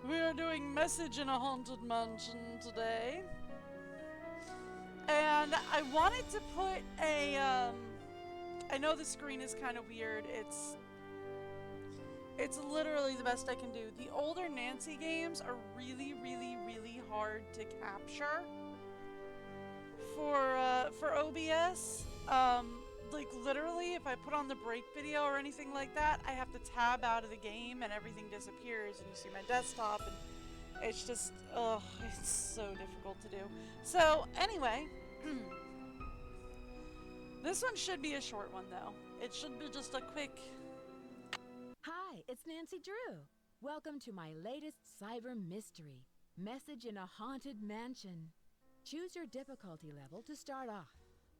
We are doing Message in a Haunted Mansion today. And I wanted to put a, I know the screen is kind of weird. It's literally the best I can do. The older Nancy games are really, really, really hard to capture for OBS. Like literally, if I put on the break video or anything like that, I have to tab out of the game and everything disappears, and you see my desktop, and it's just, ugh, it's so difficult to do. So anyway, this one should be a short one though. It should be just a quick. Hi, it's Nancy Drew. Welcome to my latest cyber mystery, Message in a Haunted Mansion. Choose your difficulty level to start off.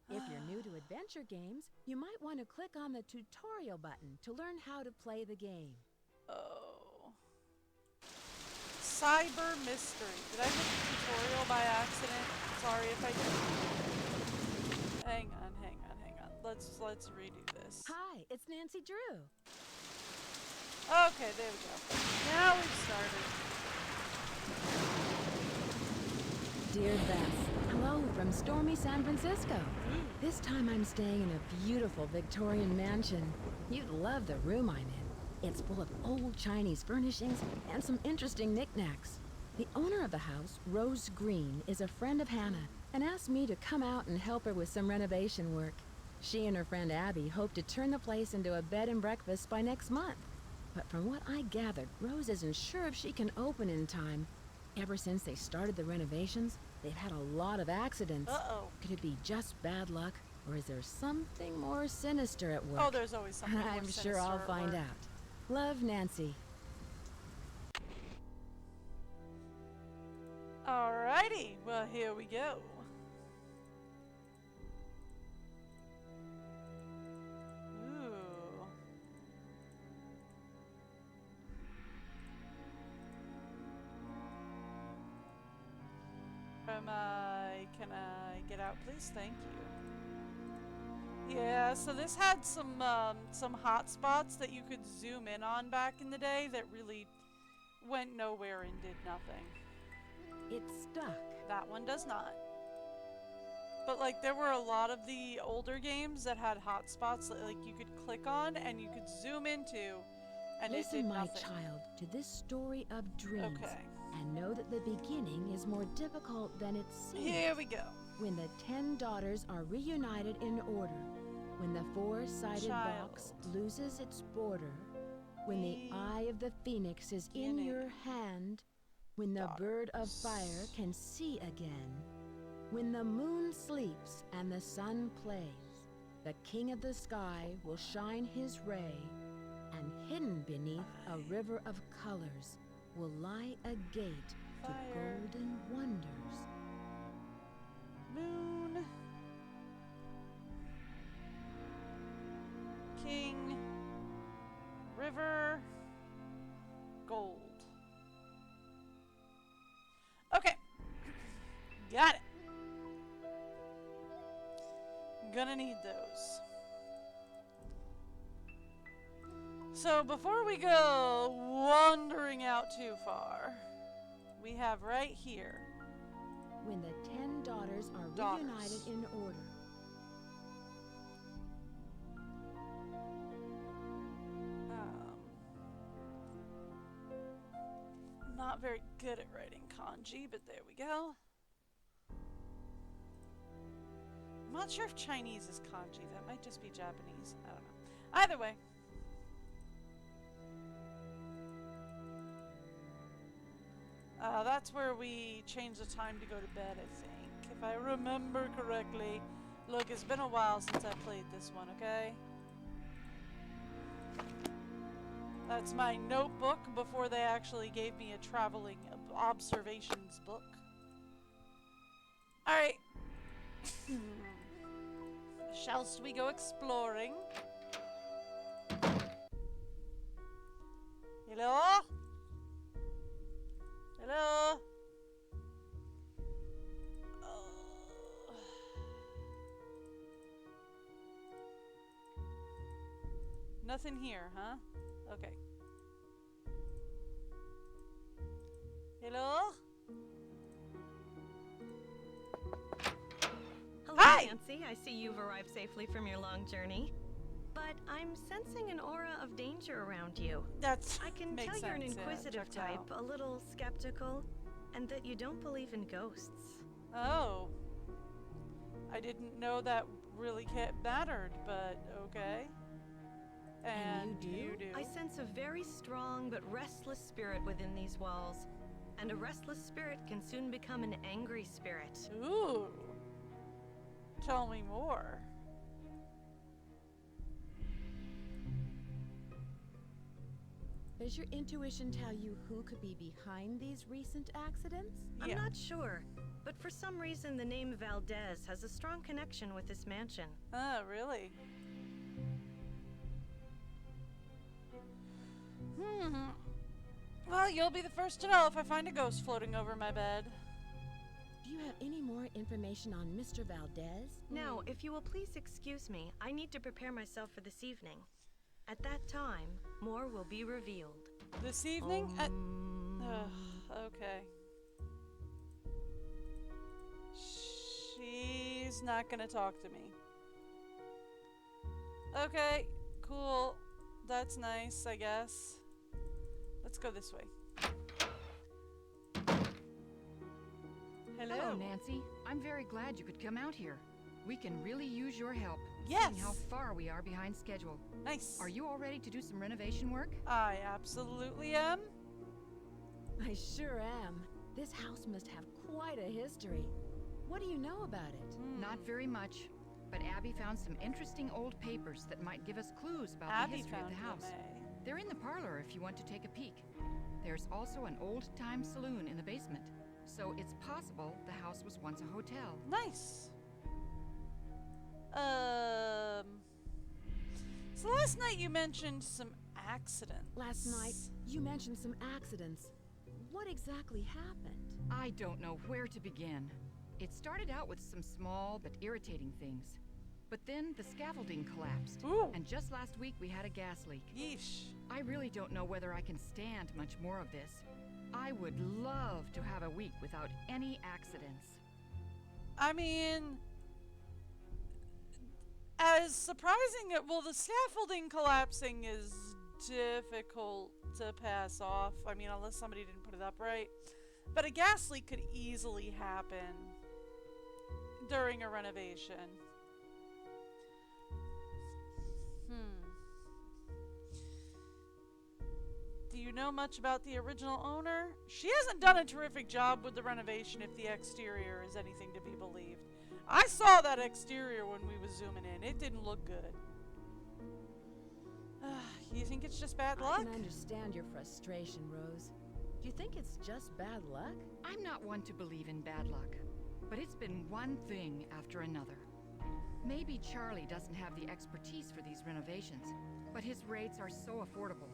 If you're new to adventure games, you might want to click on the tutorial button to learn how to play the game. Oh. Cyber mystery. Did I hit the tutorial by accident? Sorry if I did. Hang on. Let's redo this. Hi, it's Nancy Drew. Okay, there we go. Now we've started. Dear Beth, hello from stormy San Francisco. This time I'm staying in a beautiful Victorian mansion. You'd love the room I'm in. It's full of old Chinese furnishings and some interesting knickknacks. The owner of the house, Rose Green, is a friend of Hannah and asked me to come out and help her with some renovation work. She and her friend Abby hope to turn the place into a bed and breakfast by next month. But from what I gathered, Rose isn't sure if she can open in time. Ever since they started the renovations, they've had a lot of accidents. Uh-oh. Could it be just bad luck, or is there something more sinister at work? Oh, there's always something more I'm sinister sure I'll at find work. out. Love, Nancy. Alrighty, well here we go. Ooh. Can I get out, please? Thank you. Yeah, so this had some hot spots that you could zoom in on back in the day that really went nowhere and did nothing. It's stuck. That one does not. But like there were a lot of the older games that had hot spots that like you could click on and you could zoom into and Listen, it did my nothing. child, to this story of dreams. Okay. And know that the beginning is more difficult than it seems. Here we go. When the 10 daughters are reunited in order. When the four-sided box loses its border. When the eye of the phoenix is in your hand. When the bird of fire can see again. When the moon sleeps and the sun plays. The king of the sky will shine his ray. And hidden beneath a river of colors will lie a gate to golden wonders. Moon. King. River. Gold. Okay. Got it. Gonna need those. So before we go wandering out too far, we have right here. When the 10 daughters are reunited in order. I'm not very good at writing kanji, but there we go. I'm not sure if Chinese is kanji. That might just be Japanese. I don't know. Either way. That's where we change the time to go to bed, I think. If I remember correctly. Look, it's been a while since I played this one, okay? That's my notebook before they actually gave me a traveling observations book. Alright. Shallst we go exploring? Hello? Hello? Nothing here, huh? Okay. Nancy. I see you've arrived safely from your long journey. But I'm sensing an aura of danger around you. That's I can makes tell you're an sense, yeah, inquisitive checks type, out. a little skeptical, and that you don't believe in ghosts. Oh. I didn't know that really mattered, but okay. And you you do? do. I sense a very strong but restless spirit within these walls. And a restless spirit can soon become an angry spirit. Ooh. Tell me more. Does your intuition tell you who could be behind these recent accidents? I'm Yeah. not sure, but for some reason the name Valdez has a strong connection with this mansion. Oh, really? Well, you'll be the first to know if I find a ghost floating over my bed. Do you have any more information on Mr. Valdez? Now, if you will please excuse me, I need to prepare myself for this evening. At that time, more will be revealed. This evening? Okay. She's not gonna talk to me. Okay, cool. That's nice, I guess. Let's go this way. Hello. Hello, Nancy. I'm very glad you could come out here. We can really use your help, Yes. seeing how far we are behind schedule. Nice. Are you all ready to do some renovation work? I absolutely am. I sure am. This house must have quite a history. What do you know about it? Not very much, but Abby found some interesting old papers that might give us clues about the Abby history of found the house. them, eh? They're in the parlor if you want to take a peek. There's also an old-time saloon in the basement, so it's possible the house was once a hotel. Nice. So last night you mentioned some accidents. Last night, you mentioned some accidents. What exactly happened? I don't know where to begin. It started out with some small but irritating things. But then the scaffolding collapsed. Ooh. And just last week we had a gas leak. Yeesh. I really don't know whether I can stand much more of this. I would love to have a week without any accidents. I mean, as surprising it, well, the scaffolding collapsing is difficult to pass off. I mean, unless somebody didn't put it up right. But a gas leak could easily happen during a renovation. Do you know much about the original owner? She hasn't done a terrific job with the renovation if the exterior is anything to be believed. I saw that exterior when we was zooming in. It didn't look good. You think it's just bad luck? I can understand your frustration, Rose. Do you think it's just bad luck? I'm not one to believe in bad luck, but it's been one thing after another. Maybe Charlie doesn't have the expertise for these renovations, but his rates are so affordable.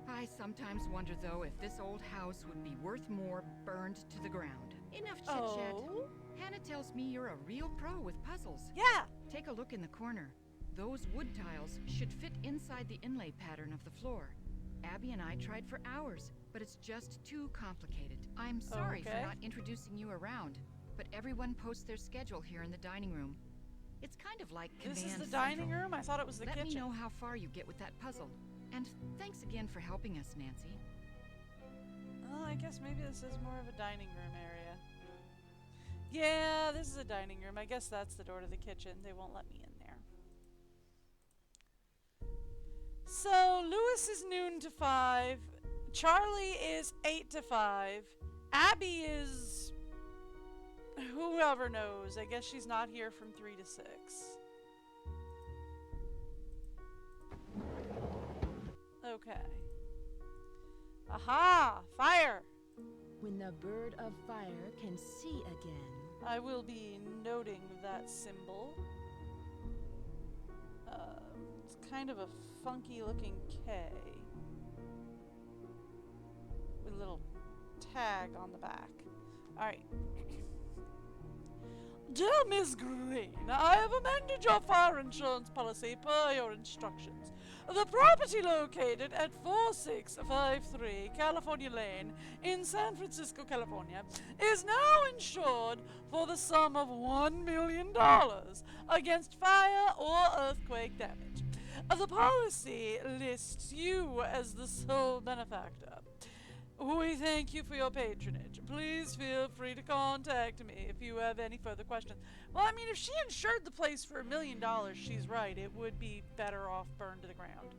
I sometimes wonder, though, if this old house would be worth more burned to the ground. Enough chit-chat. Oh? Hannah tells me you're a real pro with puzzles. Yeah. Take a look in the corner. Those wood tiles should fit inside the inlay pattern of the floor. Abby and I tried for hours, but it's just too complicated. I'm sorry Okay. for not introducing you around, but everyone posts their schedule here in the dining room. It's kind of like This is Command the dining Central. room? I thought it was the Let kitchen. me know how far you get with that puzzle. And thanks again for helping us, Nancy. Oh, I guess maybe this is more of a dining room area. Yeah, this is a dining room. I guess that's the door to the kitchen. They won't let me in there. So, Lewis is noon to 5. Charlie is 8 to 5. Abby is... whoever knows. I guess she's not here from 3 to 6. Okay. Aha! Fire! When the bird of fire can see again. I will be noting that symbol. It's kind of a funky looking K. With a little tag on the back. Alright. Dear Miss Green, I have amended your fire insurance policy per your instructions. The property located at 4653 California Lane in San Francisco, California, is now insured for the sum of $1 million against fire or earthquake damage. The policy lists you as the sole benefactor. We thank you for your patronage. Please feel free to contact me if you have any further questions. Well, I mean, if she insured the place for $1 million, she's right. It would be better off burned to the ground.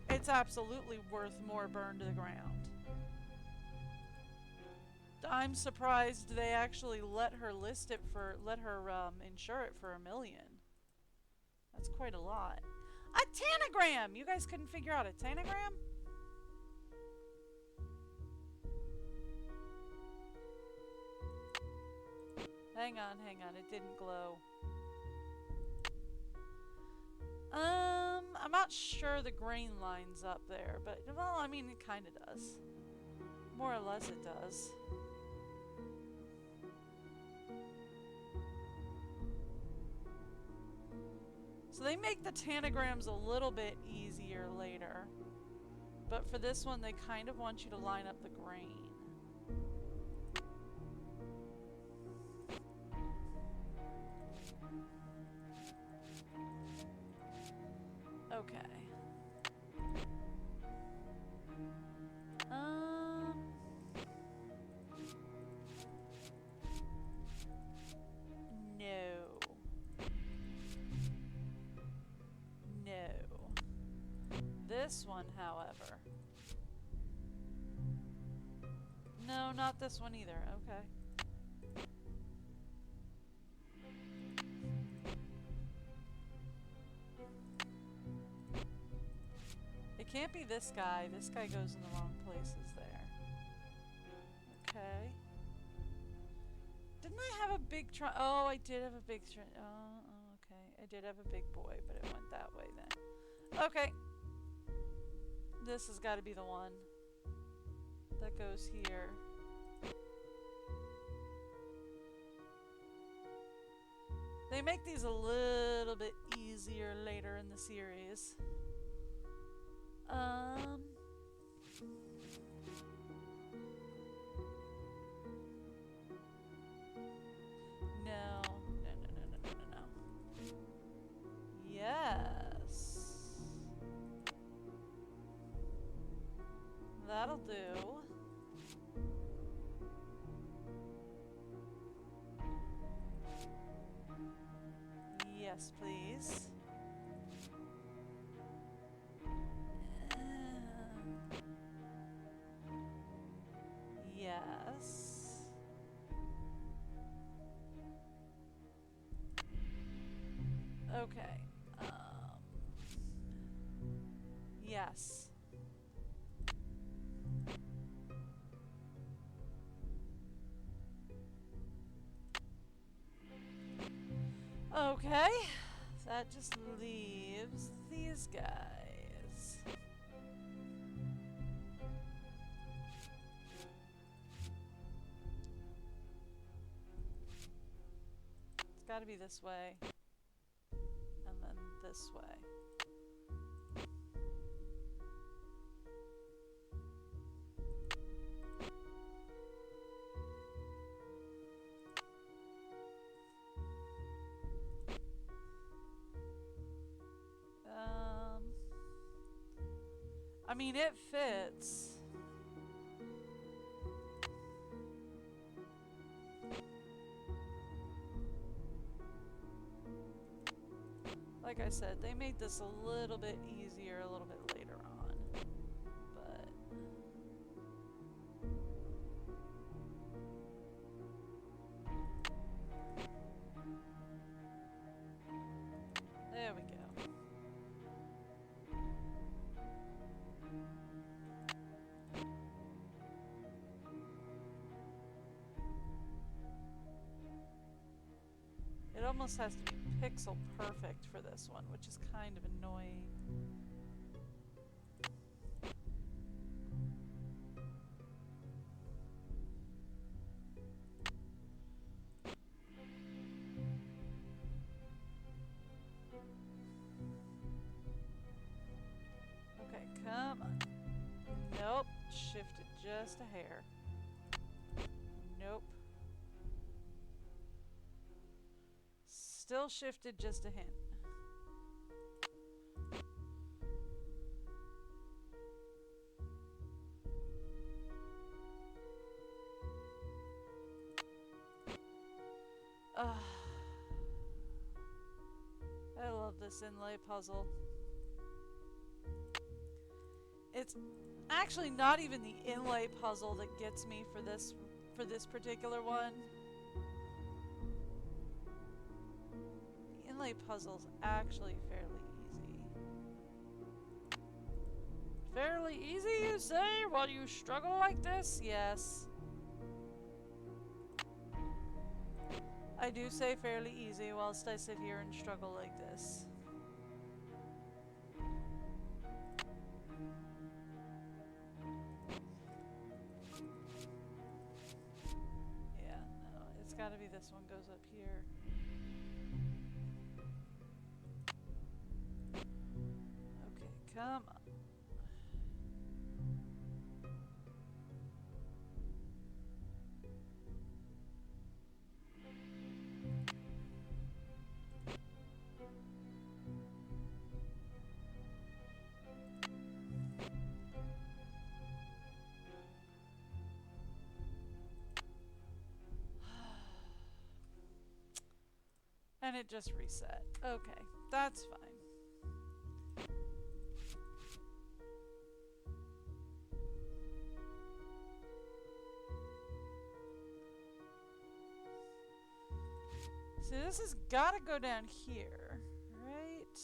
It's absolutely worth more burned to the ground. I'm surprised they actually let her insure it for $1 million. That's quite a lot. A tanagram! You guys couldn't figure out a tanagram? Hang on, it didn't glow. I'm not sure the grain line's up there, but, well, I mean, it kinda does. More or less it does. So they make the tanagrams a little bit easier later. But for this one, they kind of want you to line up the grain. Okay. No. This one, however. No, not this one either. Okay. It can't be this guy. This guy goes in the wrong places there. Okay. Didn't I have a big trunk? Oh, I did have a big trunk. Oh, okay. I did have a big boy, but it went that way then. Okay. This has got to be the one that goes here. They make these a little bit easier later in the series. No. Yes. That'll do. Yes, please. Yes. Okay. Yes. Okay. That just leaves these guys. It's got to be this way. And then this way. I mean, it fits. Like I said, they made this a little bit easier a little bit later on. But there we go. It almost has to be pixel perfect for this one, which is kind of annoying. shifted just a hair. Nope. Still shifted just a hint. I love this inlay puzzle. It's actually not even the inlay puzzle that gets me for this particular one. The inlay puzzle's actually fairly easy. Fairly easy, you say, while you struggle like this? Yes. I do say fairly easy whilst I sit here and struggle like this. Yeah, no, it's gotta be this one goes up here. Okay, come on. And it just reset. Okay, that's fine. So this has gotta go down here, right?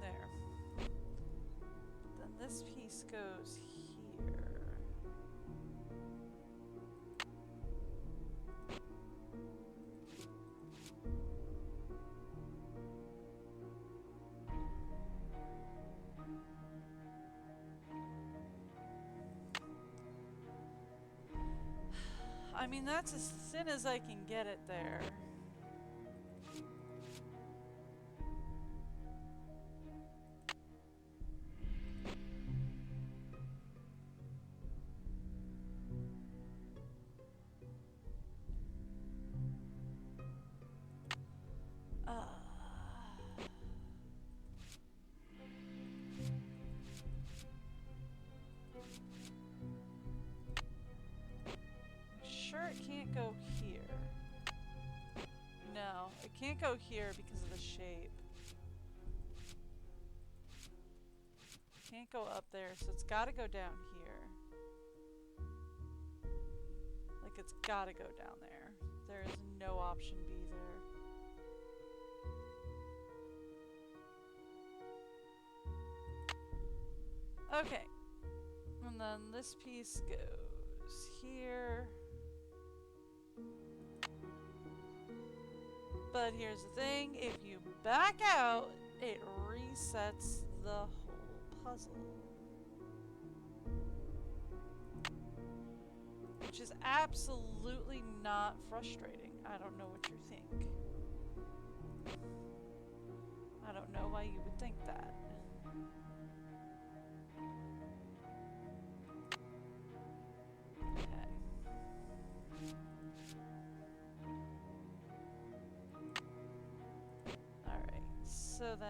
There. Then this piece goes here. I mean, that's as thin as I can get it there. Sure it can't go here. No, it can't go here because of the shape. Can't go up there, so it's gotta go down here. Like, it's gotta go down there. There is no option B there. Okay. And then this piece goes here. But here's the thing, if you back out, it resets the whole puzzle. Which is absolutely not frustrating. I don't know what you think. I don't know why you would think that. Okay. Alright, so then...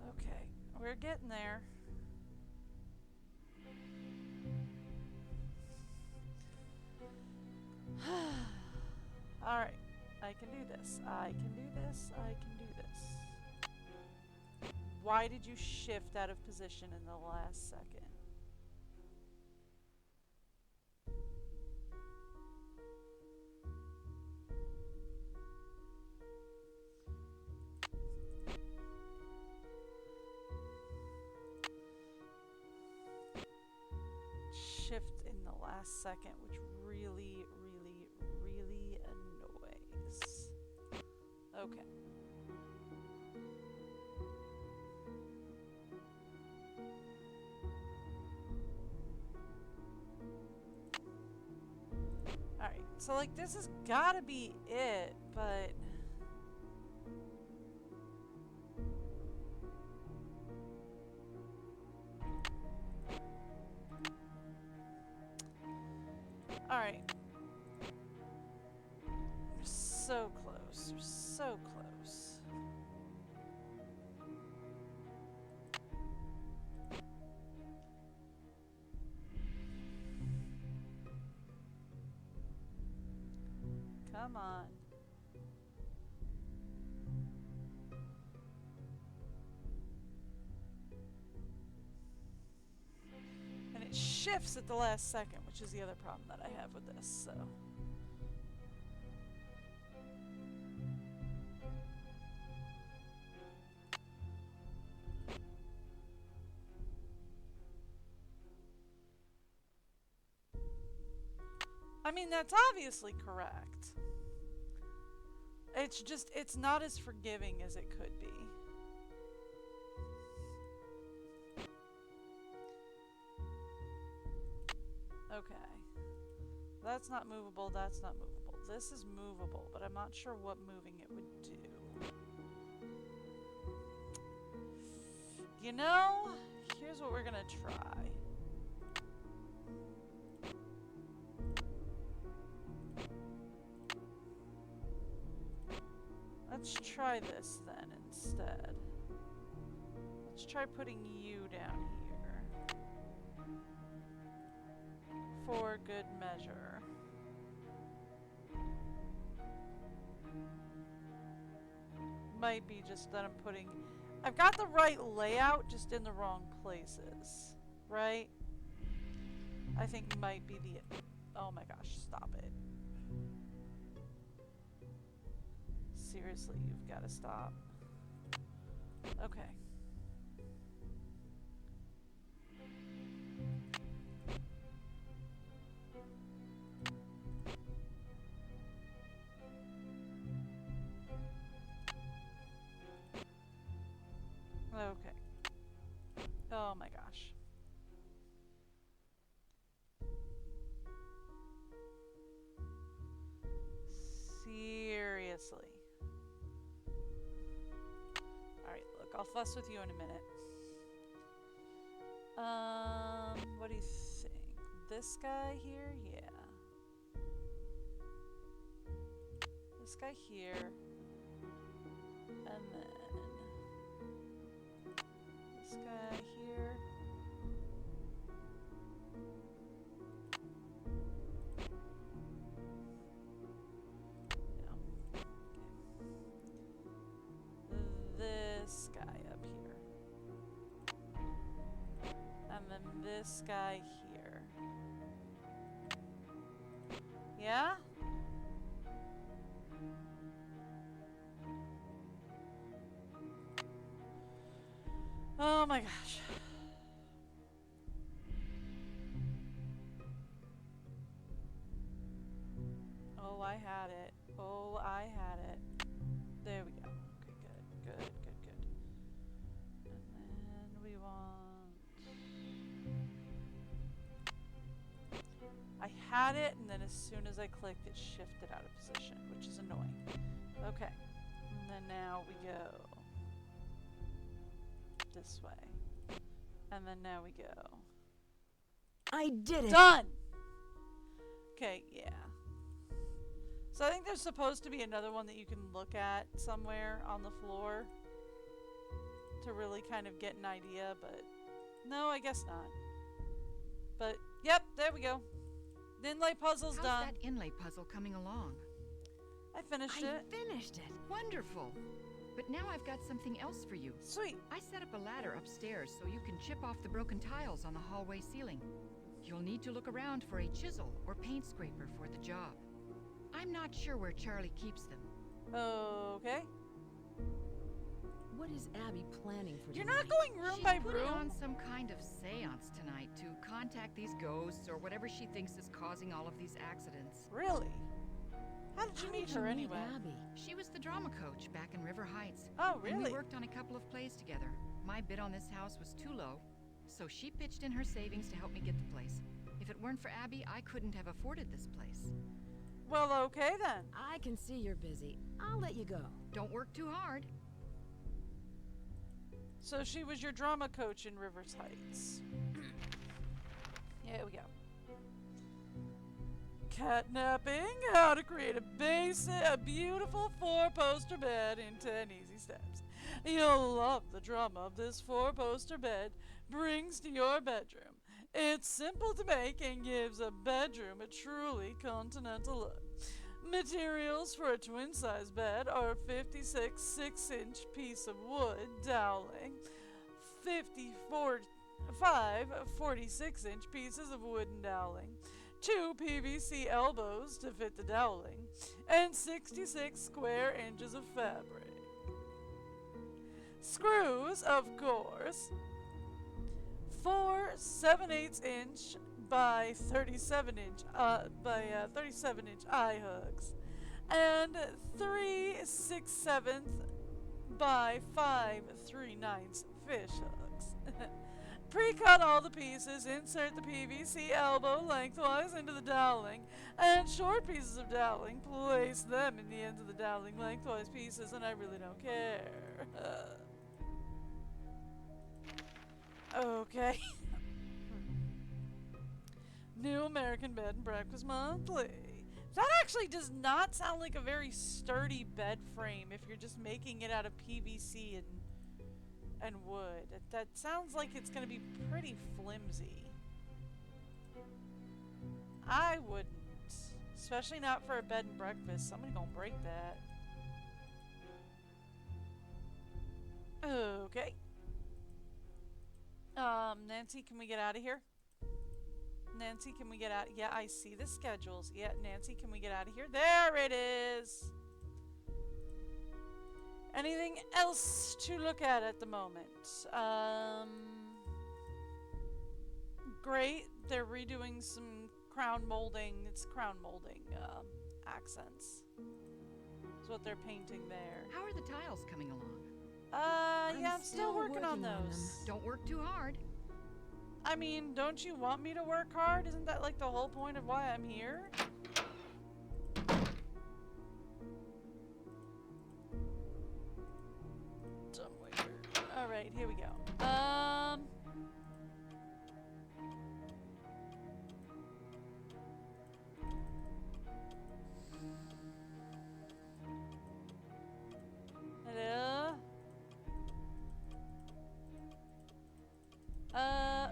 Okay, we're getting there. Alright, I can do this. I can do this. I can do this. Why did you shift out of position in the last second? Shift in the last second, which really, really, really annoys. Okay. So, like, this has gotta be it, but... Alright. We're so close. We're so close. Come on. And it shifts at the last second, which is the other problem that I have with this, so. I mean, that's obviously correct. It's just, it's not as forgiving as it could be. Okay. That's not movable, that's not movable. This is movable, but I'm not sure what moving it would do. You know, here's what we're gonna try. Let's try this then instead. Let's try putting you down here. For good measure. Might be just that I'm putting... I've got the right layout, just in the wrong places. Right? I think might be the... Oh my gosh, stop it. Seriously, you've got to stop. Okay. Okay. Oh my gosh. Seriously. Alright, look, I'll fuss with you in a minute. What do you think? This guy here? Yeah. This guy here. And then this guy here. This guy up here. And then this guy here. Yeah? Oh my gosh. Oh, I had it. Oh, I had it. There we go. Okay, good. And then we want... I had it, and then as soon as I clicked, it shifted out of position, which is annoying. Okay. And then now we go this way. And then now we go. I did it! Done! Okay, yeah. So I think there's supposed to be another one that you can look at somewhere on the floor to really kind of get an idea, but no, I guess not. But, yep, there we go. The inlay puzzle's How's done. that inlay puzzle coming along? I finished I it. finished it! Wonderful! But now I've got something else for you. Sweet. I set up a ladder upstairs so you can chip off the broken tiles on the hallway ceiling. You'll need to look around for a chisel or paint scraper for the job. I'm not sure where Charlie keeps them. Okay. What is Abby planning for You're tonight? not going room She's by putting room? on some kind of seance tonight to contact these ghosts or whatever she thinks is causing all of these accidents. Really? How did you How meet did her you anyway? meet Abby? She was the drama coach back in River Heights. Oh, And we really? worked on a couple of plays together. My bid on this house was too low, so she pitched in her savings to help me get the place. If it weren't for Abby, I couldn't have afforded this place. Well, okay then. I can see you're busy. I'll let you go. Don't work too hard. So she was your drama coach in Rivers Heights. Here we go. Catnapping, how to create a beautiful 4-poster bed in 10 easy steps. You'll love the drama of this 4-poster bed brings to your bedroom. It's simple to make and gives a bedroom a truly continental look. Materials for a twin-size bed are a 56 6-inch piece of wood doweling, 5 46-inch pieces of wooden doweling, 2 PVC elbows to fit the doweling, and 66 square inches of fabric. Screws, of course. 4 7/8-inch by 37-inch eye hooks, and 3 6/7 by 5 3/9 fish hooks. Pre-cut all the pieces, insert the PVC elbow lengthwise into the doweling, and short pieces of doweling, place them in the ends of the doweling lengthwise pieces, and I really don't care. Okay. New American Bed and Breakfast Monthly. That actually does not sound like a very sturdy bed frame if you're just making it out of PVC and wood. That sounds like it's going to be pretty flimsy. I wouldn't. Especially not for a bed and breakfast. Somebody's going to break that. Okay. Nancy, can we get out of here? Nancy, can we get out? Yeah, I see the schedules. Yeah, Nancy, can we get out of here? There it is. Anything else to look at the moment? Great. They're redoing some crown molding. It's crown molding accents. That's what they're painting there. How are the tiles coming along? Yeah, I'm still working on those. Don't work too hard. I mean, don't you want me to work hard? Isn't that like the whole point of why I'm here? Alright, here we go. Hello?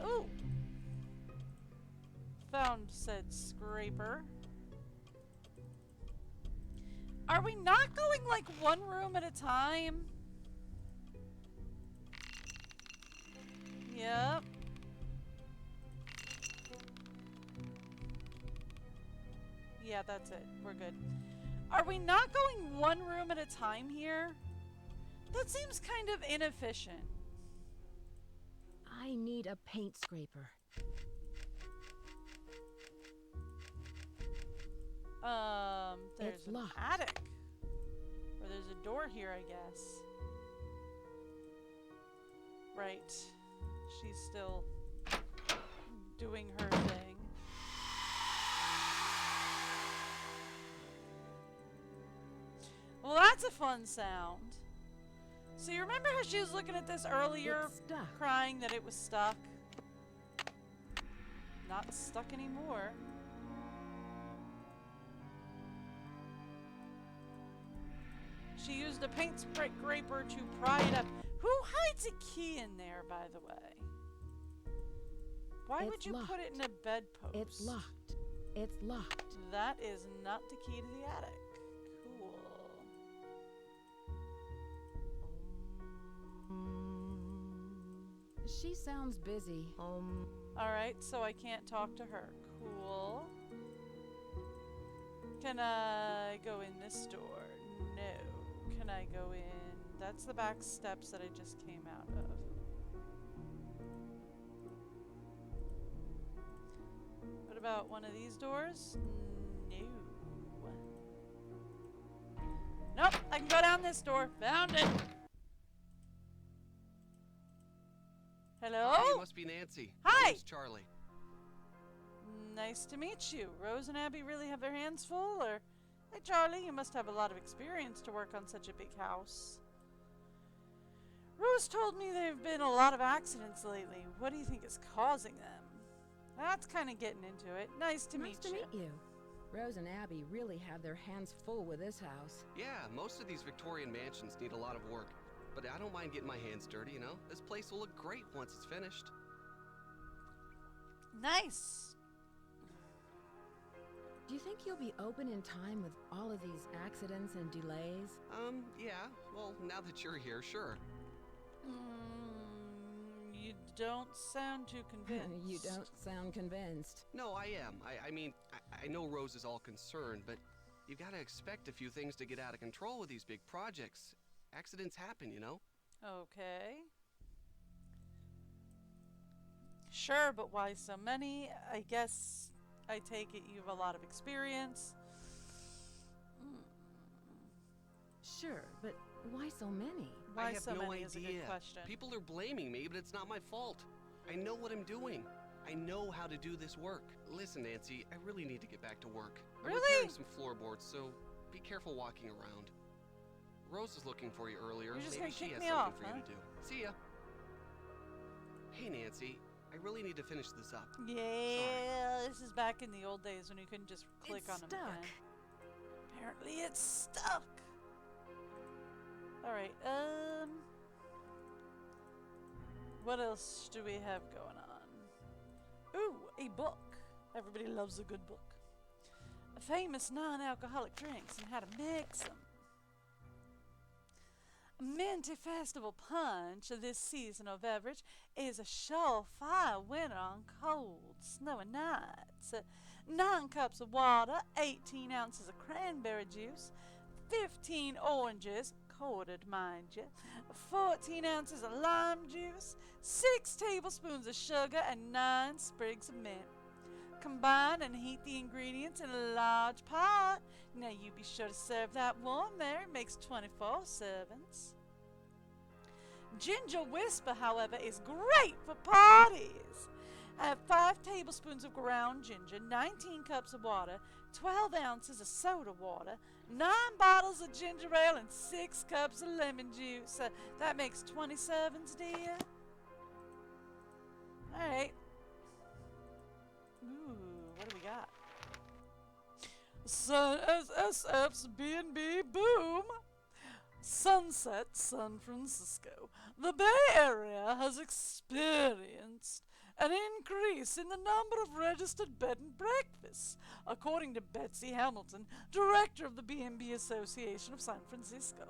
Ooh! Found said scraper. Are we not going like one room at a time? Yep. Yeah, that's it. We're good. Are we not going one room at a time here? That seems kind of inefficient. I need a paint scraper. There's It's an locked. attic. Or there's a door here, I guess. Right. She's still doing her thing. Well, that's a fun sound. So you remember how she was looking at this earlier, It's stuck. crying that it was stuck? Not stuck anymore. She used a paint scraper to pry it up. Who hides a key in there, by the way? Why would It's you put it in a bedpost? It's locked. It's locked. That is not the key to the attic. Cool. She sounds busy. Alright, so I can't talk to her. Cool. Can I go in this door? No. Can I go in? That's the back steps that I just came out of. What about one of these doors? No. Nope, I can go down this door. Found it. Hello? Hi, you must be Nancy. Hi. My name's Charlie. Nice to meet you. Rose and Abby really have their hands full, or... Hey, Charlie, you must have a lot of experience to work on such a big house. Rose told me there have been a lot of accidents lately. What do you think is causing them? That's kind of getting into it. Nice to meet you. Rose and Abby really have their hands full with this house. Yeah, most of these Victorian mansions need a lot of work. But I don't mind getting my hands dirty, you know? This place will look great once it's finished. Nice. Do you think you'll be open in time with all of these accidents and delays? Yeah. Well, now that you're here, sure. You don't sound too convinced. You don't sound convinced. No, I am. I mean, I know Rose is all concerned, but you've got to expect a few things to get out of control with these big projects. Accidents happen, you know? Okay. Sure, but why so many? I guess I take it you have a lot of experience. Sure, but why so many? Why I have so no many is a idea. good question. People are blaming me, but it's not my fault. I know what I'm doing. I know how to do this work. Listen, Nancy, I really need to get back to work. I'm Really? repairing some floorboards, so be careful walking around. Rose was looking for you earlier. You're just Maybe gonna she kick has me something off, for you to do. See ya. Hey, Nancy, I really need to finish this up. Yeah, this is back in the old days when you couldn't just click It's on them stuck. again. Apparently it's stuck. Alright, what else do we have going on? Ooh, a book. Everybody loves a good book. Famous non-alcoholic drinks and how to mix them. Minty Festival Punch, this seasonal beverage, is a surefire winner on cold, snowy nights. 9 cups of water, 18 ounces of cranberry juice, 15 oranges, quartered mind you, 14 ounces of lime juice, 6 tablespoons of sugar, and 9 sprigs of mint. Combine and heat the ingredients in a large pot. Now you be sure to serve that warm there. It makes 24 servings. Ginger Whisper, however, is great for parties. Add 5 tablespoons of ground ginger, 19 cups of water, 12 ounces of soda water, 9 bottles of ginger ale, and 6 cups of lemon juice. That makes 20 servings, dear. Alright. Ooh, what do we got? SSF's B&B Boom. Sunset San Francisco. The Bay Area has experienced an increase in the number of registered bed and breakfasts, according to Betsy Hamilton, director of the B&B Association of San Francisco.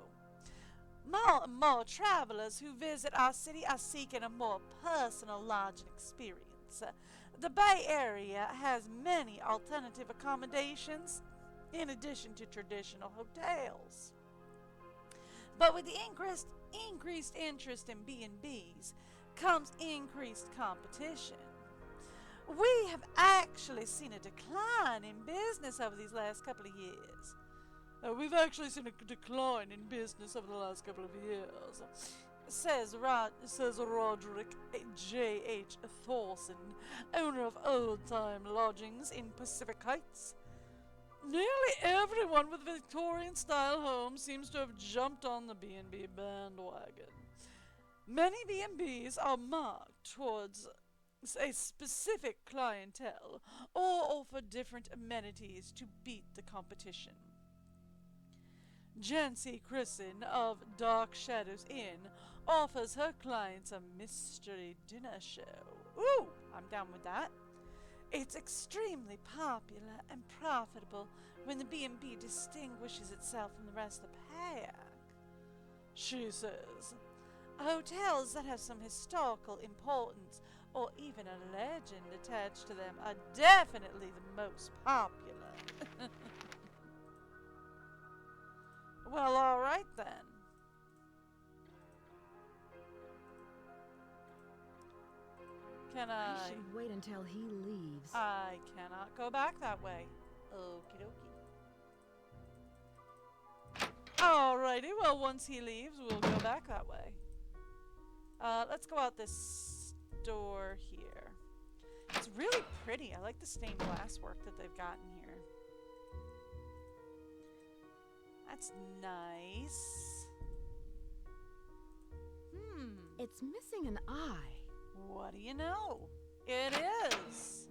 More and more travelers who visit our city are seeking a more personal lodging experience. The Bay Area has many alternative accommodations in addition to traditional hotels. But with the increased interest in B&Bs comes increased competition. We have actually seen a decline in business over these last couple of years. We've actually seen a decline in business over the last couple of years, says Roderick J.H. Thorson, owner of Old Time Lodgings in Pacific Heights. Nearly everyone with Victorian-style homes seems to have jumped on the B&B bandwagon. Many B&Bs are marked towards a specific clientele or offer different amenities to beat the competition. Jancy Christen of Dark Shadows Inn offers her clients a mystery dinner show. Ooh, I'm down with that. It's extremely popular and profitable when the B&B distinguishes itself from the rest of the pack. She says, hotels that have some historical importance or even a legend attached to them are definitely the most popular. Well, alright then. Can I should wait until he leaves. I cannot go back that way. Okie dokie. Alrighty, well, once he leaves, we'll go back that way. Let's go out this door here. It's really pretty. I like the stained glass work that they've got in here. That's nice. It's missing an eye. What do you know? It is.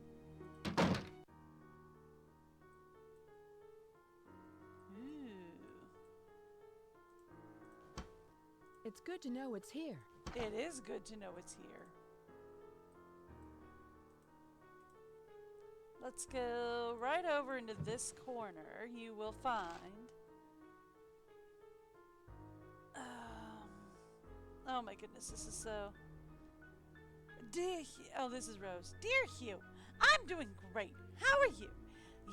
Ooh. It's good to know it's here. It is good to know it's here. Let's go right over into this corner. You will find... oh my goodness, this is so... Dear Hugh... Oh, this is Rose. Dear Hugh, I'm doing great. How are you?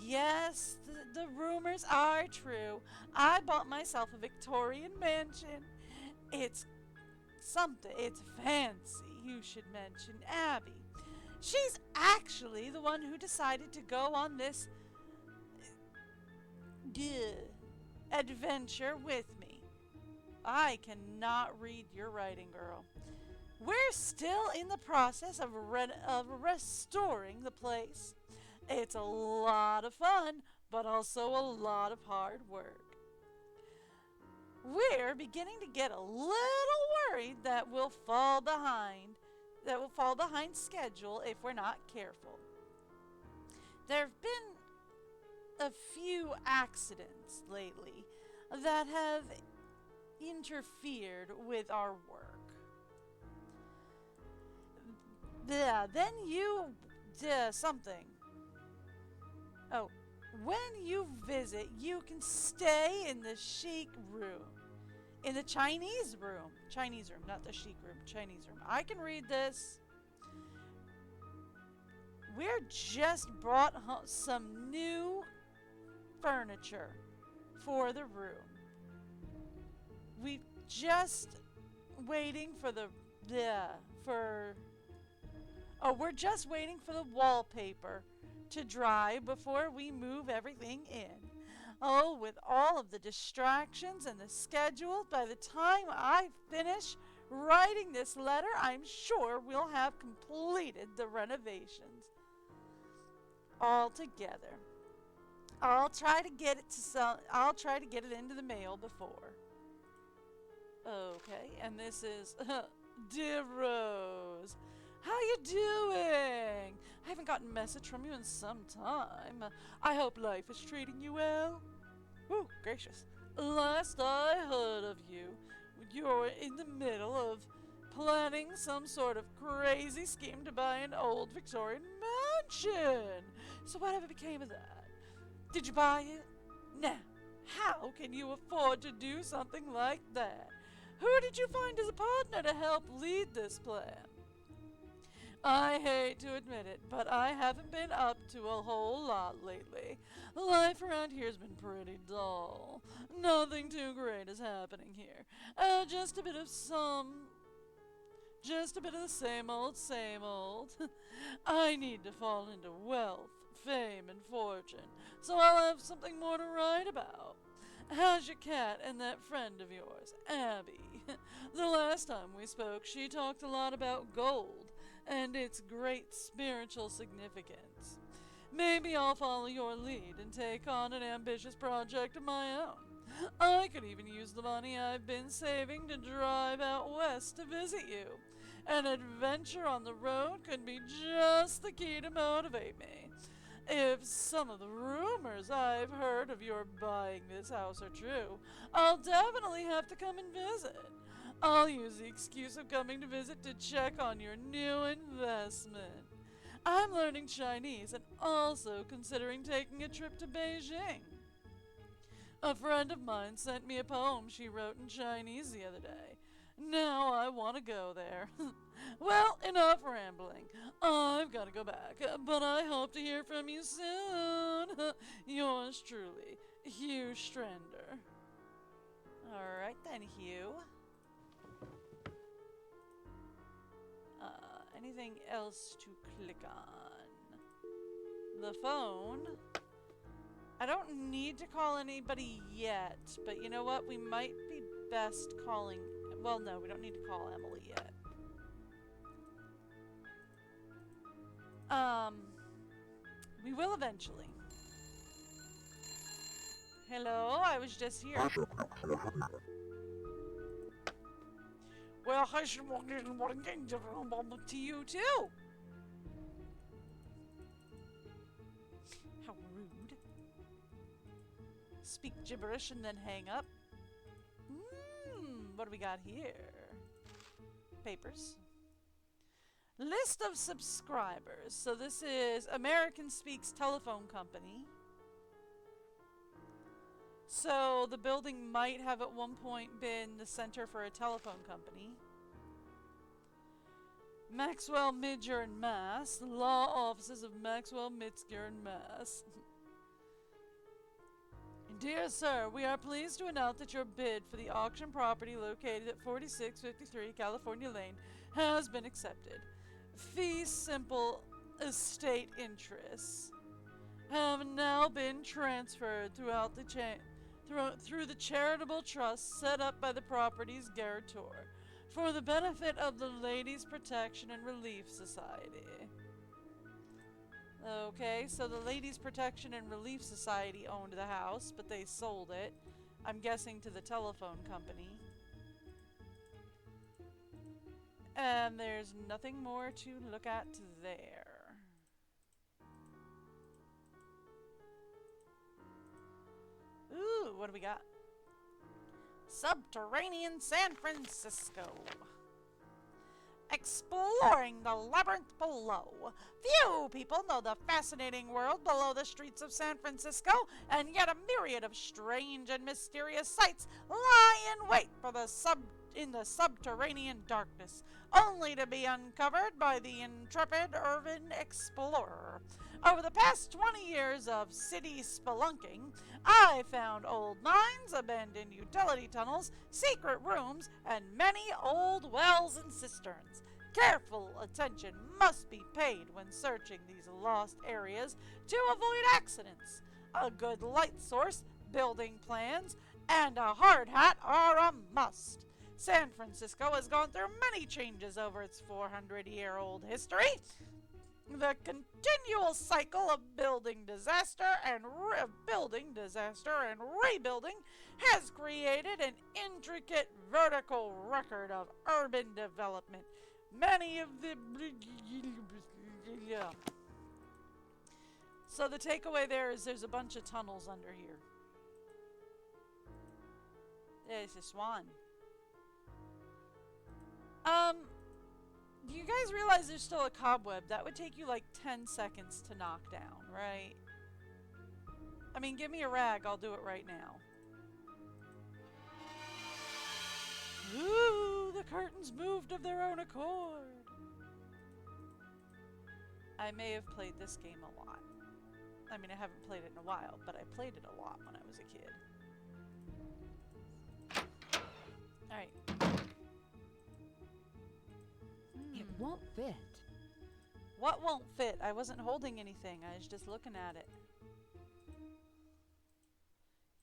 Yes, the rumors are true. I bought myself a Victorian mansion. It's something. It's fancy. You should mention Abby. She's actually the one who decided to go on this adventure with me. I cannot read your writing, girl. We're still in the process of restoring the place. It's a lot of fun, but also a lot of hard work. We're beginning to get a little worried that we'll fall behind schedule if we're not careful. There have been a few accidents lately that have interfered with our work. Then you something. Oh, when you visit, you can stay in the chic room. In the Chinese room. Chinese room, not the chic room. Chinese room. I can read this. We're just brought home some new furniture for the room. We just waiting for we're just waiting for the wallpaper to dry before we move everything in. Oh, with all of the distractions and the schedule, by the time I finish writing this letter, I'm sure we'll have completed the renovations all together. I'll try to get it into the mail before. Okay, and this is Dear Rose. How you doing? I haven't gotten a message from you in some time. I hope life is treating you well. Ooh, gracious. Last I heard of you, you're in the middle of planning some sort of crazy scheme to buy an old Victorian mansion. So whatever became of that? Did you buy it? Now, how can you afford to do something like that? Who did you find as a partner to help lead this plan? I hate to admit it, but I haven't been up to a whole lot lately. Life around here's been pretty dull. Nothing too great is happening here. Just a bit of the same old. I need to fall into wealth, fame, and fortune, so I'll have something more to write about. How's your cat and that friend of yours, Abby? The last time we spoke, she talked a lot about gold and its great spiritual significance. Maybe I'll follow your lead and take on an ambitious project of my own. I could even use the money I've been saving to drive out west to visit you. An adventure on the road could be just the key to motivate me. If some of the rumors I've heard of your buying this house are true, I'll definitely have to come and visit. I'll use the excuse of coming to visit to check on your new investment. I'm learning Chinese and also considering taking a trip to Beijing. A friend of mine sent me a poem she wrote in Chinese the other day. Now I want to go there. Well, enough rambling. I've got to go back, but I hope to hear from you soon. Yours truly, Hugh Strander. Alright then, Hugh. Anything else to click on? The phone. I don't need to call anybody yet, but you know what? We might be best calling... Well, no, we don't need to call Emily yet. We will eventually. Hello, I was just here. Well, I should walk in one game to you too. How rude. Speak gibberish and then hang up. What do we got here? Papers. List of subscribers. So this is American Speaks Telephone Company. So the building might have at one point been the center for a telephone company. Maxwell, Midger, and Mass. Law offices of Maxwell, Mitzger, and Mass. Dear sir, we are pleased to announce that your bid for the auction property located at 4653 California Lane has been accepted. Fee simple estate interests have now been transferred throughout the through the charitable trust set up by the property's guarantor for the benefit of the Ladies Protection and Relief Society. Okay, so the Ladies Protection and Relief Society owned the house, but they sold it, I'm guessing to the telephone company. And there's nothing more to look at there. Ooh, what do we got? Subterranean San Francisco. Exploring the labyrinth below. Few people know the fascinating world below the streets of San Francisco, and yet a myriad of strange and mysterious sights lie in wait for in the subterranean darkness, only to be uncovered by the intrepid urban explorer. Over the past 20 years of city spelunking, I found old mines, abandoned utility tunnels, secret rooms, and many old wells and cisterns. Careful attention must be paid when searching these lost areas to avoid accidents. A good light source, building plans, and a hard hat are a must. San Francisco has gone through many changes over its 400-year-old history. The continual cycle of building disaster and rebuilding has created an intricate vertical record of urban development. Many of the... So the takeaway there is there's a bunch of tunnels under here. There's a swan. Do you guys realize there's still a cobweb? That would take you like 10 seconds to knock down, right? I mean, give me a rag, I'll do it right now. Ooh, the curtains moved of their own accord. I may have played this game a lot. I mean, I haven't played it in a while, but I played it a lot when I was a kid. Alright. It won't fit. What won't fit? I wasn't holding anything. I was just looking at it.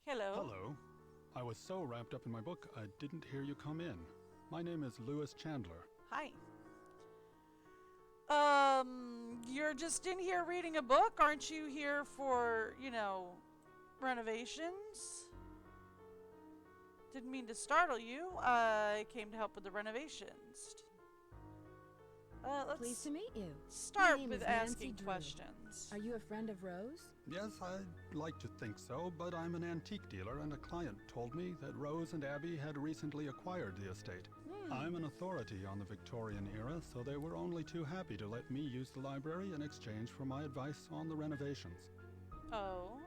Hello. Hello. I was so wrapped up in my book, I didn't hear you come in. My name is Lewis Chandler. Hi. You're just in here reading a book? Aren't you here for, you know, renovations? Didn't mean to startle you. I came to help with the renovations. Let's Pleased to meet you. start My name with is Nancy asking Drew. questions. Are you a friend of Rose? Yes, I'd like to think so, but I'm an antique dealer and a client told me that Rose and Abby had recently acquired the estate. I'm an authority on the Victorian era, so they were only too happy to let me use the library in exchange for my advice on the renovations. Oh?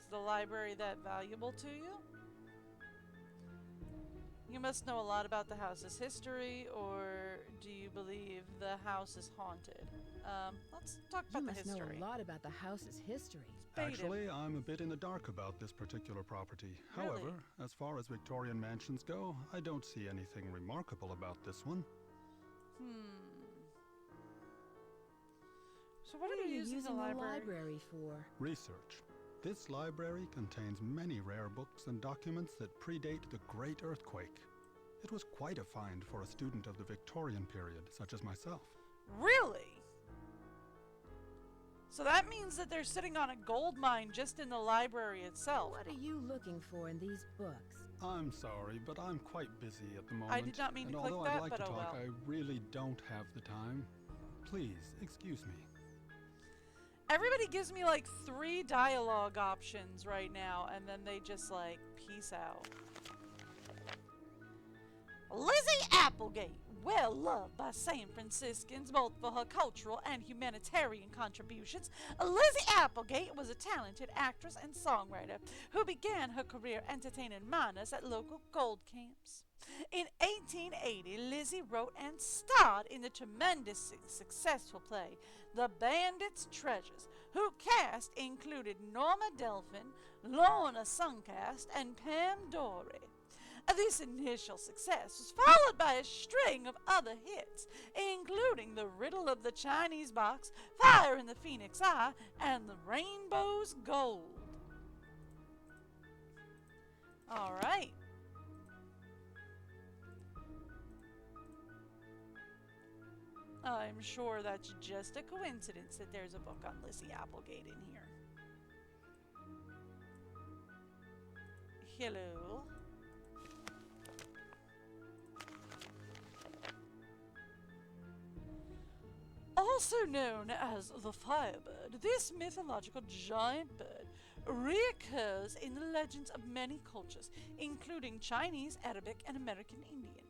Is the library that valuable to you? You must know a lot about the house's history, or do you believe the house is haunted? Let's talk You about the must know history. a lot about the house's history. Actually, I'm a bit in the dark about this particular property. Really? However, as far as Victorian mansions go, I don't see anything remarkable about this one. So what are you using the library? for? Research. This library contains many rare books and documents that predate the Great Earthquake. It was quite a find for a student of the Victorian period, such as myself. Really? So that means that they're sitting on a gold mine just in the library itself. What are you looking for in these books? I'm sorry, but I'm quite busy at the moment. I did not mean to and click although that, I'd like but to oh talk, well. I really don't have the time. Please, excuse me. Everybody gives me like 3 dialogue options right now, and then they just like peace out. Lizzie Applegate, well loved by San Franciscans both for her cultural and humanitarian contributions, Lizzie Applegate was a talented actress and songwriter who began her career entertaining miners at local gold camps. In 1880, Lizzie wrote and starred in the tremendously successful play The Bandit's Treasures, whose cast included Norma Delphin, Lorna Suncast, and Pam Dory. This initial success was followed by a string of other hits, including The Riddle of the Chinese Box, Fire in the Phoenix Eye, and The Rainbow's Gold. All right. I'm sure that's just a coincidence that there's a book on Lizzie Applegate in here. Hello. Also known as the Firebird, this mythological giant bird reoccurs in the legends of many cultures, including Chinese, Arabic, and American Indian.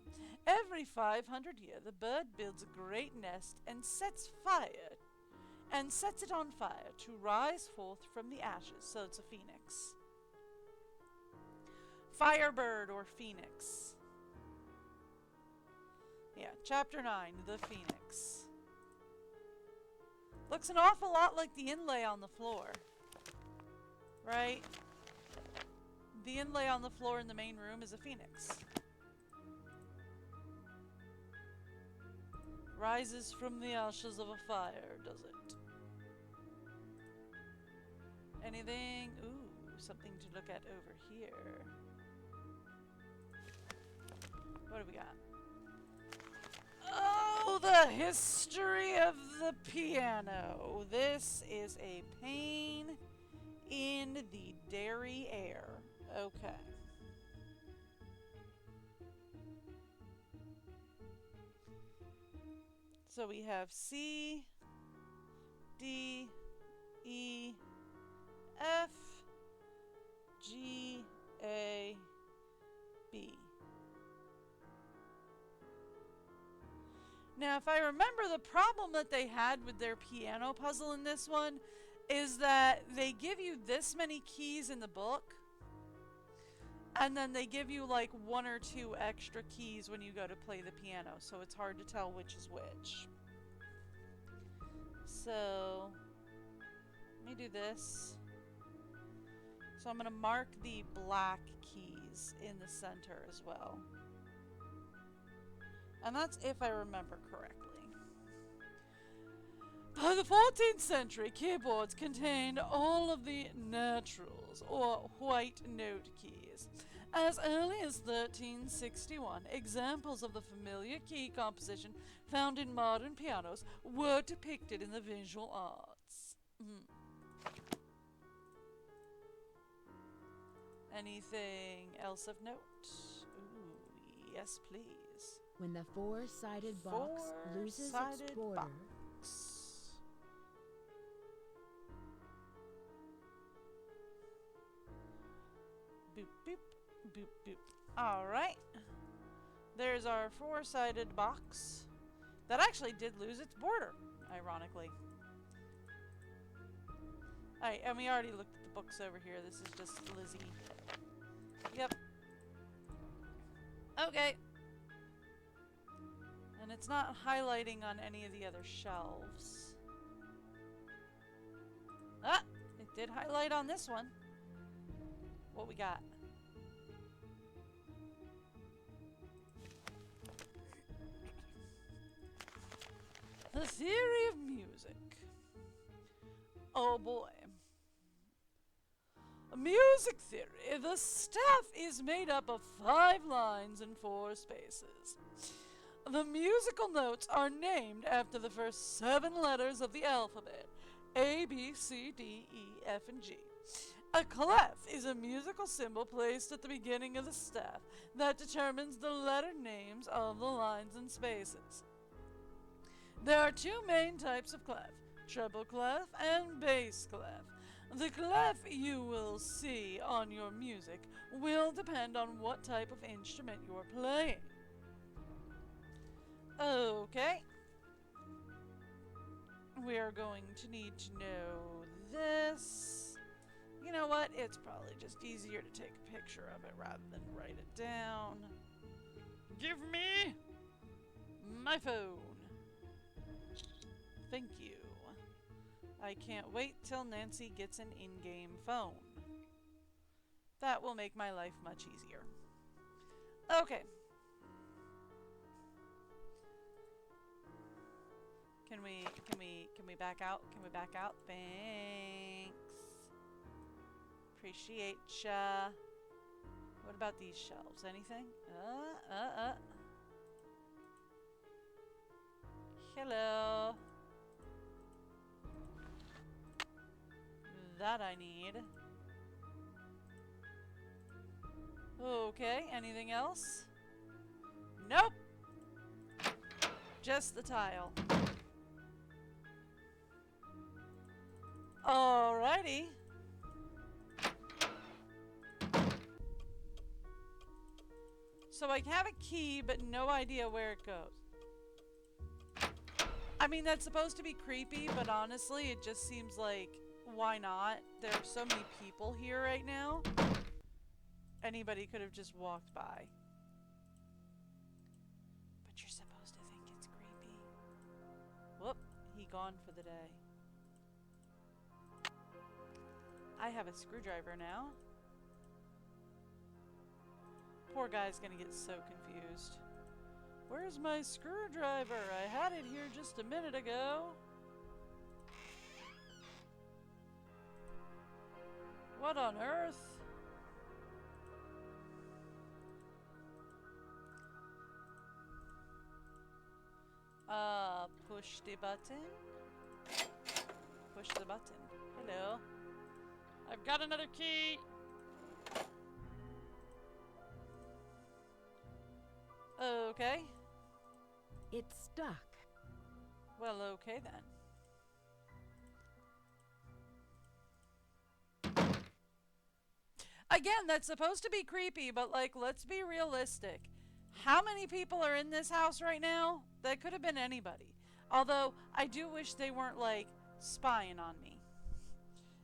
Every 500 years, the bird builds a great nest and sets it on fire to rise forth from the ashes. So it's a phoenix. Firebird or phoenix. Yeah, chapter 9, the phoenix. Looks an awful lot like the inlay on the floor. Right? The inlay on the floor in the main room is a phoenix. Rises from the ashes of a fire, does it? Anything? Ooh, something to look at over here. What do we got? Oh, the history of the piano. This is a pain in the derriere. Okay. So we have C, D, E, F, G, A, B. Now, if I remember, the problem that they had with their piano puzzle in this one is that they give you this many keys in the book, and then they give you like 1 or 2 extra keys when you go to play the piano, so it's hard to tell which is which. So, let me do this. So I'm going to mark the black keys in the center as well. And that's if I remember correctly. By the 14th century, keyboards contained all of the naturals, or white note keys. As early as 1361, examples of the familiar key composition found in modern pianos were depicted in the visual arts. Anything else of note? Ooh, yes, please. When the four-sided box loses its Four-sided border, box. Boop, boop, boop, boop. Alright. There's our 4-sided box. That actually did lose its border, ironically. Alright, and we already looked at the books over here. This is just Lizzie. Yep. Okay. And it's not highlighting on any of the other shelves. Ah! It did highlight on this one. What we got? The theory of music. Oh boy. Music theory. The staff is made up of 5 lines and 4 spaces. The musical notes are named after the first 7 letters of the alphabet. A, B, C, D, E, F, and G. A clef is a musical symbol placed at the beginning of the staff that determines the letter names of the lines and spaces. There are two main types of clef, treble clef and bass clef. The clef you will see on your music will depend on what type of instrument you're playing. Okay. We are going to need to know this. You know what? It's probably just easier to take a picture of it rather than write it down. Give me my phone. Thank you. I can't wait till Nancy gets an in-game phone. That will make my life much easier. Okay. Can we back out? Can we back out? Thanks. Appreciate ya. What about these shelves? Anything? Hello. That I need. Okay, anything else? Nope. Just the tile. Alrighty. So I have a key, but no idea where it goes. I mean, that's supposed to be creepy, but honestly, it just seems like, why not? There are so many people here right now. Anybody could have just walked by. But you're supposed to think it's creepy. Whoop, he gone for the day. I have a screwdriver now. Poor guy's gonna get so confused. Where's my screwdriver? I had it here just a minute ago. What on earth? Push the button. Push the button. Hello. I've got another key. Okay. It's stuck. Well, okay then. Again, that's supposed to be creepy, but like, let's be realistic. How many people are in this house right now? That could have been anybody. Although, I do wish they weren't like spying on me.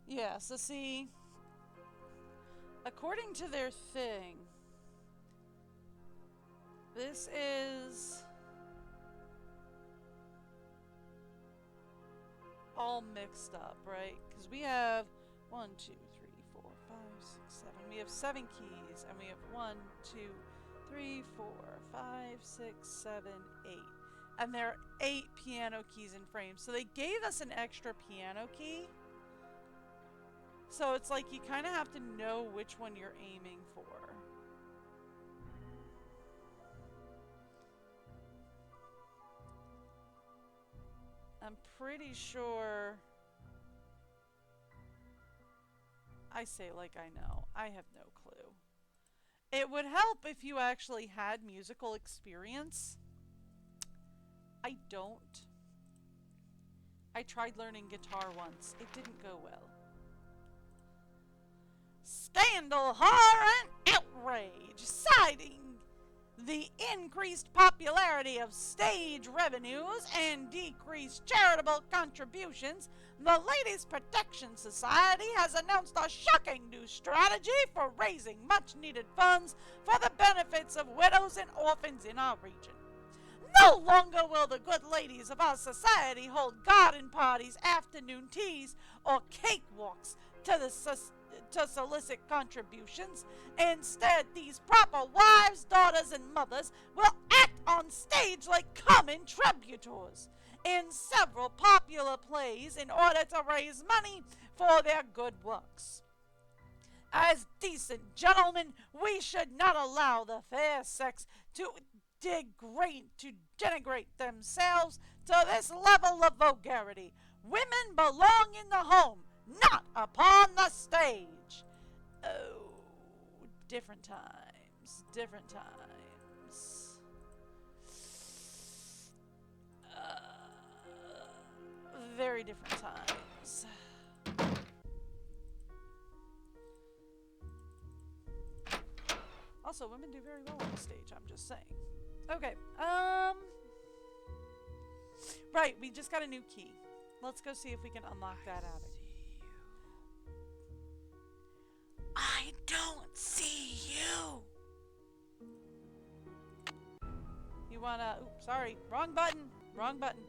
Yeah, so see, according to their thing, this is all mixed up, right? Because we have 1, 2, 3, 4, 5, 6, 7. We have 7 keys, and we have 1, 2, 3, 4, 5, 6, 7, 8. And there are 8 piano keys in frames. So they gave us an extra piano key. So it's like you kind of have to know which one you're aiming for. I'm pretty sure. I say like I know. I have no clue. It would help if you actually had musical experience. I don't. I tried learning guitar once. It didn't go well. Scandal, horror, and outrage, citing the increased popularity of stage revenues and decreased charitable contributions, the Ladies Protection Society has announced a shocking new strategy for raising much-needed funds for the benefits of widows and orphans in our region. No longer will the good ladies of our society hold garden parties, afternoon teas, or cakewalks to solicit contributions. Instead, these proper wives, daughters, and mothers will act on stage like common tributors in several popular plays in order to raise money for their good works. As decent gentlemen, we should not allow the fair sex to denigrate themselves to this level of vulgarity. Women belong in the home, not upon the stage. Oh, different times, different times. Very different times. Also, women do very well on the stage, I'm just saying. Okay, right, we just got a new key. Let's go see if we can unlock that attic. I don't see you! You wanna, oops, sorry, wrong button, wrong button.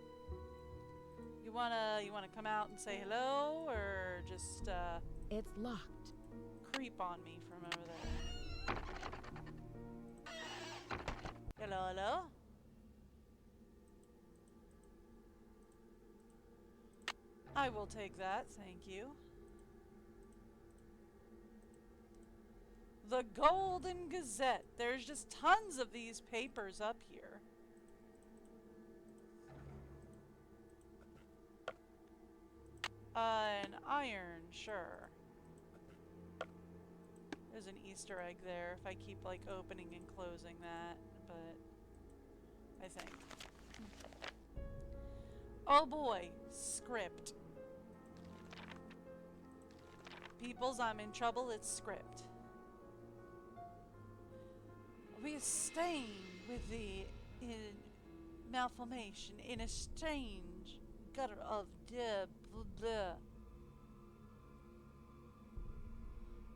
You wanna come out and say hello, or just, It's locked. creep on me from over there? Hello, hello? I will take that, thank you. The Golden Gazette. There's just tons of these papers up here. An iron, sure. There's an Easter egg there if I keep like opening and closing that, but I think. Oh boy, script. Peoples, I'm in trouble, it's script. We are staying with the malformation in a strange gutter of blah.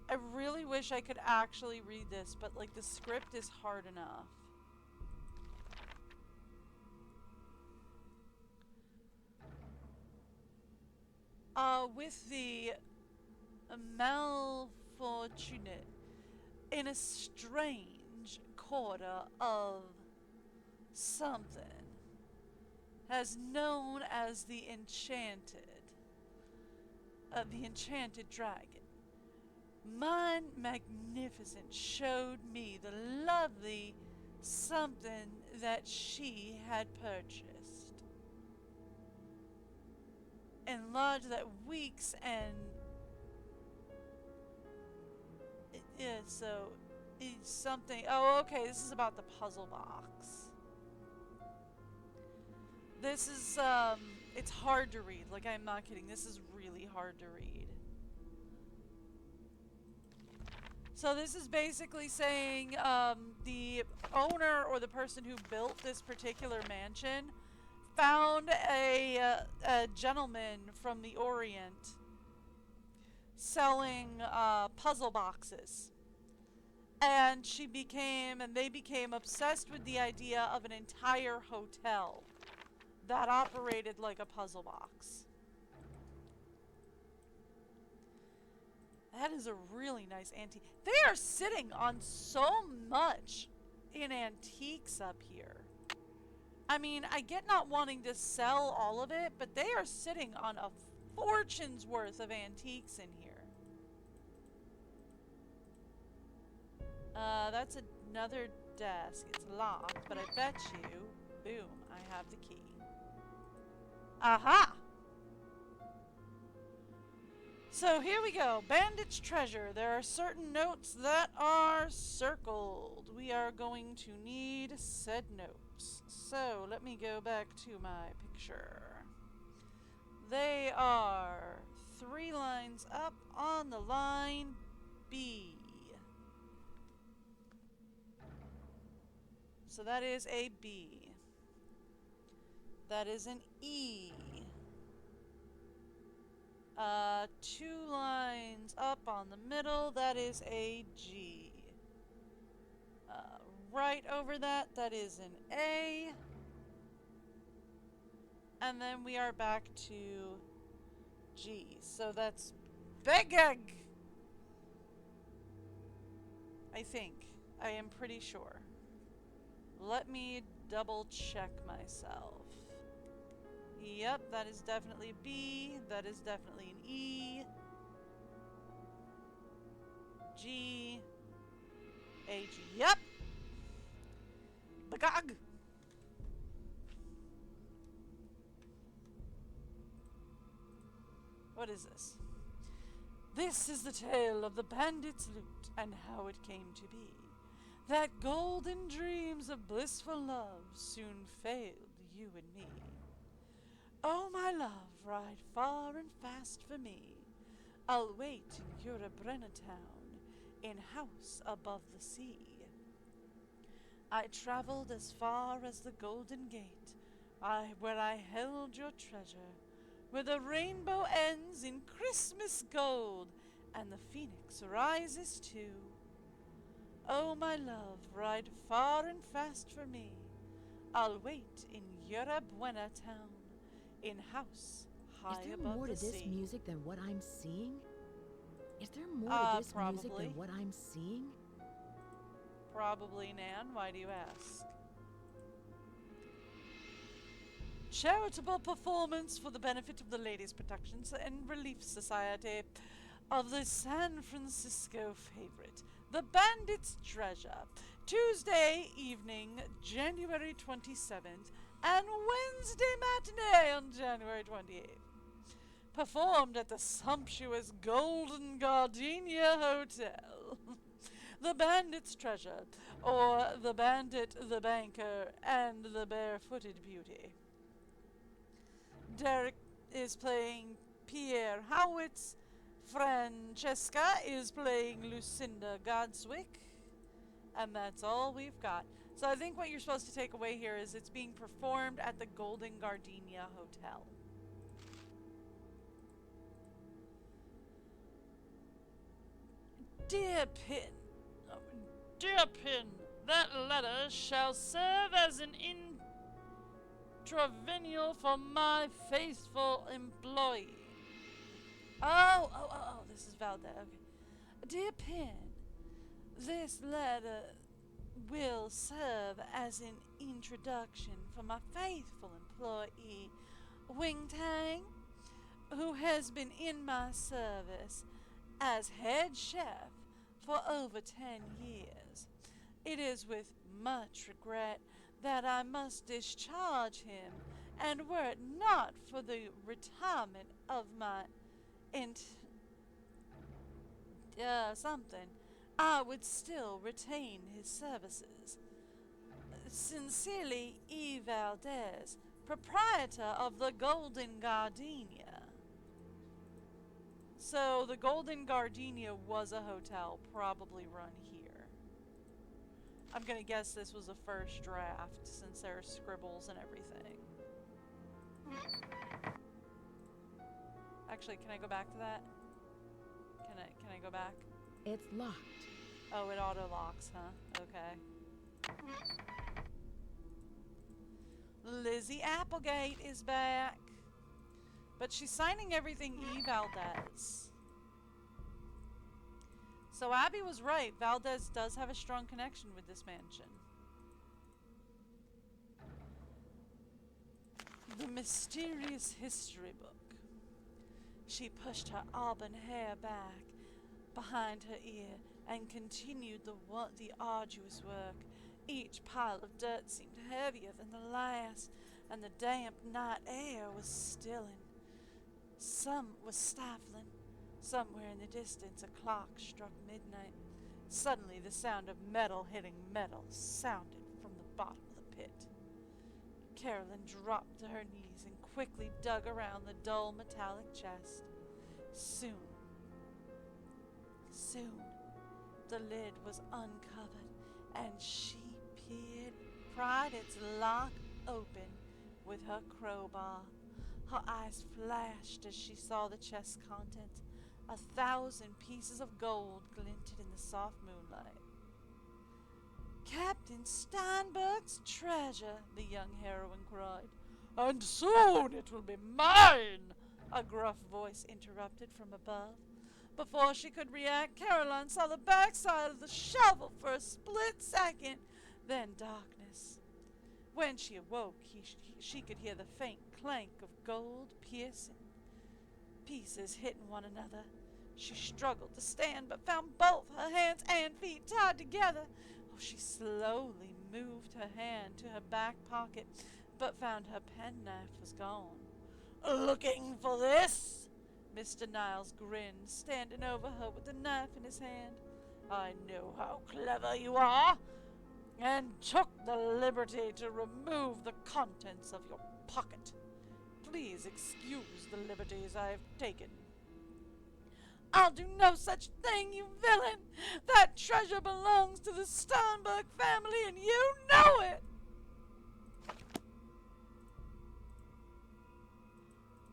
I really wish I could actually read this, but like the script is hard enough. With the malfortunate in a strange quarter of something as known as the enchanted dragon. Mine Magnificent showed me the lovely something that she had purchased. Enlarged that weeks and so it's something. Oh, okay, this is about the puzzle box. This is it's hard to read. Like, I'm not kidding. This is really hard to read. So this is basically saying the owner or the person who built this particular mansion found a gentleman from the Orient selling puzzle boxes. And they became obsessed with the idea of an entire hotel that operated like a puzzle box. That is a really nice antique. They are sitting on so much in antiques up here. I mean, I get not wanting to sell all of it, but they are sitting on a fortune's worth of antiques in here. That's another desk. It's locked, but I bet you, boom, I have the key. Aha! So here we go. Bandit's treasure. There are certain notes that are circled. We are going to need said notes. So let me go back to my picture. They are 3 lines up on the line B. So that is a B. That is an E. 2 lines up on the middle, that is a G. Right over that, that is an A. And then we are back to G. So that's Begeg. I think. I am pretty sure. Let me double check myself. Yep, that is definitely a B. That is definitely an E. G. H. Yep. Bagag. What is this? This is the tale of the bandit's loot and how it came to be, that golden dreams of blissful love soon failed you and me. Oh, my love, ride far and fast for me. I'll wait in Eurobrenna town, in house above the sea. I traveled as far as the Golden Gate, where I held your treasure, where the rainbow ends in Christmas gold, and the phoenix rises too. Oh, my love, ride far and fast for me. I'll wait in Yerrabuena town, in house high Is there above more the to this sea. music than what I'm seeing? Is there more to this music Probably. than what I'm seeing? Probably, Nan. Why do you ask? Charitable performance for the benefit of the Ladies' Protections and Relief Society of the San Francisco favorite, the Bandit's Treasure, Tuesday evening, January 27th, and Wednesday matinee on January 28th. Performed at the sumptuous Golden Gardenia Hotel. The Bandit's Treasure, or The Bandit, the Banker, and the Barefooted Beauty. Derek is playing Pierre Howitz. Francesca is playing Lucinda Godswick. And that's all we've got. So I think what you're supposed to take away here is it's being performed at the Golden Gardenia Hotel. Dear Pin, that letter shall serve as an intravenous for my faithful employee. Oh, this is Valdez. Okay. Dear Pin, this letter will serve as an introduction for my faithful employee, Wing Tang, who has been in my service as head chef for over 10 years. It is with much regret that I must discharge him, and were it not for the retirement of my I would still retain his services. Sincerely, E. Valdez, proprietor of the Golden Gardenia. So, the Golden Gardenia was a hotel, probably run here. I'm gonna guess this was a first draft, since there are scribbles and everything. Actually, can I go back to that? Can I go back? It's locked. Oh, it auto locks, huh? Okay. Lizzie Applegate is back. But she's signing everything E. Valdez. So Abby was right. Valdez does have a strong connection with this mansion. The mysterious history book. She pushed her auburn hair back behind her ear and continued the arduous work. Each pile of dirt seemed heavier than the last, and the damp night air was stilling. Some was stifling. Somewhere in the distance, a clock struck midnight. Suddenly, the sound of metal hitting metal sounded from the bottom of the pit. Carolyn dropped to her knees and quickly dug around the dull metallic chest. Soon, the lid was uncovered, and she pried its lock open with her crowbar. Her eyes flashed as she saw the chest's contents. 1,000 pieces of gold glinted in the soft moonlight. Captain Steinberg's treasure, the young heroine cried. And soon it will be mine, a gruff voice interrupted from above. Before she could react, Caroline saw the backside of the shovel for a split second, then darkness. When she awoke, she could hear the faint clank of gold-piercing pieces hitting one another. She struggled to stand, but found both her hands and feet tied together. She slowly moved her hand to her back pocket, but found her penknife was gone. Looking for this? Mr. Niles grinned, standing over her with the knife in his hand. I know how clever you are, and took the liberty to remove the contents of your pocket. Please excuse the liberties I have taken. I'll do no such thing, you villain! That treasure belongs to the Sternberg family, and you know it!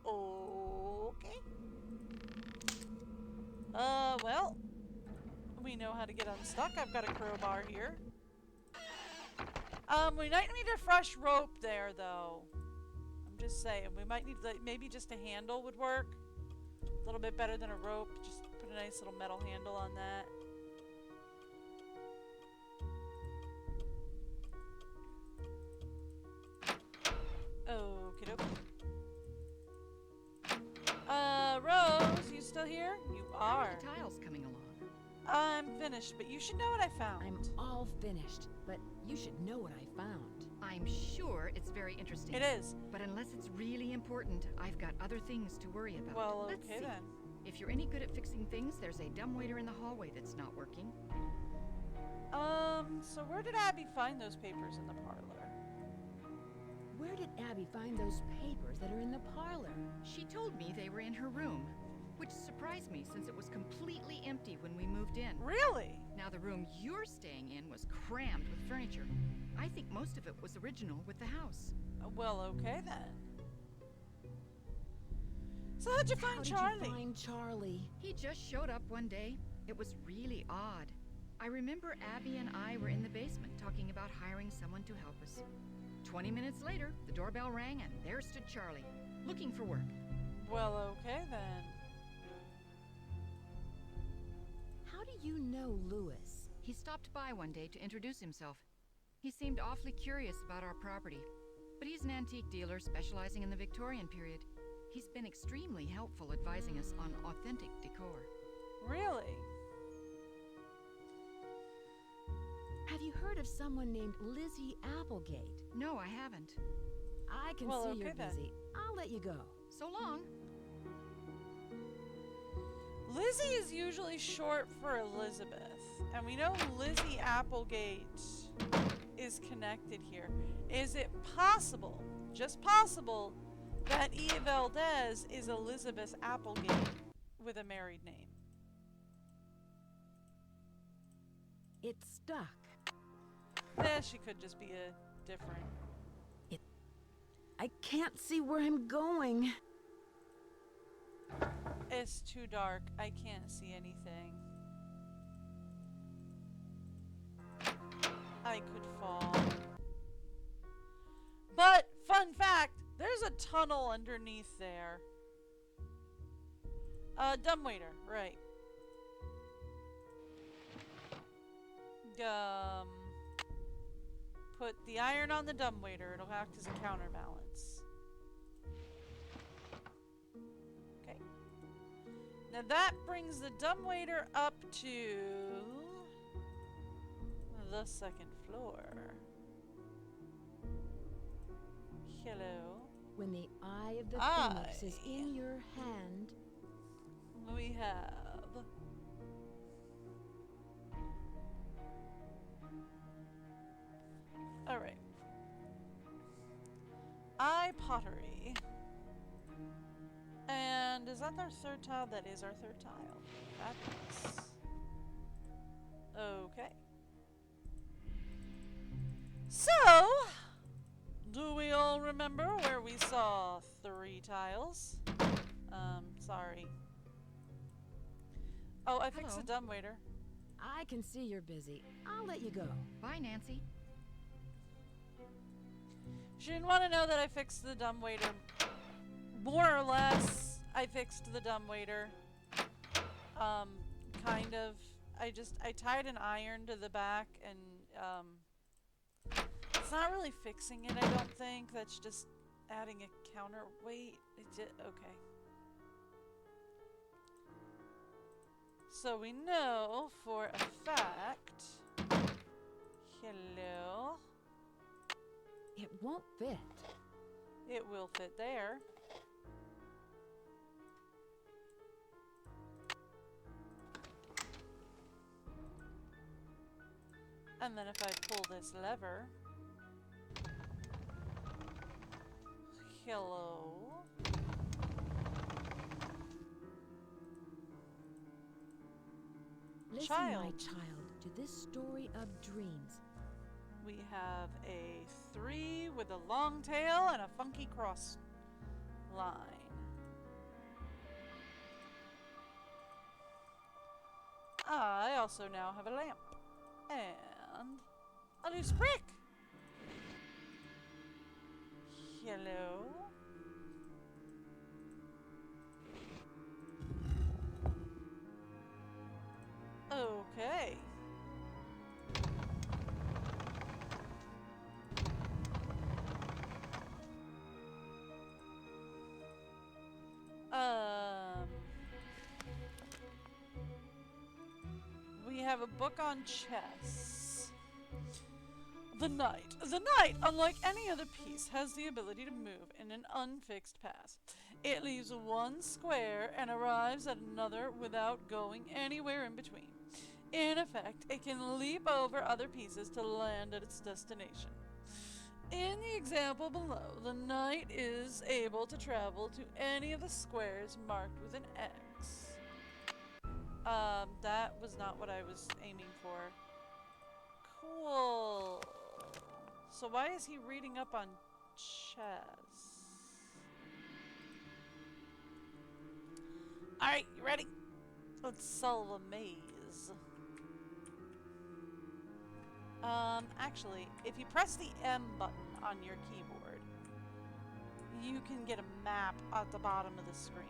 Okay. Well, we know how to get unstuck. I've got a crowbar here. We might need a fresh rope there, though. I'm just saying, we might need, like, maybe just a handle would work. A little bit better than a rope. Just put a nice little metal handle on that. Okie dokie. Rose, you still here? You How are. are the tiles coming along? I'm finished, but you should know what I found. I'm all finished, but you should know what I found. I'm sure it's very interesting. It is. But unless it's really important, I've got other things to worry about. Well, Let's okay see. then. If you're any good at fixing things, there's a dumbwaiter in the hallway that's not working. So where did Abby find those papers in the parlor? Where did Abby find those papers that are in the parlor? She told me they were in her room, which surprised me since it was completely empty when we moved in. Really? Now the room you're staying in was crammed with furniture. I think most of it was original with the house. Well, okay then. So how'd you find How Charlie? did you find Charlie? He just showed up one day. It was really odd. I remember Abby and I were in the basement talking about hiring someone to help us. 20 minutes later, the doorbell rang and there stood Charlie, looking for work. Well, okay then. How do you know Lewis? He stopped by one day to introduce himself. He seemed awfully curious about our property, but he's an antique dealer specializing in the Victorian period. He's been extremely helpful advising us on authentic decor. Really? Have you heard of someone named Lizzie Applegate? No, I haven't. I can Well, see okay you're then. busy. I'll let you go. So long. Lizzie is usually short for Elizabeth. And we know Lizzie Applegate is connected here. Is it possible, just possible, that Eve Valdez is Elizabeth Applegate with a married name? It's stuck. She could just be a different. I can't see where I'm going. It's too dark. I can't see anything. I could fall. But, fun fact, there's a tunnel underneath there. Dumbwaiter, right. Put the iron on the dumbwaiter. It'll act as a counterbalance. Okay. Now that brings the dumbwaiter up to the second floor. Hello. When the eye of the phoenix is in your hand, We have alright. Eye pottery. And is that our third tile? That is our third tile. Fabulous. Okay. So, do we all remember where we saw 3 tiles? Sorry. Oh, I fixed the dumbwaiter. I can see you're busy. I'll let you go. Bye, Nancy. She didn't want to know that I fixed the dumbwaiter. More or less, I fixed the dumbwaiter. Kind of. I tied an iron to the back and, it's not really fixing it, I don't think. That's just adding a counterweight. Okay. So we know for a fact. Hello. It won't fit. It will fit there. And then if I pull this lever... Hello? Listen, Child. my child, to this story of dreams. We have a 3 with a long tail and a funky cross line. I also now have a lamp. And a loose brick. Hello? Okay. We have a book on chess. The knight. The knight, unlike any other piece, has the ability to move in an unfixed path. It leaves one square and arrives at another without going anywhere in between. In effect, it can leap over other pieces to land at its destination. In the example below, the knight is able to travel to any of the squares marked with an X. That was not what I was aiming for. Cool. So why is he reading up on chess? Alright, you ready? Let's solve a maze. Actually, if you press the M button on your keyboard, you can get a map at the bottom of the screen.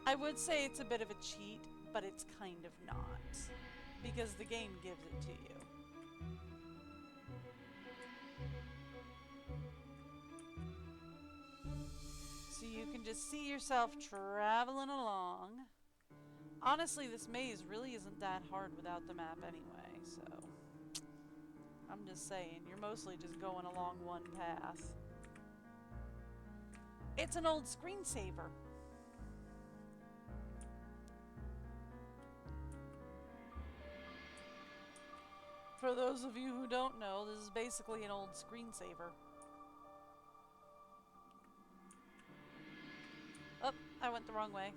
I would say it's a bit of a cheat, but it's kind of not, because the game gives it to you. So you can just see yourself traveling along. Honestly, this maze really isn't that hard without the map anyway, so I'm just saying, you're mostly just going along one path. It's an old screensaver. For those of you who don't know, this is basically an old screensaver. Oh, I went the wrong way.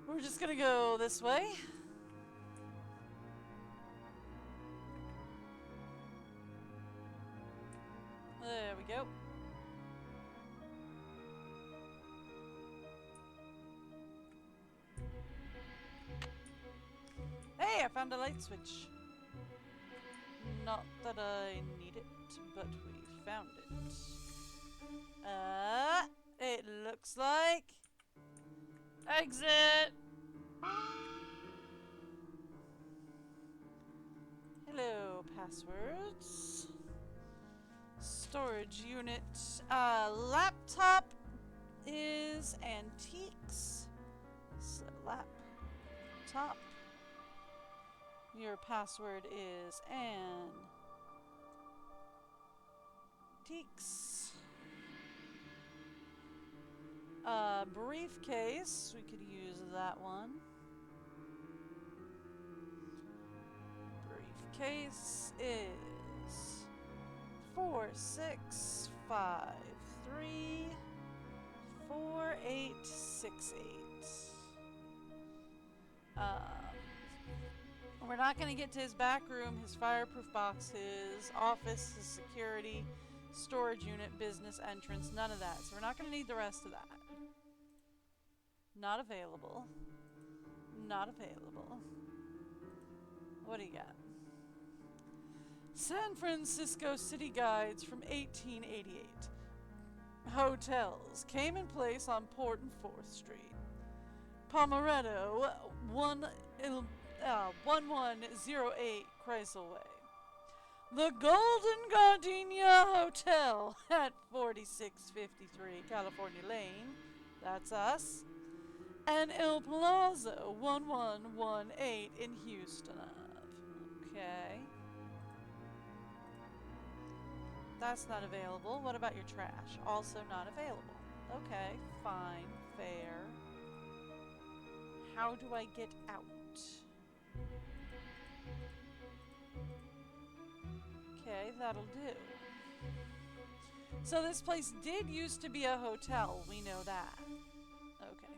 We're just gonna go this way. There we go. Hey, I found a light switch. Not that I need it, but we found it. It looks like... Exit! Hello, passwords. Storage unit. Laptop is antiques. So laptop. Your password is antiques. Briefcase. We could use that one. Briefcase is 46534868. We're not going to get to his back room, his fireproof box, his office, his security, storage unit, business entrance, none of that. So we're not going to need the rest of that. Not available. Not available. What do you got? San Francisco City Guides from 1888. Hotels came in place on Port and 4th Street. Pomeretto, 1108 Kreisel Way. The Golden Gardenia Hotel at 4653 California Lane. That's us. And El Palazzo, 1118 in Houston. Okay. That's not available. What about your trash? Also not available. Okay, fine, fair. how do I get out? Okay, that'll do. So this place did used to be a hotel, we know that. Okay.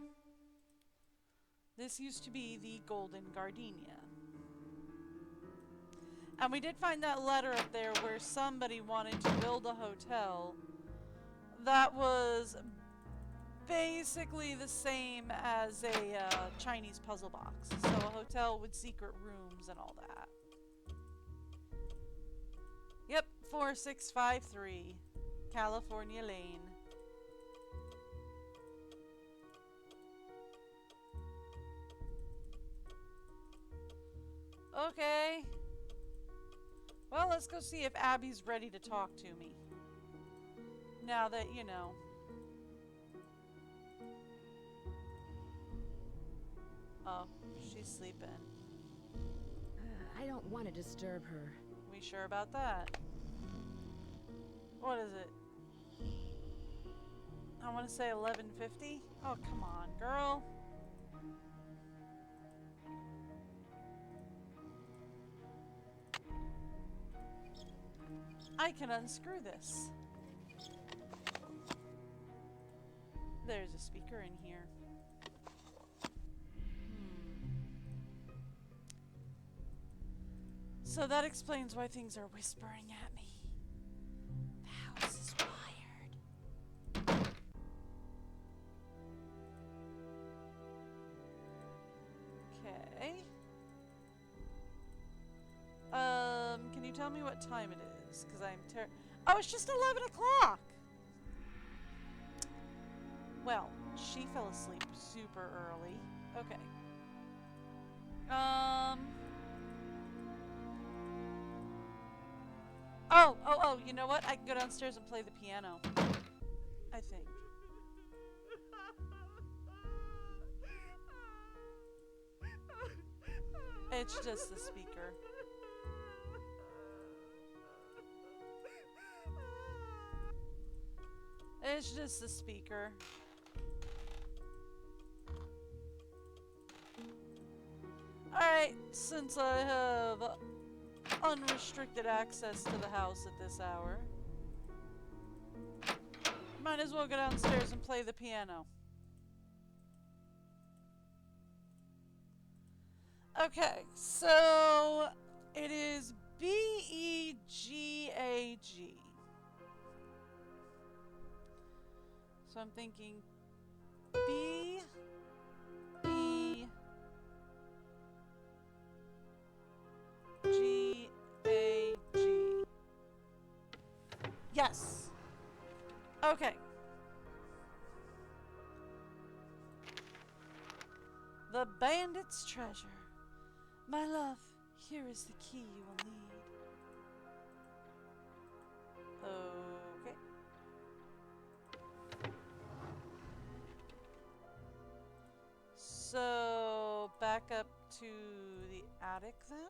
This used to be the Golden Gardenia. And we did find that letter up there where somebody wanted to build a hotel that was basically the same as a Chinese puzzle box. So a hotel with secret rooms and all that. Yep, 4653 California Lane. Okay. Well, let's go see if Abby's ready to talk to me. Now that, you know. Oh, she's sleeping. I don't want to disturb her. We sure about that? What is it? I want to say 11:50. Oh, come on, girl. I can unscrew this. There's a speaker in here. So that explains why things are whispering at me. The house is wired. Okay. Can you tell me what time it is? Because I'm oh, it's just 11 o'clock! Well, she fell asleep super early. Okay. Oh, you know what? I can go downstairs and play the piano. I think. It's just the speaker. It's just the speaker. Alright, since I have unrestricted access to the house at this hour, might as well go downstairs and play the piano. Okay, so it is B-E-G-A-G. So I'm thinking B-E-G-A-G. Yes. Okay. The bandit's treasure. My love, here is the key you will need. Okay. So, back up to the attic then?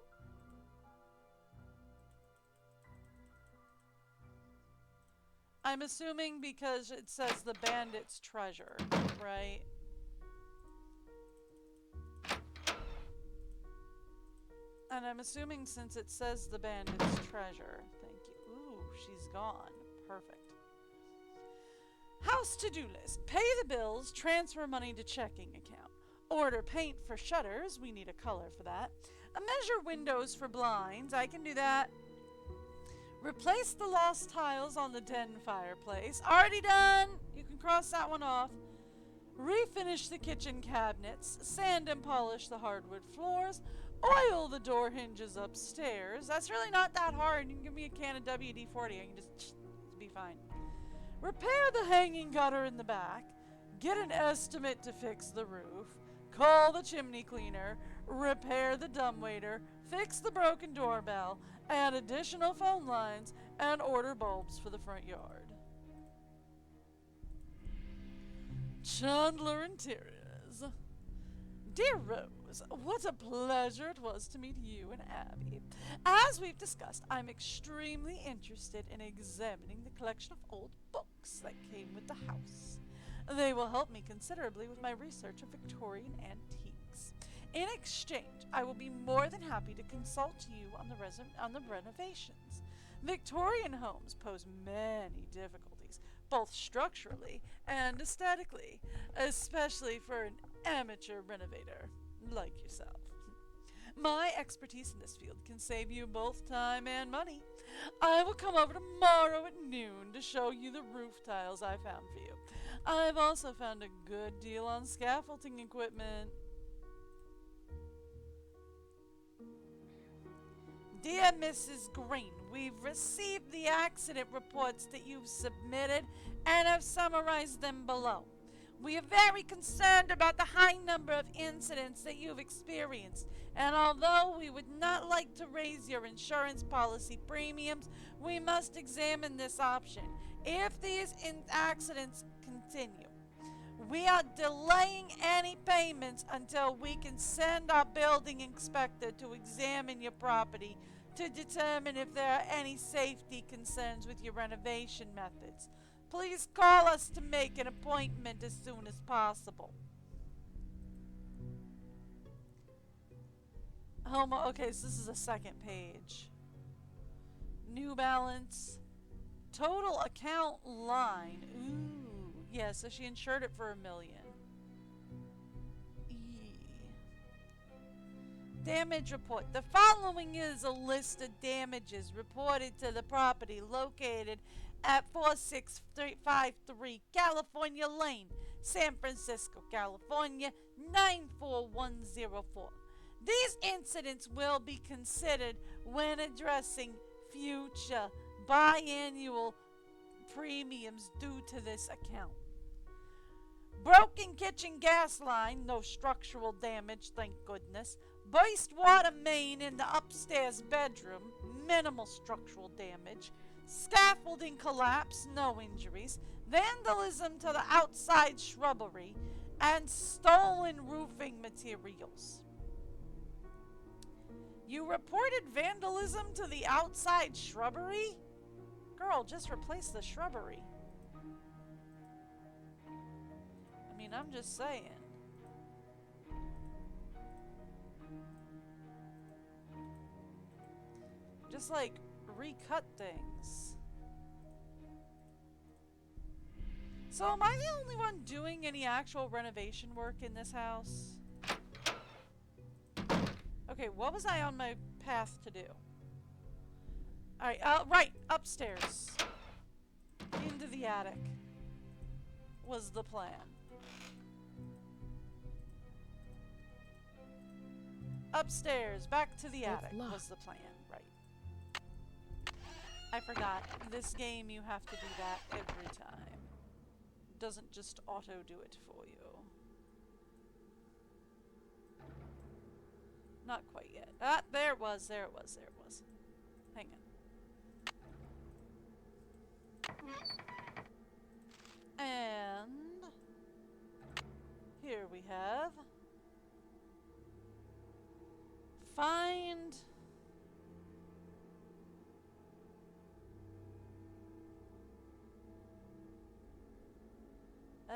I'm assuming because it says the bandit's treasure, right? And I'm assuming since it says the bandit's treasure, thank you. Ooh, she's gone. Perfect. House to-do list. Pay the bills, transfer money to checking account. Order paint for shutters. We need a color for that. Measure windows for blinds. I can do that. Replace the lost tiles on the den fireplace. Already done. You can cross that one off. Refinish the kitchen cabinets. Sand and polish the hardwood floors. Oil the door hinges upstairs. That's really not that hard. You can give me a can of WD-40. I can just be fine. Repair the hanging gutter in the back. Get an estimate to fix the roof. Call the chimney cleaner. Repair the dumbwaiter. Fix the broken doorbell. Add additional phone lines. And order bulbs for the front yard. Chandler Interiors. Dear Rose, what a pleasure it was to meet you and Abby. As we've discussed, I'm extremely interested in examining the collection of old books that came with the house. They will help me considerably with my research of Victorian antiques. In exchange, I will be more than happy to consult you on the renovations. Victorian homes pose many difficulties, both structurally and aesthetically, especially for an amateur renovator like yourself. My expertise in this field can save you both time and money. I will come over tomorrow at noon to show you the roof tiles I found for you. I've also found a good deal on scaffolding equipment. Dear Mrs. Green, we've received the accident reports that you've submitted and have summarized them below. We are very concerned about the high number of incidents that you've experienced, and although we would not like to raise your insurance policy premiums, we must examine this option if these accidents continue. We are delaying any payments until we can send our building inspector to examine your property to determine if there are any safety concerns with your renovation methods. Please call us to make an appointment as soon as possible. Okay, so this is the second page. New balance. Total account line. Ooh. Yeah, so she insured it for $1 million. Damage report. The following is a list of damages reported to the property located at 4653 California Lane, San Francisco, California, 94104. These incidents will be considered when addressing future biannual premiums due to this account. Broken kitchen gas line, no structural damage, thank goodness. Burst water main in the upstairs bedroom, minimal structural damage. Scaffolding collapse, no injuries. Vandalism to the outside shrubbery, and stolen roofing materials. You reported vandalism to the outside shrubbery? Girl, just replace the shrubbery. I mean, I'm just saying. Just like recut things. So am I the only one doing any actual renovation work in this house? Okay, what was I on my path to do? Alright, right, upstairs. Into the attic was the plan. Upstairs, back to the attic was the plan, right. I forgot. This game, you have to do that every time. It doesn't just auto-do it for you. Not quite yet. Ah, there it was, there it was, there it was. Hang on. And here we have find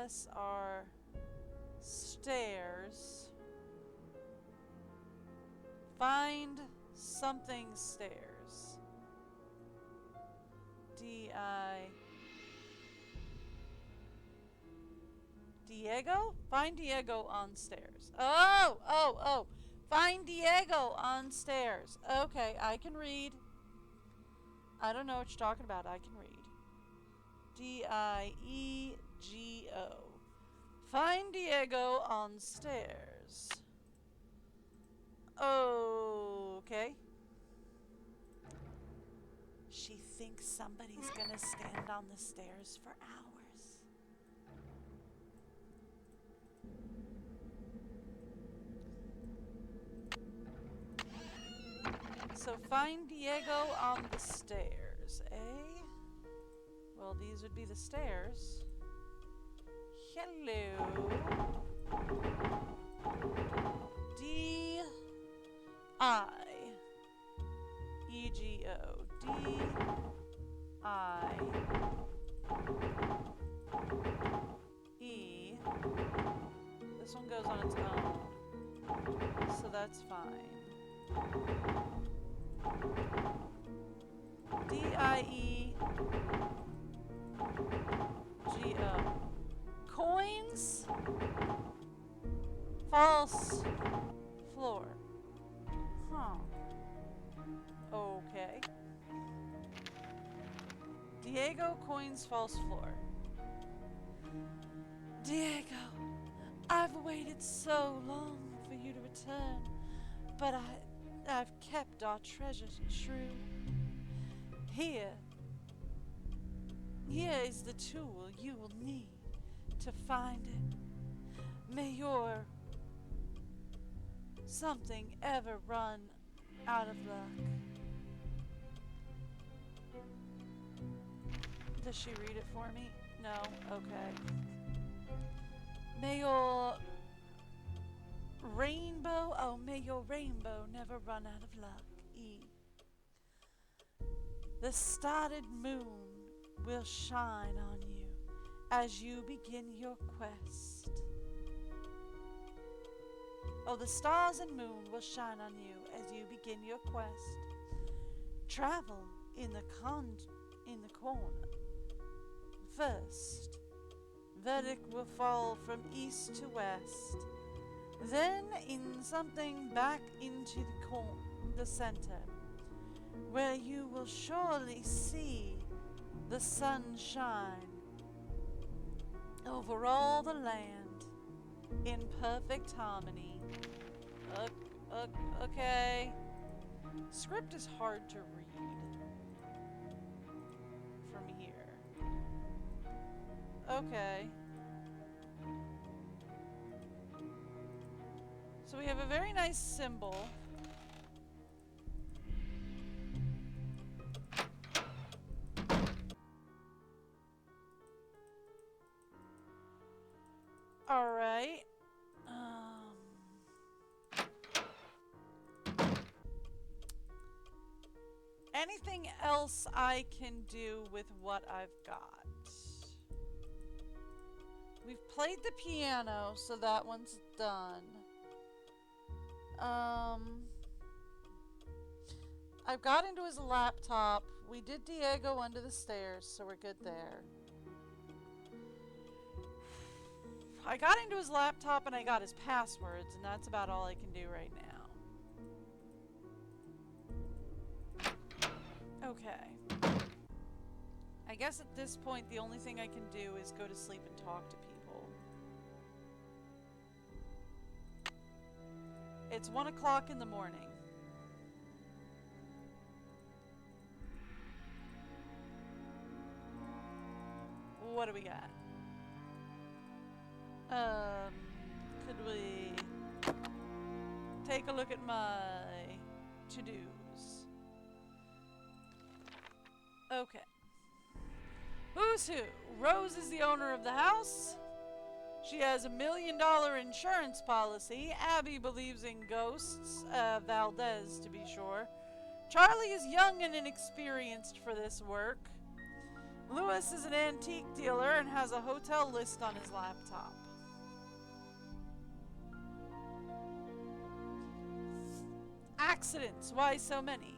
SR stairs. Find something stairs. Diego? Find Diego on stairs. Oh. Find Diego on stairs. Okay, I can read. I don't know what you're talking about. I can read. D-I-E-G-O. Find Diego on stairs. Okay. She thinks somebody's gonna stand on the stairs for hours. So find Diego on the stairs, eh? Well, these would be the stairs. Hello. D-I-E-G-O. D-I-E. This one goes on its own. that's fine. DIEGO. Coins? False floor. Huh. Okay. Diego coins false floor. Diego, I've waited so long for you to return, but I've kept our treasures true. Here is the tool you will need to find it. May your something ever run out of luck. Does she read it for me? No? Okay. May your rainbow never run out of luck. E. The started moon will shine on you as you begin your quest. Oh, the stars and moon will shine on you as you begin your quest. Travel in the corner. First, verdict will fall from east to west. Then in something back into the center, where you will surely see the sun shine over all the land in perfect harmony. Okay. Script is hard to read from here. Okay. So we have a very nice symbol. All right. Anything else I can do with what I've got? We've played the piano, so that one's done. I've got into his laptop. We did Diego under the stairs, so we're good there. I got into his laptop and I got his passwords, and that's about all I can do right now. Okay. I guess at this point the only thing I can do is go to sleep and talk to people. It's 1 o'clock in the morning. What do we got? Could we take a look at my to-dos? Okay. Who's who? Rose is the owner of the house. She has $1 million insurance policy. Abby believes in ghosts. Valdez, to be sure. Charlie is young and inexperienced for this work. Lewis is an antique dealer and has a hotel list on his laptop. Accidents. Why so many?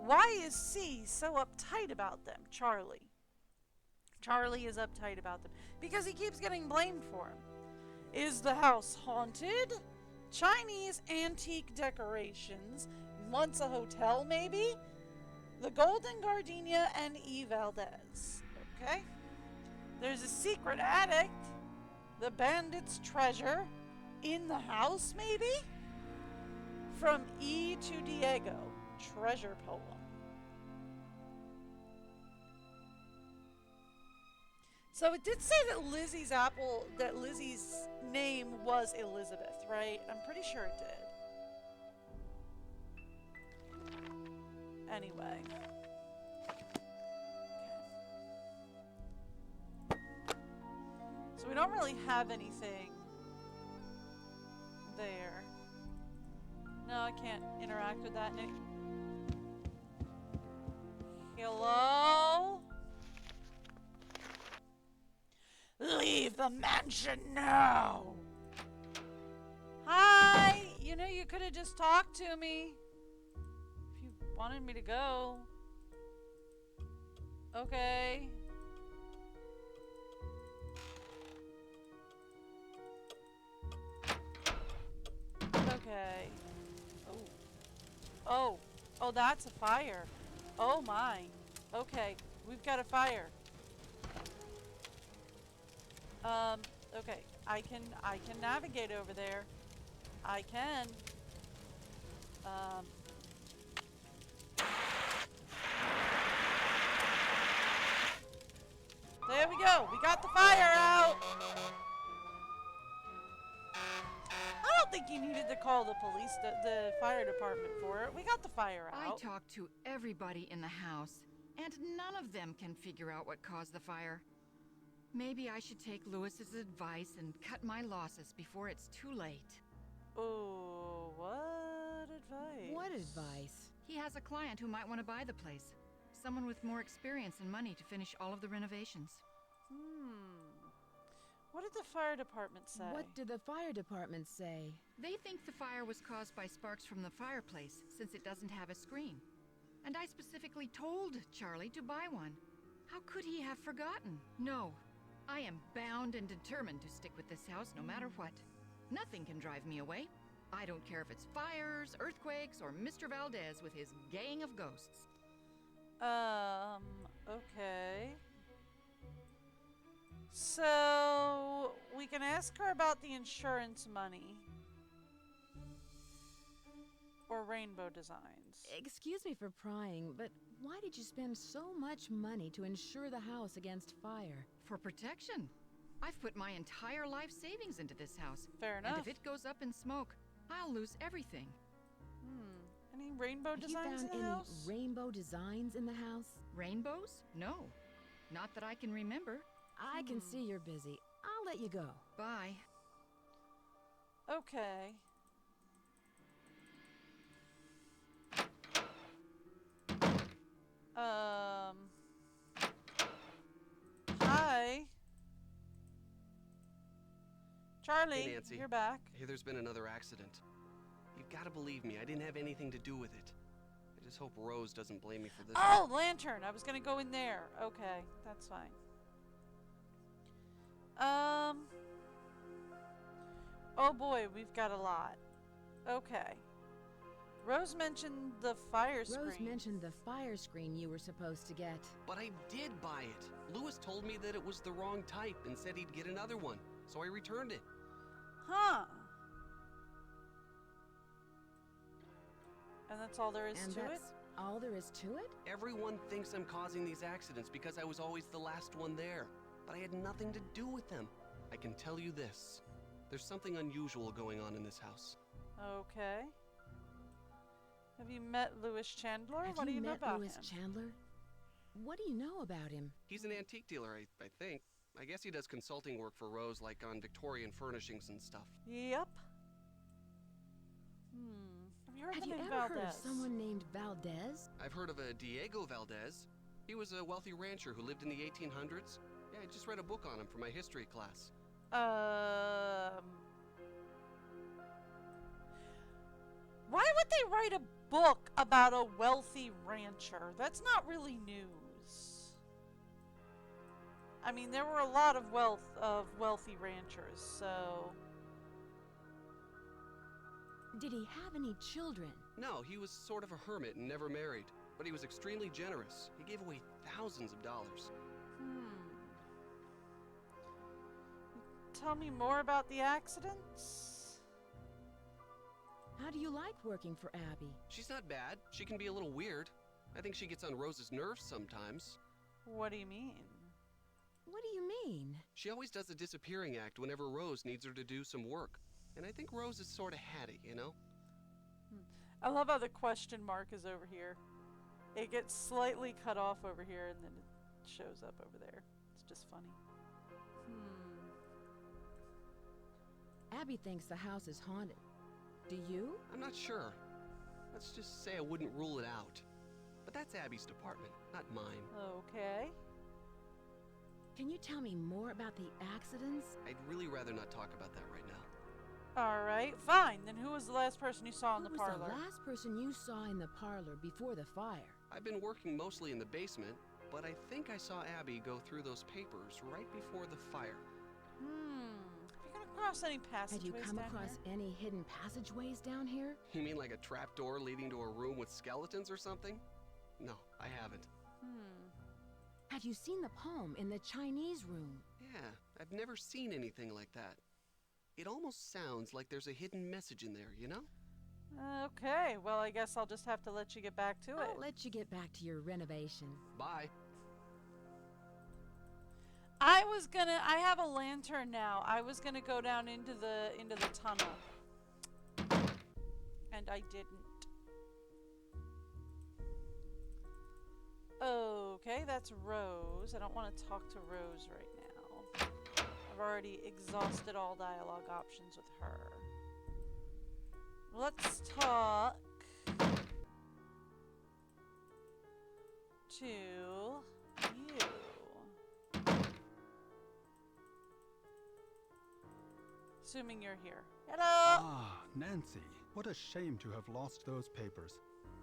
Why is C so uptight about them? Charlie. Charlie is uptight about them because he keeps getting blamed for them. Is the house haunted? Chinese antique decorations. Once a hotel, maybe? The Golden Gardenia and E. Valdez. Okay. There's a secret addict. The bandit's treasure. In the house, maybe? From E to Diego. Treasure poem. So it did say that Lizzie's name was Elizabeth, right? I'm pretty sure it did. Anyway. Okay. So we don't really have anything there. No, I can't interact with that. Hello? Leave the mansion now! Hi! You know, you could have just talked to me. If you wanted me to go. Okay. Okay. Oh. Oh. Oh, that's a fire. Oh my. Okay. We've got a fire. Okay. I can navigate over there. I can. There we go. We got the fire out. I don't think you needed to call the police, the fire department for it. We got the fire I out. talked to everybody in the house, and none of them can figure out what caused the fire. Maybe I should take Lewis's advice and cut my losses before it's too late. Oh, what advice? What advice? He has a client who might want to buy the place. Someone with more experience and money to finish all of the renovations. What did the fire department say? What did the fire department say? They think the fire was caused by sparks from the fireplace, since it doesn't have a screen. And I specifically told Charlie to buy one. How could he have forgotten? No, I am bound and determined to stick with this house no matter what. Nothing can drive me away. I don't care if it's fires, earthquakes, or Mr. Valdez with his gang of ghosts. Okay. So, we can ask her about the insurance money. Or rainbow designs. Excuse me for prying, but why did you spend so much money to insure the house against fire? For protection. I've put my entire life savings into this house. Fair enough. And if it goes up in smoke, I'll lose everything. Any rainbow Have you designs found in the any house? rainbow designs in the house? Rainbows? No. Not that I can remember. I can see you're busy. I'll let you go. Bye. Okay. Hi. Charlie, Hey, Nancy. you're back. Hey, there's been another accident. You've got to believe me, I didn't have anything to do with it. I just hope Rose doesn't blame me for this. Oh, lantern. I was gonna go in there. Okay, that's fine. Oh boy, we've got a lot. Okay. Rose mentioned the fire screen. Rose mentioned the fire screen you were supposed to get. But I did buy it. Lewis told me that it was the wrong type and said he'd get another one, so I returned it. Huh. And that's all there is And to it? that's all there is to it? Everyone thinks I'm causing these accidents because I was always the last one there, but I had nothing to do with them. I can tell you this. There's something unusual going on in this house. Okay. Have you met Lewis Chandler? Have What do you you know met about Lewis him? Chandler? What do you know about him? He's an antique dealer, I think. I guess he does consulting work for Rose, like on Victorian furnishings and stuff. Yep. Have you heard Have the you name ever Valdez? heard of someone named Valdez? I've heard of a Diego Valdez. He was a wealthy rancher who lived in the 1800s. Yeah, I just read a book on him for my history class. Why would they write a book about a wealthy rancher? That's not really news. I mean, there were a lot of wealthy ranchers, so... Did he have any children? No, he was sort of a hermit and never married, but he was extremely generous. He gave away thousands of dollars. Tell me more about the accidents? How do you like working for Abby? She's not bad. She can be a little weird. I think she gets on Rose's nerves sometimes. What do you mean? What do you mean? She always does a disappearing act whenever Rose needs her to do some work. And I think Rose is sort of hatty, you know? I love how the question mark is over here. It gets slightly cut off over here and then it shows up over there. It's just funny. Abby thinks the house is haunted. Do you? I'm not sure. Let's just say I wouldn't rule it out. But that's Abby's department, not mine. Okay. Can you tell me more about the accidents? I'd really rather not talk about that right now. Alright, fine. Then who was the last person you saw in the Who was parlor? the last person you saw in the parlor before the fire? I've been working mostly in the basement, but I think I saw Abby go through those papers right before the fire. Have you come across any passageways Had you come down across here? any hidden passageways down here? You mean like a trapdoor leading to a room with skeletons or something? No, I haven't. Have you seen the poem in the Chinese room? Yeah, I've never seen anything like that. It almost sounds like there's a hidden message in there, you know? Okay, well, I guess I'll just have to let you get back to it. I'll let you get back to your renovation. Bye. I have a lantern now. I was gonna go down into the tunnel. And I didn't. Okay, that's Rose. I don't want to talk to Rose right now. I've already exhausted all dialogue options with her. Let's talk to you. Assuming you're here. Hello! Ah, Nancy, what a shame to have lost those papers.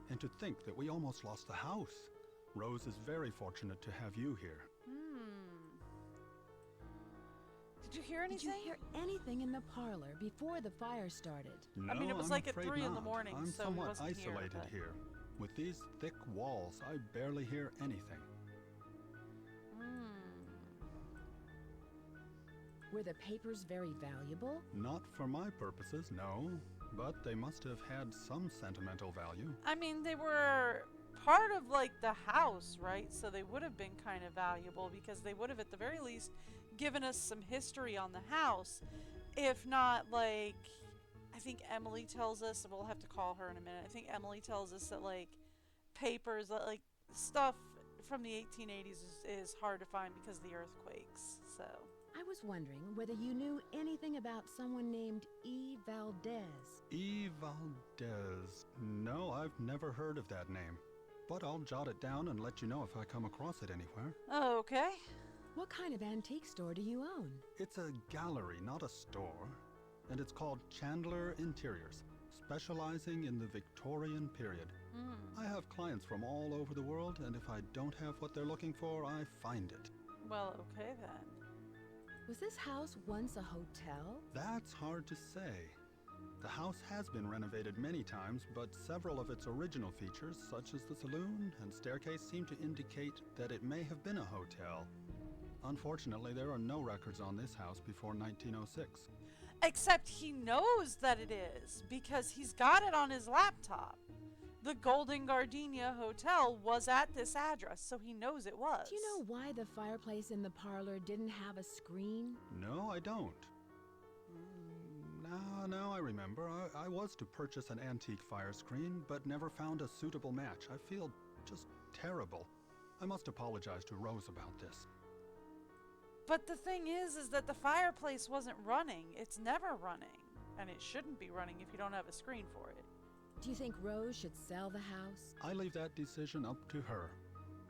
And to think that we almost lost the house. Rose is very fortunate to have you here. Did you hear Did anything? you hear anything in the parlor before the fire started? No, mean, it was I'm like at afraid 3 in the not. morning, I'm so he somewhat wasn't here, isolated but- here. With these thick walls, I barely hear anything. Were the papers very valuable? Not for my purposes, no. But they must have had some sentimental value. I mean, they were part of like the house, right? So they would have been kind of valuable because they would have at the very least given us some history on the house. If not, like, I think Emily tells us, and we'll have to call her in a minute. I think Emily tells us that like papers, like stuff from the 1880s is hard to find because of the earthquakes. So I was wondering whether you knew anything about someone named E. Valdez. E. Valdez. No, I've never heard of that name. But I'll jot it down and let you know if I come across it anywhere. okay. What kind of antique store do you own? It's a gallery, not a store. And it's called Chandler Interiors, specializing in the Victorian period. I have clients from all over the world, and if I don't have what they're looking for, I find it. Well, okay then. Was this house once a hotel? That's hard to say. The house has been renovated many times, but several of its original features, such as the saloon and staircase, seem to indicate that it may have been a hotel. Unfortunately, there are no records on this house before 1906. Except he knows that it is because he's got it on his laptop. The Golden Gardenia Hotel was at this address, so he knows it was. Do you know why the fireplace in the parlor didn't have a screen? No, I don't. Now I remember. I was to purchase an antique fire screen, but never found a suitable match. I feel just terrible. I must apologize to Rose about this. But the thing is that the fireplace wasn't running. It's never running. And it shouldn't be running if you don't have a screen for it. Do you think Rose should sell the house? I leave that decision up to her.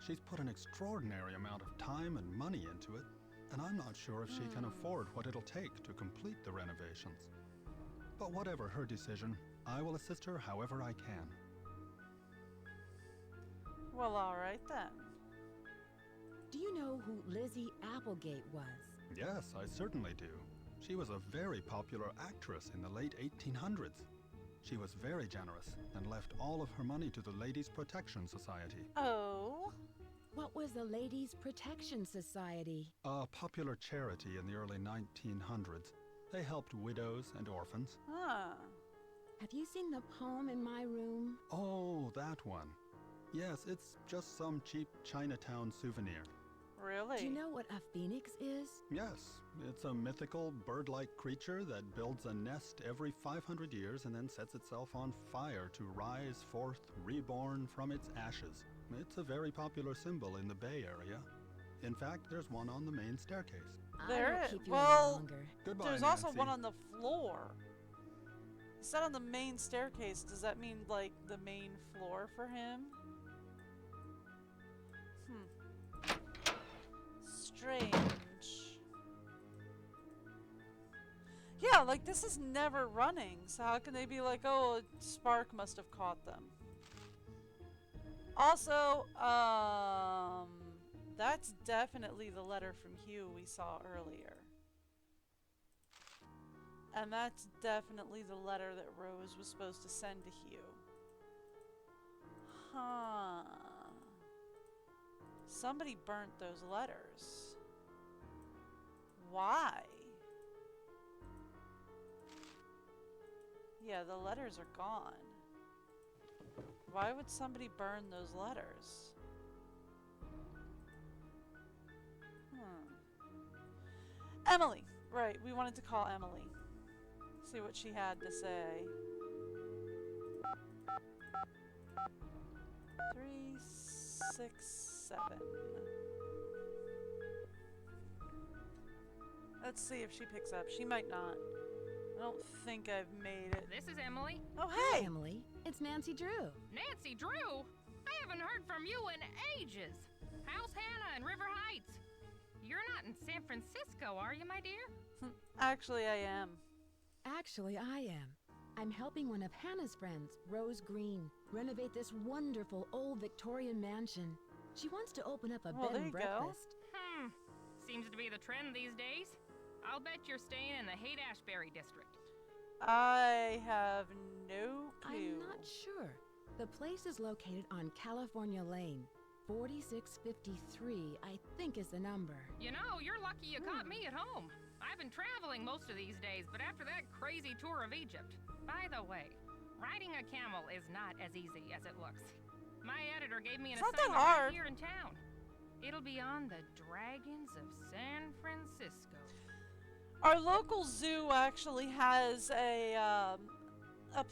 She's put an extraordinary amount of time and money into it, and I'm not sure if she can afford what it'll take to complete the renovations. But whatever her decision, I will assist her however I can. Well, alright then. Do you know who Lizzie Applegate was? Yes, I certainly do. She was a very popular actress in the late 1800s. She was very generous and left all of her money to the Ladies' Protection Society. Oh? What was the Ladies' Protection Society? A popular charity in the early 1900s. They helped widows and orphans. Huh. Have you seen the poem in my room? Oh, that one. Yes, it's just some cheap Chinatown souvenir. Really? Do you know what a phoenix is? Yes, it's a mythical bird-like creature that builds a nest every 500 years and then sets itself on fire to rise forth reborn from its ashes. It's a very popular symbol in the Bay Area. In fact, there's one on the main staircase. There I won't it- keep you well- any longer. Goodbye, There's also Nancy. one on the floor. Is that on the main staircase? Does that mean, like, the main floor for him? Strange. Yeah, like this is never running, so how can they be like, oh, a spark must have caught them? Also, that's definitely the letter from Hugh we saw earlier. And that's definitely the letter that Rose was supposed to send to Hugh. Huh. Somebody burnt those letters. Why? Yeah, the letters are gone. Why would somebody burn those letters? Emily! Right, we wanted to call Emily. See what she had to say. 367. Let's see if she picks up. She might not. I don't think I've made it. This is Emily. Oh, Hi, hey! Emily. It's Nancy Drew. Nancy Drew? I haven't heard from you in ages. How's Hannah in River Heights? You're not in San Francisco, are you, my dear? Actually, I am. Actually, I am. I'm helping one of Hannah's friends, Rose Green, renovate this wonderful old Victorian mansion. She wants to open up a Well, bed there and you go. breakfast. Seems to be the trend these days. I'll bet you're staying in the Haight-Ashbury district. I have no clue. I'm not sure. The place is located on California Lane. 4653, I think is the number. You know, you're lucky you caught me at home. I've been traveling most of these days, but after that crazy tour of Egypt. By the way, riding a camel is not as easy as it looks. My editor gave me an It's not that assignment right hard. here in town. It'll be on the Dragons of San Francisco. Our local zoo actually has a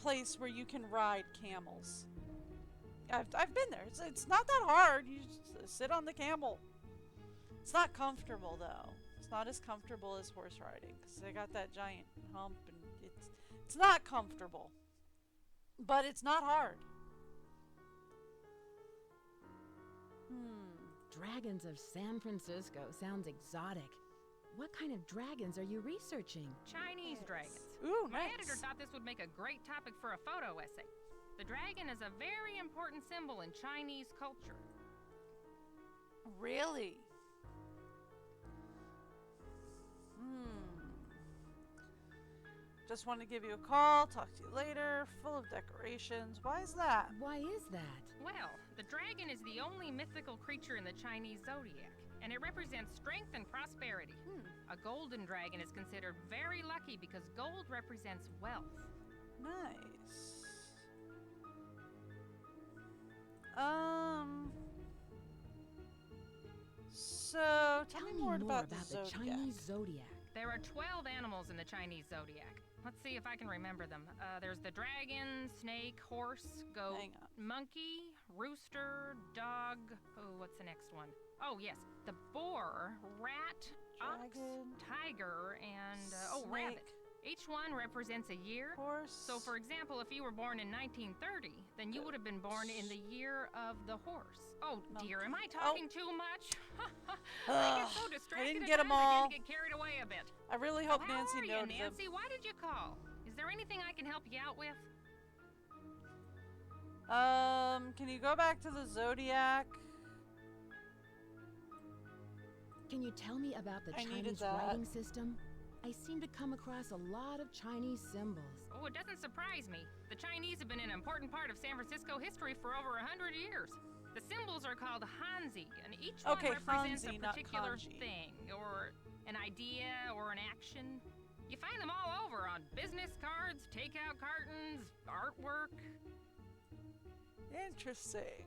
place where you can ride camels. I've been there. It's not that hard. You just sit on the camel. It's not comfortable though. It's not as comfortable as horse riding because they got that giant hump and it's not comfortable. But it's not hard. Dragons of San Francisco sounds exotic. What kind of dragons are you researching? Chinese dragons. Ooh, My nice. editor thought this would make a great topic for a photo essay. The dragon is a very important symbol in Chinese culture. Really? Just want to give you a call, talk to you later, full of decorations. Why is that? Why is that? Well, the dragon is the only mythical creature in the Chinese zodiac, and it represents strength and prosperity. A golden dragon is considered very lucky because gold represents wealth. Nice. So tell me more about the the zodiac. Chinese zodiac. There are 12 animals in the Chinese zodiac. Let's see if I can remember them. There's the dragon, snake, horse, goat, Hang on. monkey, rooster, dog. Oh, what's the next one? Oh, yes. The boar, rat, ox, Dragon, tiger, and, rabbit. snake, Each one represents a year. horse. So, for example, if you were born in 1930, then you would have been born in the year of the horse. Oh, dear, am I talking too much? I get so distracted didn't at get 'em times, I all. tend to get carried away a bit. I really So hope how Nancy are you, noted Nancy? them. Why did you call? Is there anything I can help you out with? Can you go back to the zodiac? Can you tell me about the I needed Chinese that. writing system? I seem to come across a lot of Chinese symbols. Oh, it doesn't surprise me. The Chinese have been an important part of San Francisco history for over 100 years. The symbols are called Hanzi, and each Okay, one represents Hanzi, a not particular kanji. thing, or an idea, or an action. You find them all over on business cards, takeout cartons, artwork. Interesting.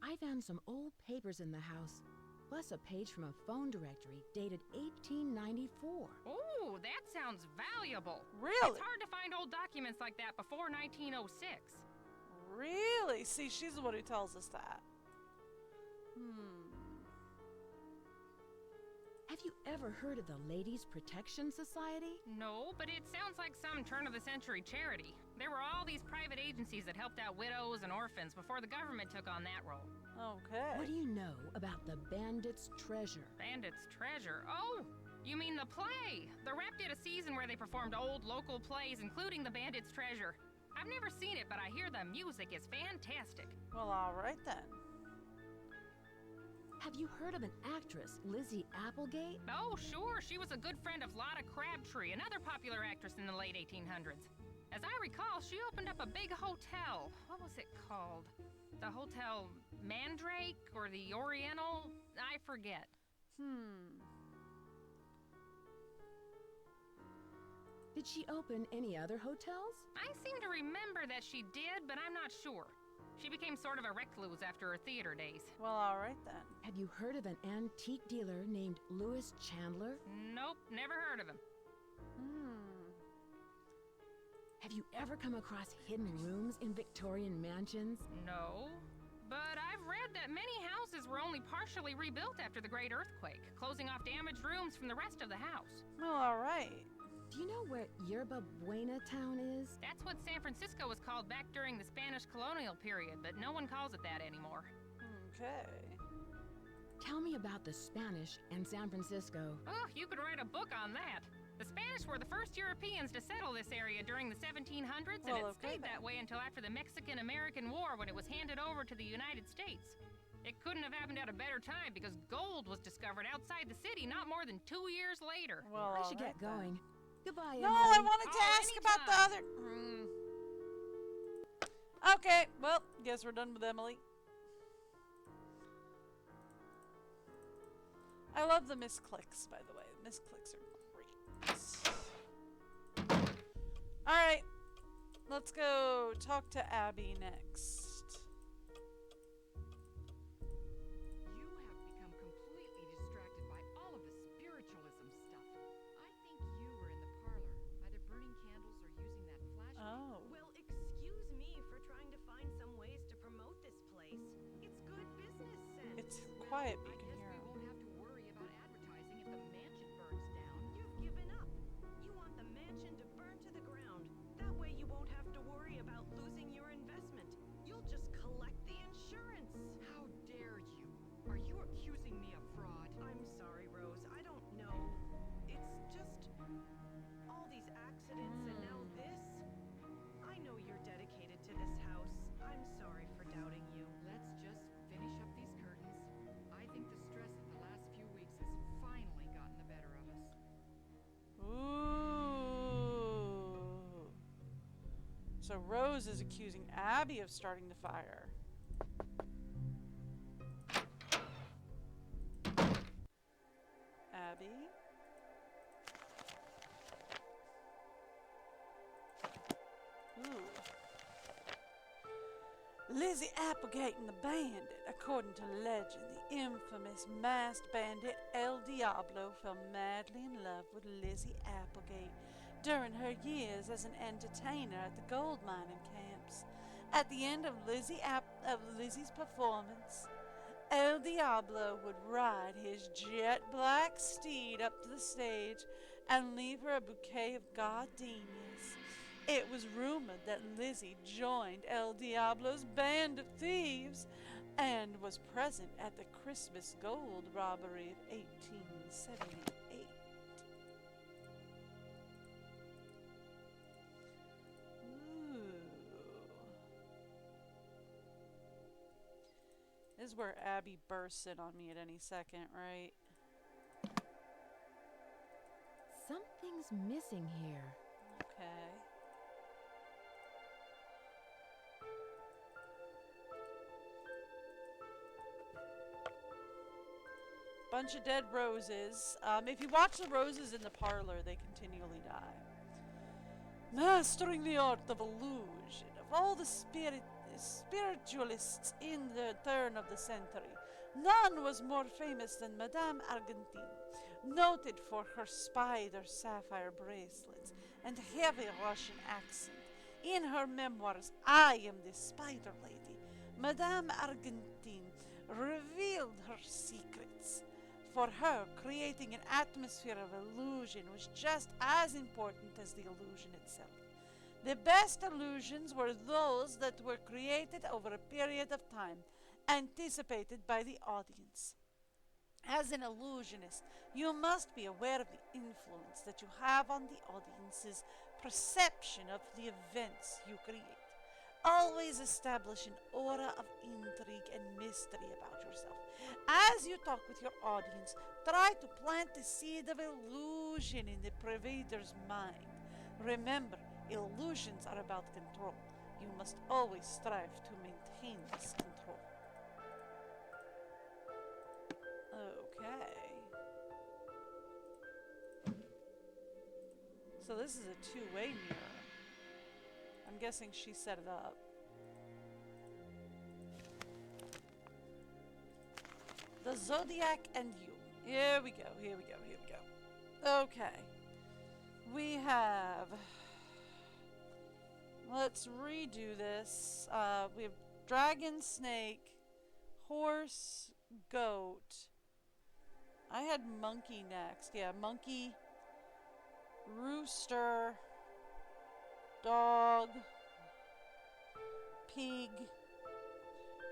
I found some old papers in the house, plus a page from a phone directory dated 1894. Ooh, that sounds valuable. Really? It's hard to find old documents like that before 1906. Really? See, she's the one who tells us that. Have you ever heard of the Ladies Protection Society? No, but it sounds like some turn-of-the-century charity. There were all these private agencies that helped out widows and orphans before the government took on that role. What Okay. do you know about the Bandit's Treasure? Bandit's treasure. Oh, You mean the play? The Rep did a season where they performed old local plays, including The Bandit's Treasure. I've never seen it, but I hear the music is fantastic. Well, alright then. Have you heard of an actress, Lizzie Applegate? Oh, sure. She was a good friend of Lotta Crabtree, another popular actress in the late 1800s. As I recall, she opened up a big hotel. What was it called? The Hotel Mandrake or the Oriental? I forget. Did she open any other hotels? I seem to remember that she did, but I'm not sure. She became sort of a recluse after her theater days. Well, alright then. Have you heard of an antique dealer named Louis Chandler? Nope, never heard of him. Have you ever come across hidden rooms in Victorian mansions? No. But I've read that many houses were only partially rebuilt after the Great Earthquake, closing off damaged rooms from the rest of the house. Well, alright. Do you know where Yerba Buena town is? That's what San Francisco was called back during the Spanish colonial period, but no one calls it that anymore. Okay. Tell me about the Spanish and San Francisco. Oh, you could write a book on that. The Spanish were the first Europeans to settle this area during the 1700s, and Well, it stayed that way until after the Mexican-American War when it was handed over to the United States. It couldn't have happened at a better time because gold was discovered outside the city not more than 2 years later. Well, I should get alright then. going. Goodbye, No, Emily. I wanted to Oh, ask about the anytime. other. Okay, well, guess we're done with Emily. I love the misclicks, by the way. The misclicks are great. Alright, let's go talk to Abby next. You have become completely distracted by all of the spiritualism stuff. I think you were in the parlor, either burning candles or using that flash. Oh. Well, excuse me for trying to find some ways to promote this place. It's good business sense. It's quiet, but I you can guess hear we him. won't have to worry about advertising if the mansion burns down. You've given up. You want the mansion to burn to the ground. That way you won't have to worry about losing your investment. You'll just collect the insurance. How dare you? Are you accusing me of fraud? I'm sorry, Rose. I don't know. It's just all these accidents and now this. I know you're dedicated to this house. I'm sorry for doubting you. Let's just finish up these curtains. I think the stress of the last few weeks has finally gotten the better of us. Ooh. So Rose is accusing Abby of starting the fire. Abby? Ooh. Lizzie Applegate and the Bandit. According to legend, the infamous masked bandit El Diablo fell madly in love with Lizzie Applegate during her years as an entertainer at the gold mining camps. At the end of Lizzie's performance, El Diablo would ride his jet black steed up to the stage and leave her a bouquet of gardenias. It was rumored that Lizzie joined El Diablo's band of thieves and was present at the Christmas gold robbery of 1878. Ooh. This is where Abby bursts in on me at any second, right? Something's missing here. Okay. Bunch of dead roses. If you watch the roses in the parlor, they continually die. Mastering the art of illusion. Of all the spiritualists in the turn of the century, none was more famous than Madame Argentine, noted for her spider sapphire bracelets and heavy Russian accent. In her memoirs, I Am the Spider Lady, Madame Argentine revealed her secrets. For her, creating an atmosphere of illusion was just as important as the illusion itself. The best illusions were those that were created over a period of time, anticipated by the audience. As an illusionist, you must be aware of the influence that you have on the audience's perception of the events you create. Always establish an aura of intrigue and mystery about yourself. As you talk with your audience, try to plant the seed of illusion in the provider's mind. Remember, illusions are about control. You must always strive to maintain this control. Okay. So this is a two-way mirror. I'm guessing she set it up. The Zodiac and you. Here we go, here we go, here we go. Okay. We have... Let's redo this. We have dragon, snake, horse, goat. I had monkey next. Yeah, monkey, rooster, dog, pig.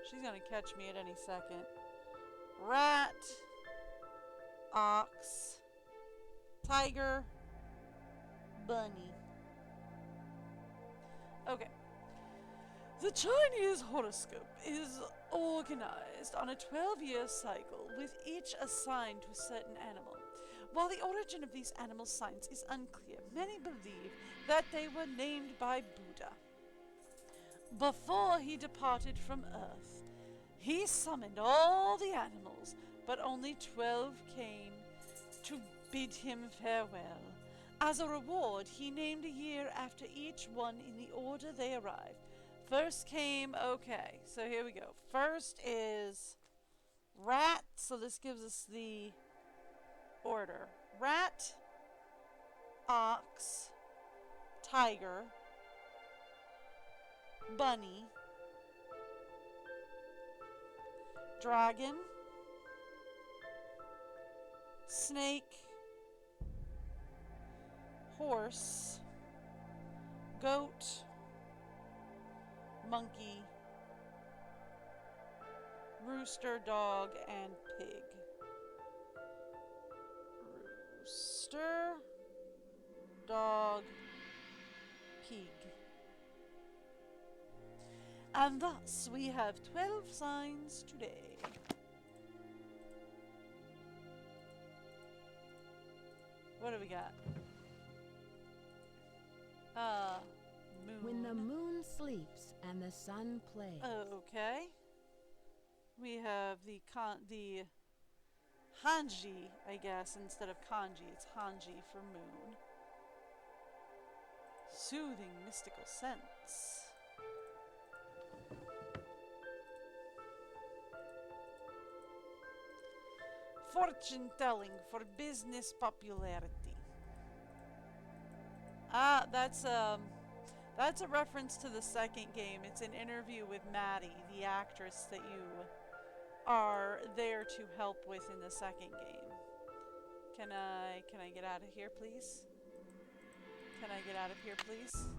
She's gonna catch me at any second. Rat, ox, tiger, bunny. Okay. The Chinese horoscope is organized on a 12-year cycle, with each assigned to a certain animal. While the origin of these animal signs is unclear, many believe that they were named by Buddha. Before he departed from Earth, he summoned all the animals, but only 12 came to bid him farewell. As a reward, he named a year after each one in the order they arrived. First came, okay, so here we go. First is rat, so this gives us the order. Rat, ox, tiger, bunny, dragon, snake, horse, goat, monkey, rooster, dog, and pig. Rooster, dog, pig. And thus we have 12 signs today. What do we got? Moon. When the moon sleeps and the sun plays. Okay. We have the Hanji, I guess, instead of kanji. It's Hanji for moon. Soothing mystical scents. Fortune telling for business popularity. Ah, that's a reference to the second game. It's an interview with Maddie, the actress that you are there to help with in the second game. Can I get out of here, please? Can I get out of here, please?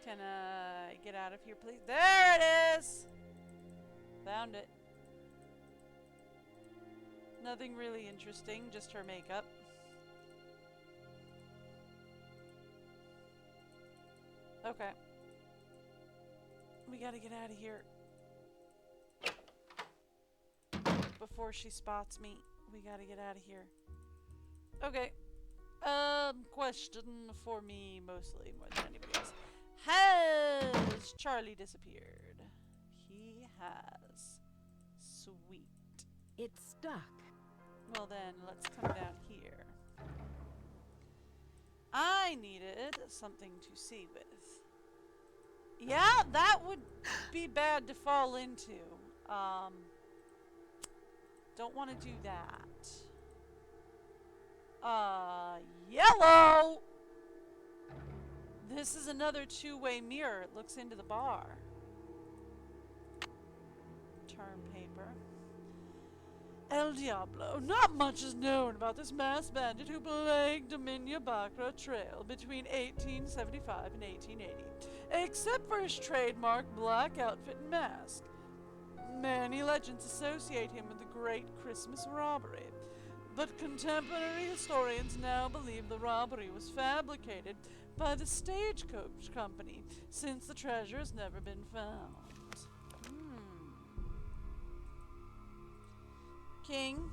Can I get out of here, please? There it is! Found it. Nothing really interesting, just her makeup. Okay. We gotta get out of here. Before she spots me, we gotta get out of here. Okay. Question for me mostly, more than anybody else. Has Charlie disappeared? He has. Sweet. It's stuck. Well then, let's come down here. I needed something to see with. Yeah, that would be bad to fall into. Don't want to do that. Yellow! This is another two-way mirror. It looks into the bar. Term paper. El Diablo. Not much is known about this masked bandit who plagued Dominia Bacra Trail between 1875 and 1880, except for his trademark black outfit and mask. Many legends associate him with the Great Christmas Robbery, but contemporary historians now believe the robbery was fabricated by the Stagecoach Company, since the treasure has never been found. King.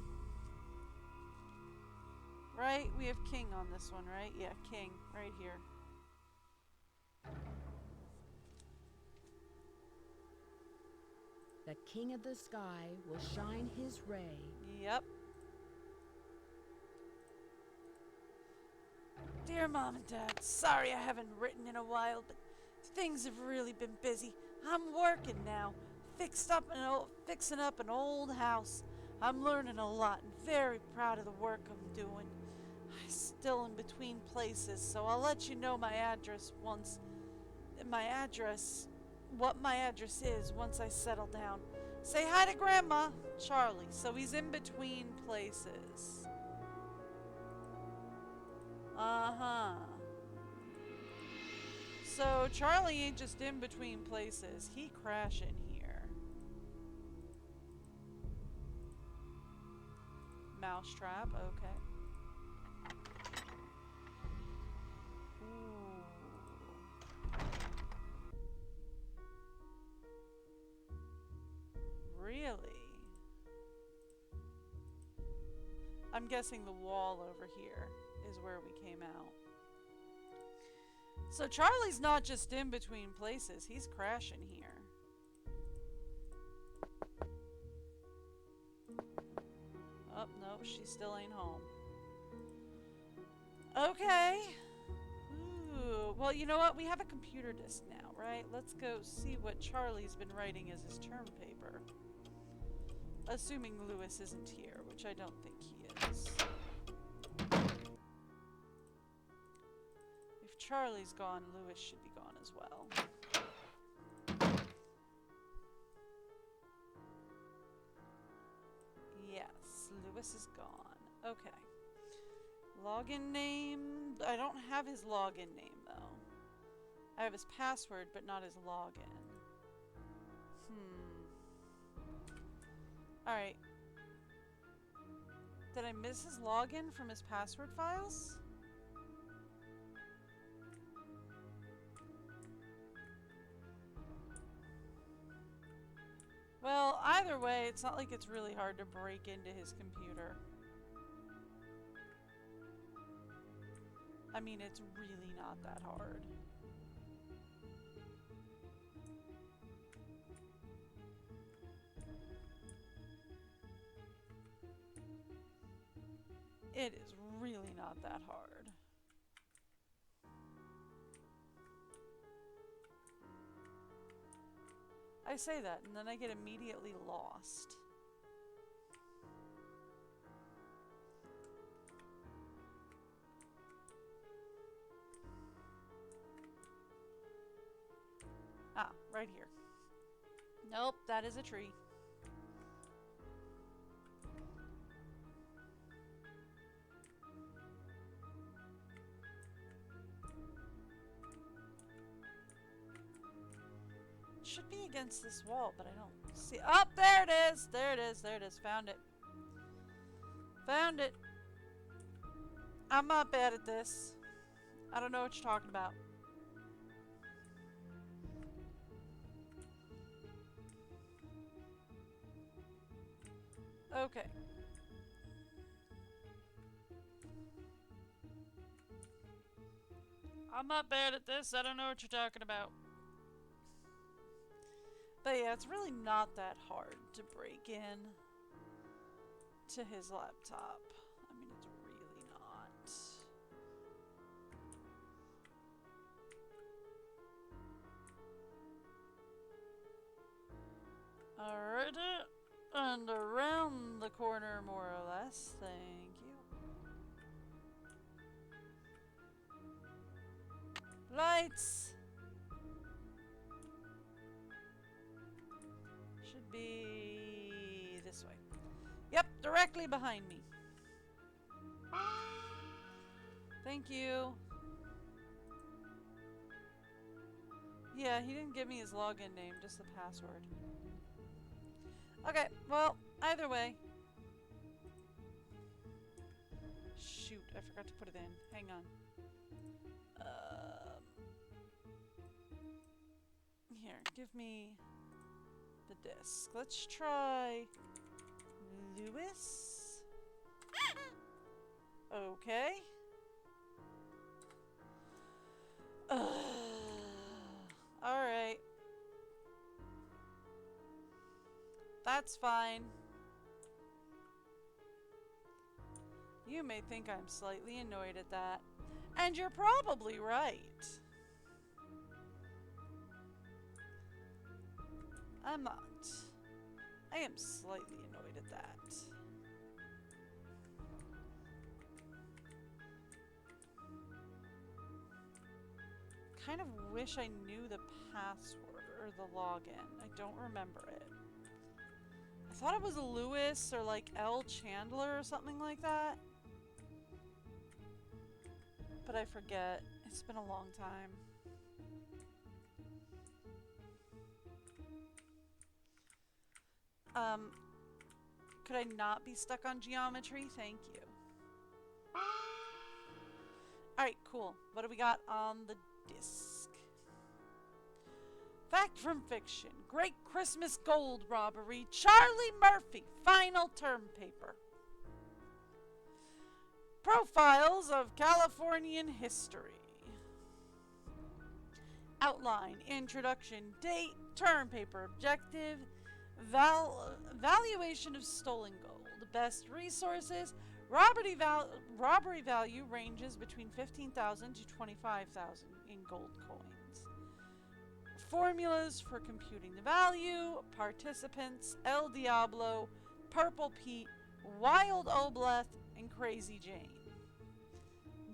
Right? We have king on this one, right? Yeah, king. Right here. The king of the sky will shine his ray. Yep. Dear Mom and Dad, sorry I haven't written in a while, but things have really been busy. I'm working now, fixing up an old house. I'm learning a lot and very proud of the work I'm doing. I'm still in between places, so I'll let you know what my address is once I settle down. Say hi to Grandma, Charlie. So he's in between places. Uh-huh. So Charlie ain't just in between places. He crashing here. Mousetrap, okay. Ooh. Really? I'm guessing the wall over here is where we came out. So Charlie's not just in between places, he's crashing here. Oh, no, she still ain't home. Okay. Ooh, well, you know what? We have a computer disk now, right? Let's go see what Charlie's been writing as his term paper. Assuming Lewis isn't here, which I don't think he is. If Charlie's gone, Lewis should be gone as well. Yes, Lewis is gone. Okay. Login name. I don't have his login name, though. I have his password, but not his login. Alright. Did I miss his login from his password files? Well, either way, it's not like it's really hard to break into his computer. I mean, it's really not that hard. It is really not that hard. I say that, and then I get immediately lost. Ah, right here. Nope, that is a tree. Should be against this wall, but I don't see. Oh, there it is! There it is, there it is. Found it. Found it. I'm not bad at this. I don't know what you're talking about. Okay. I'm not bad at this. I don't know what you're talking about. But yeah, it's really not that hard to break in to his laptop. I mean, it's really not. Alright, and around the corner more or less. Thank you. Lights! Should be this way. Yep, directly behind me. Thank you. Yeah, he didn't give me his login name, just the password. Okay, well, either way. Shoot, I forgot to put it in. Hang on. Here, give me the disc. Let's try Lewis. Okay. Alright. That's fine. You may think I'm slightly annoyed at that. And you're probably right. I'm not. I am slightly annoyed at that. Kind of wish I knew the password or the login. I don't remember it. I thought it was a Lewis or like L. Chandler or something like that. But I forget. It's been a long time. Could I not be stuck on geometry? Thank you. Alright, cool. What do we got on the disc? Fact from fiction. Great Christmas gold robbery. Charlie Murphy. Final term paper. Profiles of Californian history. Outline. Introduction. Date. Term paper. Objective. Valuation of stolen gold. Best resources. Robbery value ranges between 15,000 to 25,000 in gold coins. Formulas for computing the value. Participants. El Diablo. Purple Pete. Wild Obleth. And Crazy Jane.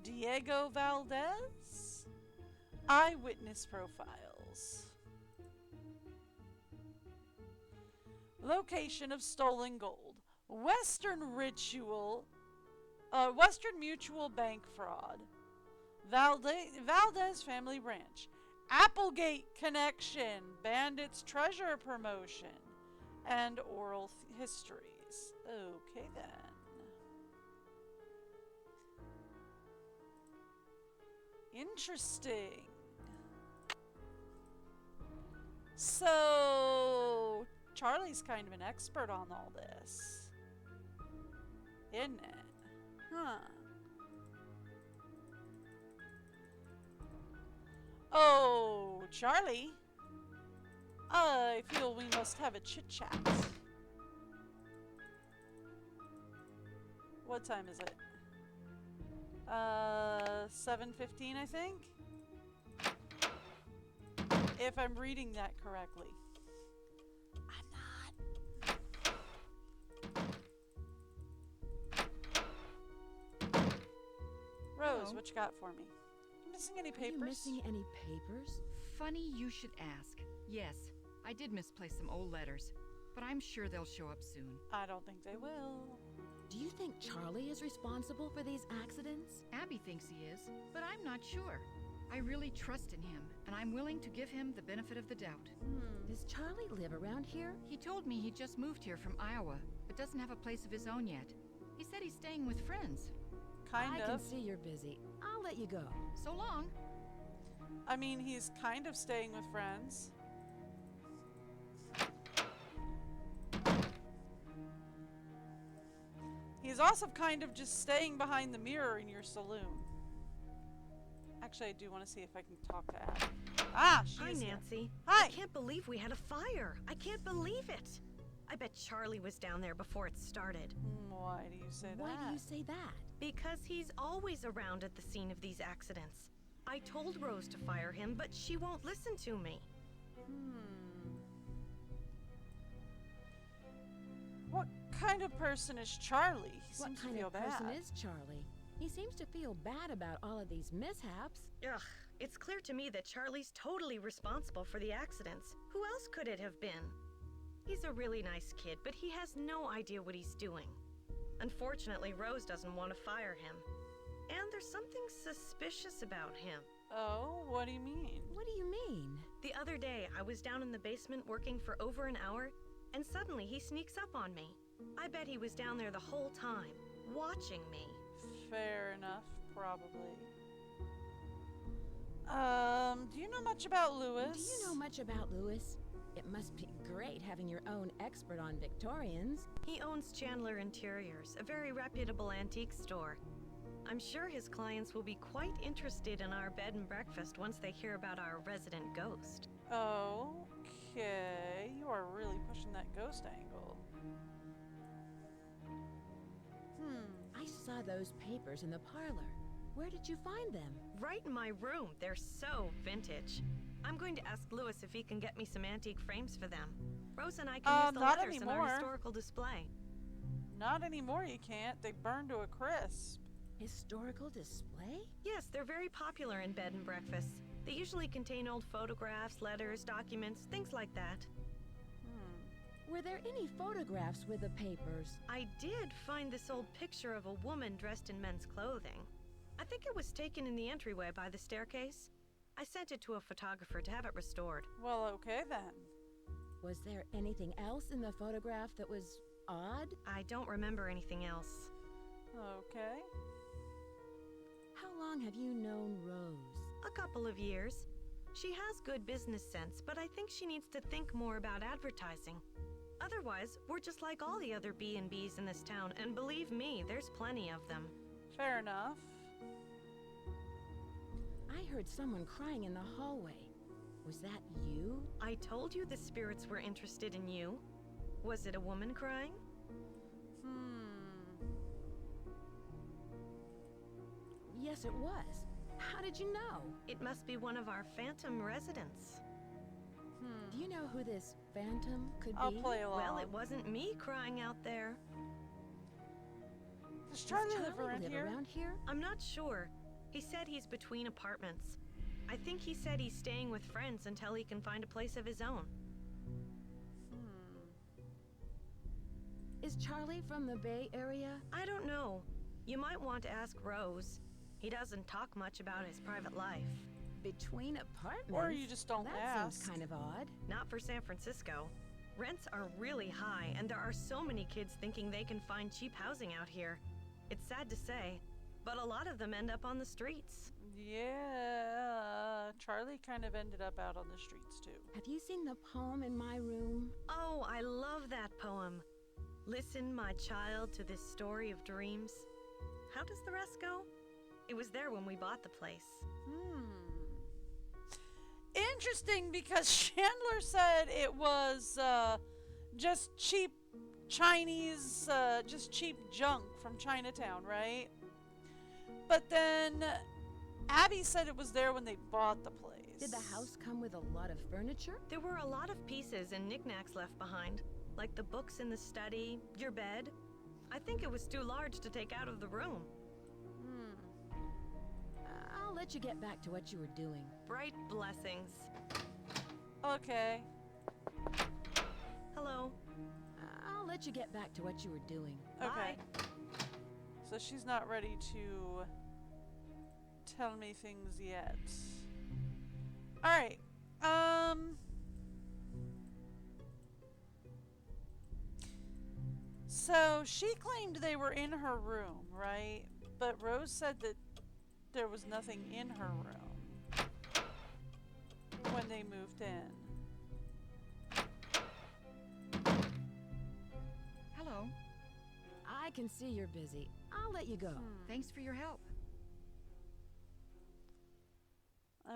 Diego Valdez. Eyewitness profiles. Location of stolen gold. Western Mutual Bank fraud. Valdez Family Ranch. Applegate Connection. Bandits Treasure Promotion. And oral histories. Okay then. Interesting. So, Charlie's kind of an expert on all this, isn't it? Huh. Oh, Charlie. I feel we must have a chit-chat. What time is it? 7:15, I think? If I'm reading that correctly. I'm not. Rose, Hello. what you got for me? Missing any papers? Are you missing any papers? Funny you should ask. Yes, I did misplace some old letters, but I'm sure they'll show up soon. I don't think they will. Do you think Charlie is responsible for these accidents? Abby thinks he is, but I'm not sure. I really trust in him, and I'm willing to give him the benefit of the doubt. Does Charlie live around here? He told me he just moved here from Iowa, but doesn't have a place of his own yet. He said he's staying with friends. Kind I of. can see you're busy. I'll let you go. So long. I mean, he's kind of staying with friends. He's also kind of just staying behind the mirror in your saloon. Actually, I do want to see if I can talk to Abby. Ah, she Hi, is here. Nancy. Hi. I can't believe we had a fire. I can't believe it. I bet Charlie was down there before it started. Why do you say that? Why do you say that? Because he's always around at the scene of these accidents. I told Rose to fire him, but she won't listen to me. What kind of person is Charlie? He What seems kind to feel of person bad. is Charlie? He seems to feel bad about all of these mishaps. Ugh, it's clear to me that Charlie's totally responsible for the accidents. Who else could it have been? He's a really nice kid, but he has no idea what he's doing. Unfortunately, Rose doesn't want to fire him. And there's something suspicious about him. Oh, what do you mean? What do you mean? The other day, I was down in the basement working for over an hour, and suddenly he sneaks up on me. I bet he was down there the whole time, watching me. Fair enough, probably. Do you know much about Lewis? Do you know much about Lewis? It must be great having your own expert on Victorians. He owns Chandler Interiors, a very reputable antique store. I'm sure his clients will be quite interested in our bed and breakfast once they hear about our resident ghost. Okay, you are really pushing that ghost angle. I saw those papers in the parlor. Where did you find them? Right in my room. They're so vintage. I'm going to ask Lewis if he can get me some antique frames for them. Rose and I can use the Not letters in anymore. our historical display. Not anymore, you can't. They burn to a crisp. Historical display? Yes, they're very popular in bed and breakfasts. They usually contain old photographs, letters, documents, things like that. Were there any photographs with the papers? I did find this old picture of a woman dressed in men's clothing. I think it was taken in the entryway by the staircase. I sent it to a photographer to have it restored. Well, okay then. Was there anything else in the photograph that was odd? I don't remember anything else. Okay. How long have you known Rose? A couple of years. She has good business sense, but I think she needs to think more about advertising. Otherwise, we're just like all the other B&Bs in this town, and believe me, there's plenty of them. Fair enough. I heard someone crying in the hallway. Was that you? I told you the spirits were interested in you. Was it a woman crying? Yes, it was. How did you know? It must be one of our phantom residents. Do you know who this phantom could I'll be? play along. Well, it wasn't me crying out there. Does Does Charlie Charlie live around here? around here? I'm not sure. He said he's between apartments. I think he said he's staying with friends until he can find a place of his own. Is Charlie from the Bay Area? I don't know. You might want to ask Rose. He doesn't talk much about his private life. Between apartments? Or you just don't that ask. seems kind of odd. Not for San Francisco. Rents are really high, and there are so many kids thinking they can find cheap housing out here. It's sad to say, but a lot of them end up on the streets. Yeah, Charlie kind of ended up out on the streets too. Have you seen the poem in my room? Oh, I love that poem. Listen, my child, to this story of dreams. How does the rest go? It was there when we bought the place. Interesting, because Chandler said it was just cheap Chinese, just cheap junk from Chinatown, right? But then Abby said it was there when they bought the place. Did the house come with a lot of furniture? There were a lot of pieces and knickknacks left behind, like the books in the study, your bed. I think it was too large to take out of the room. I'll let you get back to what you were doing. Bright blessings. Okay. Hello. I'll let you get back to what you were doing. Okay. Bye. So she's not ready to tell me things yet. Alright. So she claimed they were in her room, right? But Rose said that there was nothing in her room when they moved in. Hello. I can see you're busy. I'll let you go. Thanks for your help.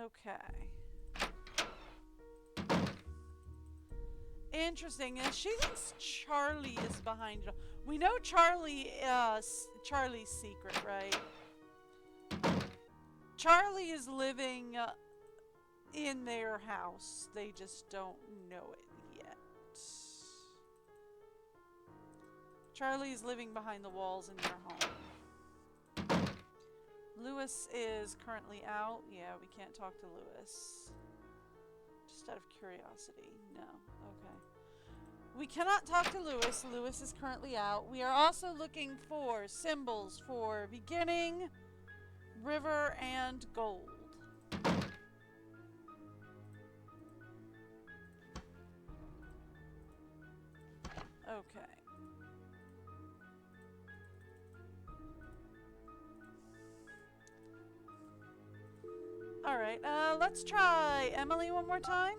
Okay. Interesting. And she thinks Charlie is behind it. We know Charlie's secret, right? Charlie is living in their house. They just don't know it yet. Charlie is living behind the walls in their home. Lewis is currently out. Yeah, we can't talk to Lewis. Just out of curiosity. No. Okay. We cannot talk to Lewis. Lewis is currently out. We are also looking for symbols for beginning, river, and gold. Okay. Alright, let's try Emily one more time.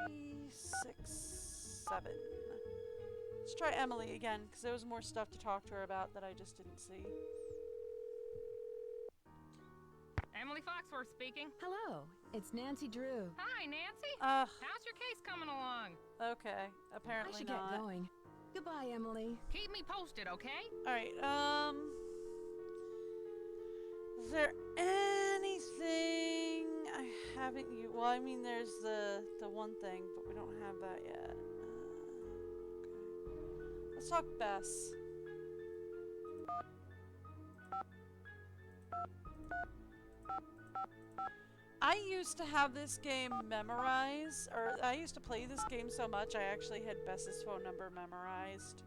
3, 6, 7. Let's try Emily again, because there was more stuff to talk to her about that I just didn't see. Emily Foxworth speaking. Hello, it's Nancy Drew. Hi, Nancy. Ugh, How's your case coming along? okay. I Apparently should not. get going. Goodbye, Emily. Keep me posted, okay? Alright, is there anything I haven't used? Well, I mean, there's the one thing, but we don't have that yet. Okay. Let's talk Bess. I used to have this game memorized, or I used to play this game so much I actually had Bess's phone number memorized.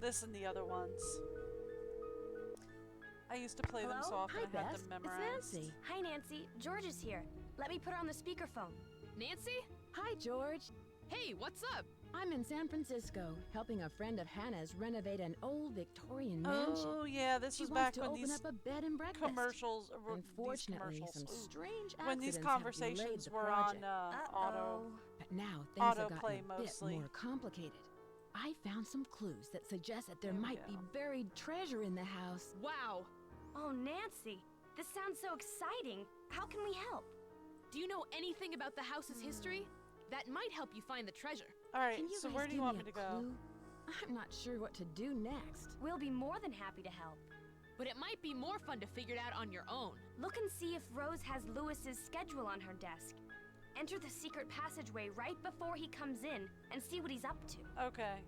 This and the other ones. I used to play them so often Hi, I had Bess. them memorized. It's Nancy. Hi, Nancy. George is here. Let me put her on the speakerphone. Nancy? Hi, George. Hey, what's up? I'm in San Francisco, helping a friend of Hannah's renovate an old Victorian mansion. Oh yeah, this She was wants back to when open these up a bed and breakfast. commercials, Unfortunately, these some commercials, strange when these accidents have conversations delayed the were project. on auto. But now things have autoplay gotten a bit mostly. more complicated. I found some clues that suggest that there There we might be go. buried treasure in the house. Wow. Oh, Nancy. This sounds so exciting. How can we help? Do you know anything about the house's history? That might help you find the treasure. All right, Can you so guys where do you give want me me a to go? clue? I'm not sure what to do next. We'll be more than happy to help. But it might be more fun to figure it out on your own. Look and see if Rose has Lewis's schedule on her desk. Enter the secret passageway right before he comes in and see what he's up to. Okay.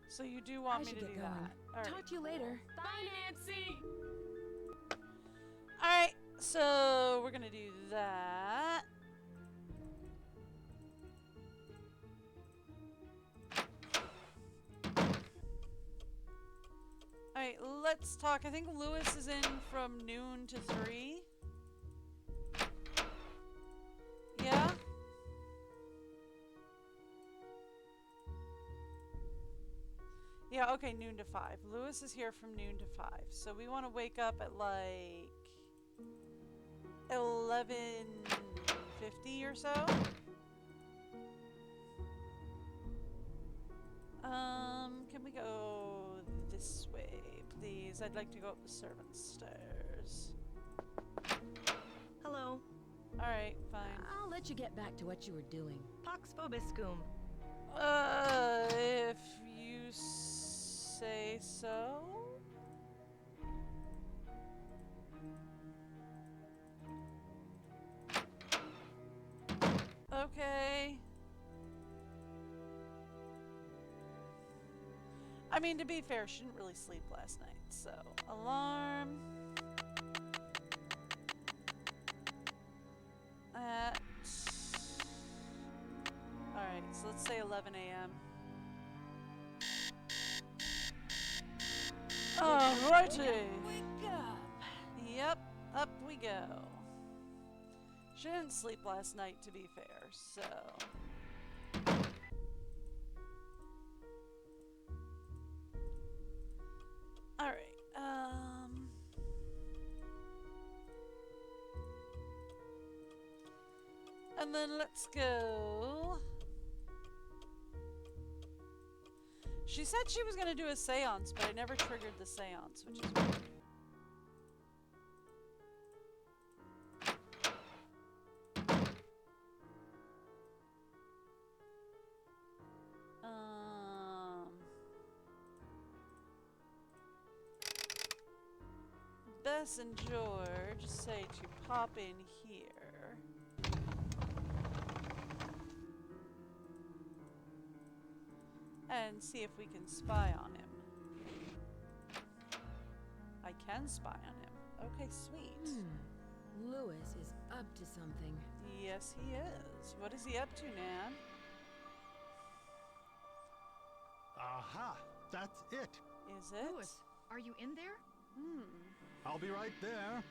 So you do I want me should to get do going. that? All right. Talk to you later. Bye, Nancy! All right, so we're gonna do that. Alright, let's talk. I think Lewis is in from noon to 3. Yeah? Yeah, okay, noon to 5. Lewis is here from noon to 5. So we want to wake up at like 11:50 or so. Can we go this way, please? I'd like to go up the servants' stairs. Hello. Alright, fine. I'll let you get back to what you were doing. Pax vobiscum. If you say so. Okay. I mean, to be fair, she didn't really sleep last night, so alarm at. Alright, so let's say 11 a.m. Alrighty! Wake up! Yep, up we go. She didn't sleep last night, to be fair, so. Alright, and then let's go. She said she was gonna do a seance, but I never triggered the seance, which is weird. Bess and George say to pop in here. And see if we can spy on him. I can spy on him. Okay, sweet. Lewis is up to something. Yes, he is. What is he up to, Nan? Aha! That's it! Is it? Lewis, are you in there? I'll be right there.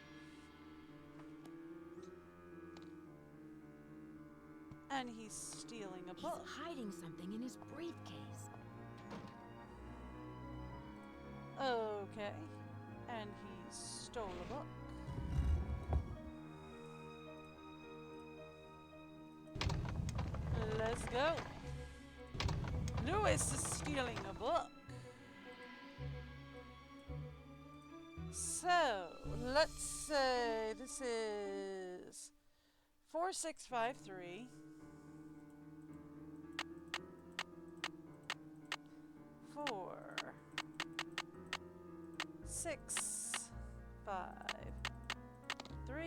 And he's stealing a He's book. hiding something in his briefcase. Okay. And he stole a book. Let's go. Lewis is stealing a book. So, let's say this is 4653. 4, 6, 5, 3,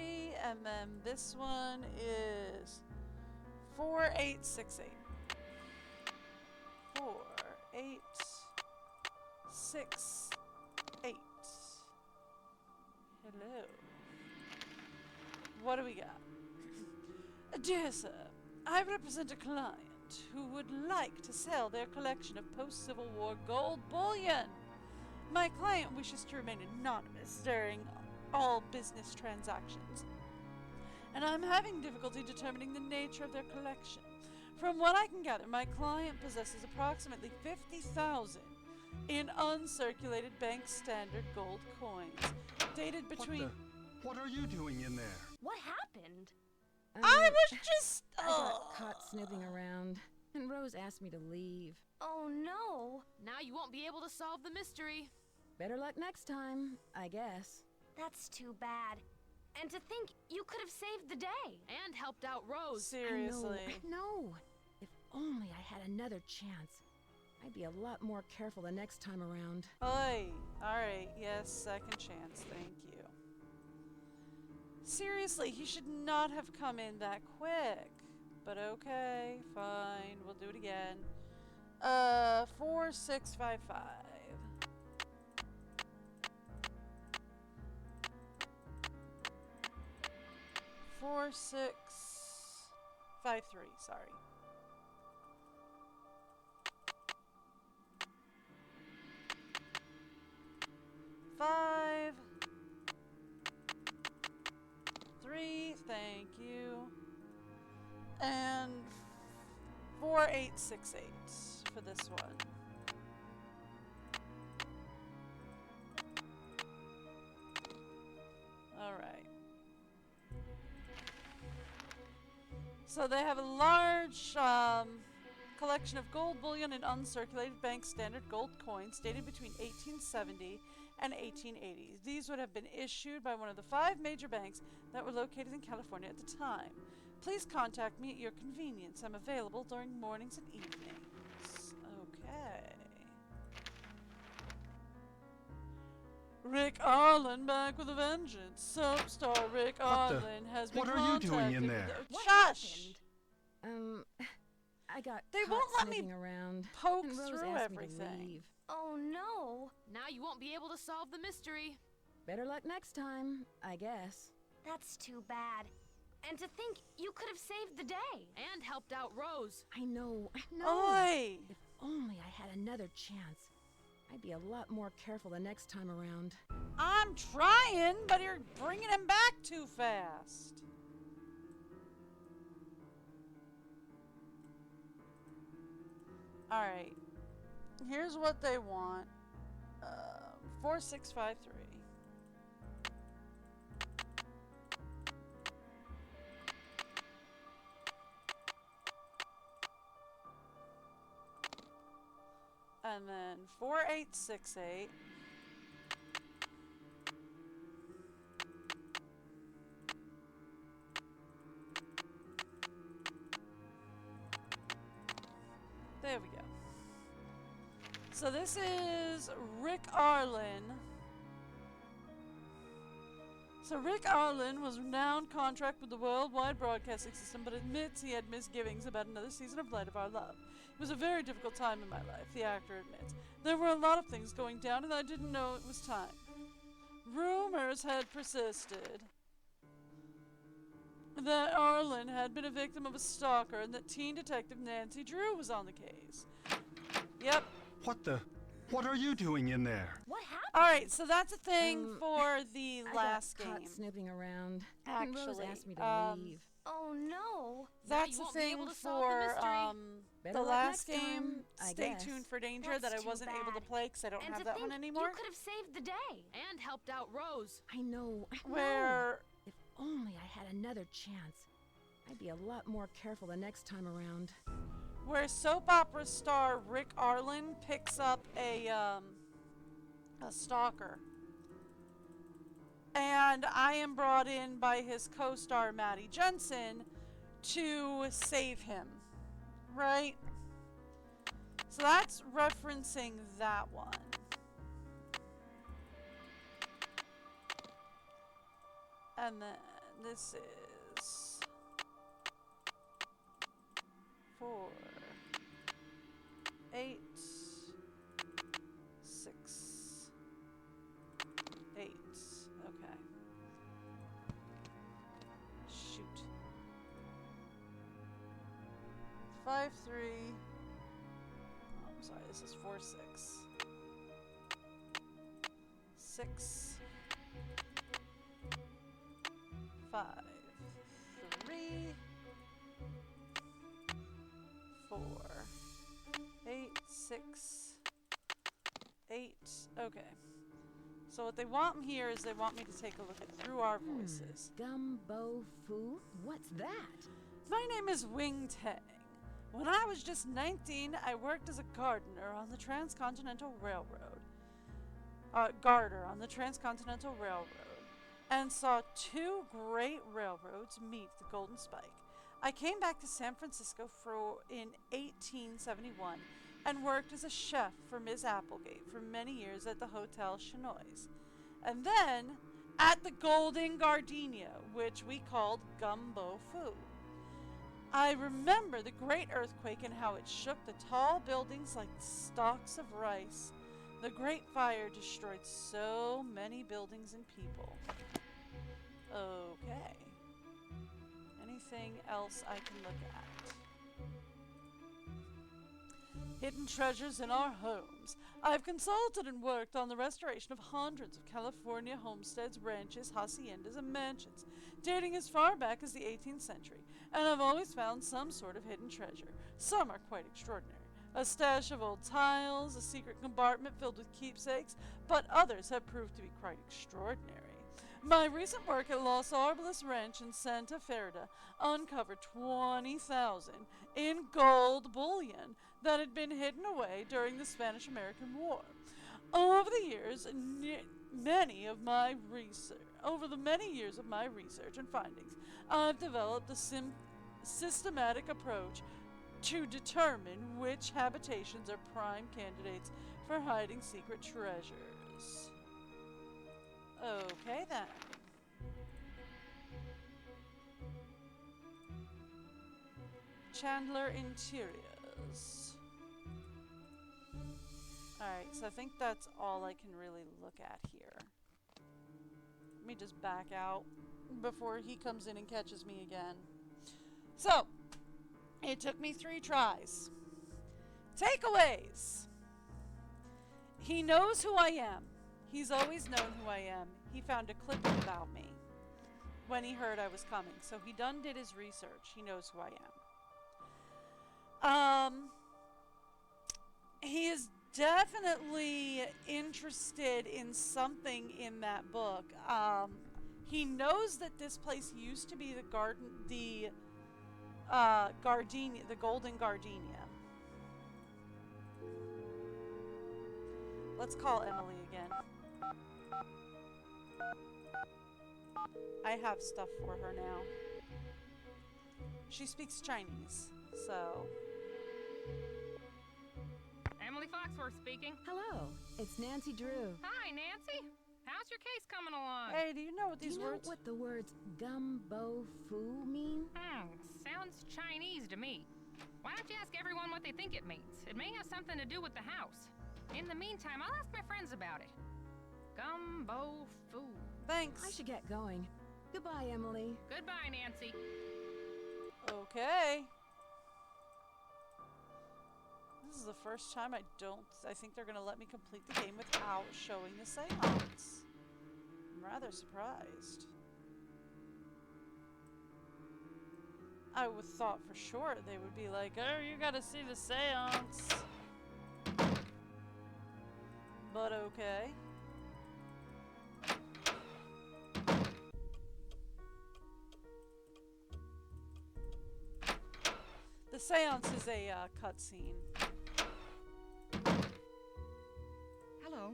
and then this one is 4868. 4, 8, 6, 8. Hello. What do we got? Dear sir, I represent a client who would like to sell their collection of post-Civil War gold bullion. My client wishes to remain anonymous during all business transactions, and I'm having difficulty determining the nature of their collection. From what I can gather, my client possesses approximately 50,000 in uncirculated bank standard gold coins, dated between... What are you doing in there? What happened? I was just... I got caught snooping around, and Rose asked me to leave. Oh no. Now you won't be able to solve the mystery. Better luck next time, I guess. That's too bad. And to think you could have saved the day. And helped out Rose. Seriously. I know. If only I had another chance. I'd be a lot more careful the next time around. Oi. Alright, yes, second chance, thank you. Seriously, he should not have come in that quick. But okay, fine, we'll do it again. 4655. 4653, sorry. 5, 3, thank you. And 4868 for this one. Alright. So they have a large collection of gold bullion and uncirculated bank standard gold coins dated between 1870 and 1880. These would have been issued by one of the 5 major banks that were located in California at the time. Please contact me at your convenience. I'm available during mornings and evenings. Okay. Rick Arlen back with a vengeance. Soap star Rick Arlen has been What are you doing in contacted there? with the- What Shush! happened? I got They caught won't let me snooping around, poke and Rose through asked me to everything. leave. Oh no. Now you won't be able to solve the mystery. Better luck next time, I guess. That's too bad. And to think you could have saved the day. And helped out Rose. I know. Oi! If only I had another chance. I'd be a lot more careful the next time around. I'm trying, but you're bringing him back too fast. Alright. Here's what they want. 4653. And then 4868. There we go. So this is Rick Arlen. So Rick Arlen was renowned contract with the worldwide broadcasting system, but admits he had misgivings about another season of Light of Our Love. It was a very difficult time in my life, the actor admits. There were a lot of things going down, and I didn't know it was time. Rumors had persisted that Arlen had been a victim of a stalker and that teen detective Nancy Drew was on the case. Yep. What are you doing in there? What happened? Alright, so that's a thing for the I last got caught game. snooping around, and Rose Actually, asked me to leave. Oh no. That's you the won't be thing able to solve the for mystery. Better the luck last next game. time, I Stay guess. tuned for Danger That's that I too wasn't able to bad. play because I don't And have to that think one anymore. you could have saved the day. And helped out Rose. I know. Where If only I had another chance. I'd be a lot more careful the next time around. soap opera star Rick Arlen picks up a stalker. And I am brought in by his co-star Maddie Jensen to save him. Right? So that's referencing that one. And then this is 4, 8, 6, 8. Okay. Shoot. 5, 3. Oh, I'm sorry. This is 4, 6. 6. 5, 3, 4, 8, 6, 8. Okay. So what they want here is they want me to take a look at through our voices. Gumbo Fu? What's that? My name is Wing Tang. When I was just 19, I worked as a gardener on the Transcontinental Railroad. Garter on the Transcontinental Railroad. And saw 2 great railroads meet the Golden Spike. I came back to San Francisco in 1871 and worked as a chef for Miss Applegate for many years at the Hotel Chinoise. And then at the Golden Gardenia, which we called Gumbo Fu. I remember the great earthquake and how it shook the tall buildings like stalks of rice. The Great Fire destroyed so many buildings and people. Okay. Anything else I can look at? Hidden treasures in our homes. I've consulted and worked on the restoration of hundreds of California homesteads, ranches, haciendas, and mansions, dating as far back as the 18th century, and I've always found some sort of hidden treasure. Some are quite extraordinary. A stash of old tiles, a secret compartment filled with keepsakes, but others have proved to be quite extraordinary. My recent work at Los Arboles Ranch in Santa Ferda uncovered 20,000 in gold bullion that had been hidden away during the Spanish-American War. Over the many years of my research and findings, I've developed a systematic approach to determine which habitations are prime candidates for hiding secret treasures. Okay then. Chandler Interiors. Alright, so I think that's all I can really look at here. Let me just back out before he comes in and catches me again. So, it took me 3 tries. Takeaways! He knows who I am. He's always known who I am. He found a clipping about me when he heard I was coming. So he done did his research. He knows who I am. He is definitely interested in something in that book. He knows that this place used to be the Gardenia, the Golden Gardenia. Let's call Emily again. I have stuff for her now. She speaks Chinese, so... Emily Foxworth speaking. Hello, it's Nancy Drew. Hi, Nancy. How's your case coming along? Hey, do you know what Do these you know words... what the words Gumbo Fu mean? Sounds Chinese to me. Why don't you ask everyone what they think it means? It may have something to do with the house. In the meantime, I'll ask my friends about it. Gumbo Fu. Thanks. I should get going. Goodbye, Emily. Goodbye, Nancy. Okay. This is the first time I think they're going to let me complete the game without showing the seance. I'm rather surprised. I would thought for sure they would be like, oh, you gotta see the seance. But okay. The seance is a cutscene. Hello.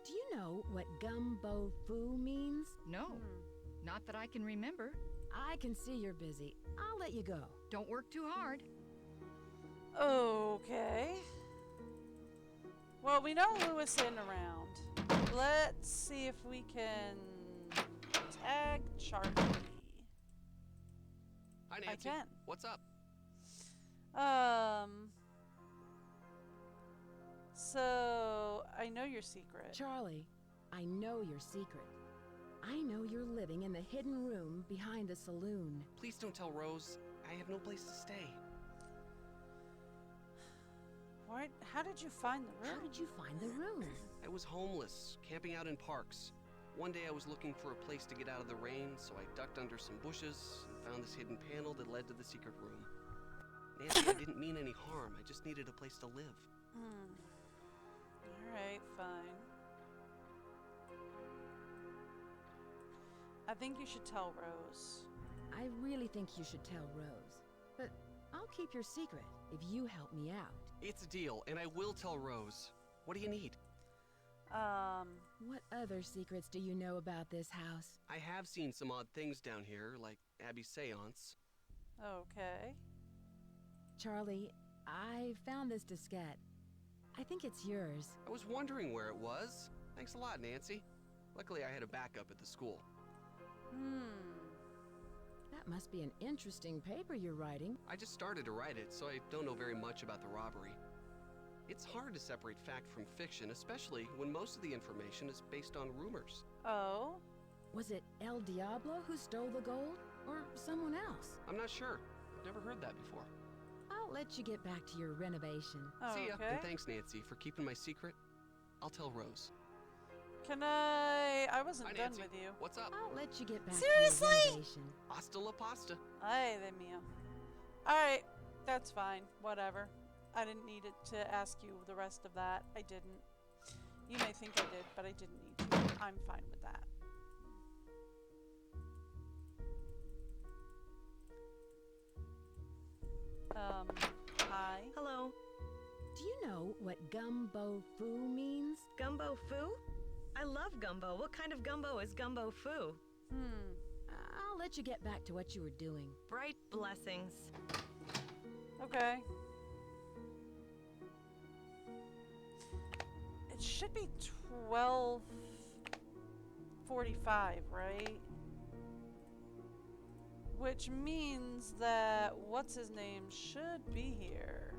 Do you know what gumbo foo means? No, not that I can remember. I can see you're busy. I'll let you go. Don't work too hard. Okay. Well, we know Lewis isn't around. Let's see if we can tag Charlie. Hi, Nancy. I can. What's up? So I know your secret. Charlie, I know your secret. I know you're living in the hidden room behind the saloon. Please don't tell Rose. I have no place to stay. What? How did you find the room? How did you find the room? I was homeless, camping out in parks. One day I was looking for a place to get out of the rain, so I ducked under some bushes and found this hidden panel that led to the secret room. Nancy, I didn't mean any harm. I just needed a place to live. Alright, fine. I think you should tell Rose. I really think you should tell Rose. But I'll keep your secret if you help me out. It's a deal, and I will tell Rose. What do you need? What other secrets do you know about this house? I have seen some odd things down here, like Abby's seance. Okay. Charlie, I found this diskette. I think it's yours. I was wondering where it was. Thanks a lot, Nancy. Luckily, I had a backup at the school. That must be an interesting paper you're writing. I just started to write it, so I don't know very much about the robbery. It's hard to separate fact from fiction, especially when most of the information is based on rumors. Oh? Was it El Diablo who stole the gold? Or someone else? I'm not sure. I've never heard that before. I'll let you get back to your renovation. See ya. Okay. And thanks, Nancy, for keeping my secret. I'll tell Rose. Can I wasn't Hi, done Nancy. with you. What's up? I'll let you get back to Seriously? your renovation. Hasta la pasta. Ay, de mio. Alright, that's fine. Whatever. I didn't need it to ask you the rest of that. I didn't. You may think I did, but I didn't need to. I'm fine with that. Hi. Hello. Do you know what gumbo foo means? Gumbo foo? I love gumbo. What kind of gumbo is gumbo foo? I'll let you get back to what you were doing. Bright blessings. Okay. It should be 12:45, right? Which means that what's his name should be here.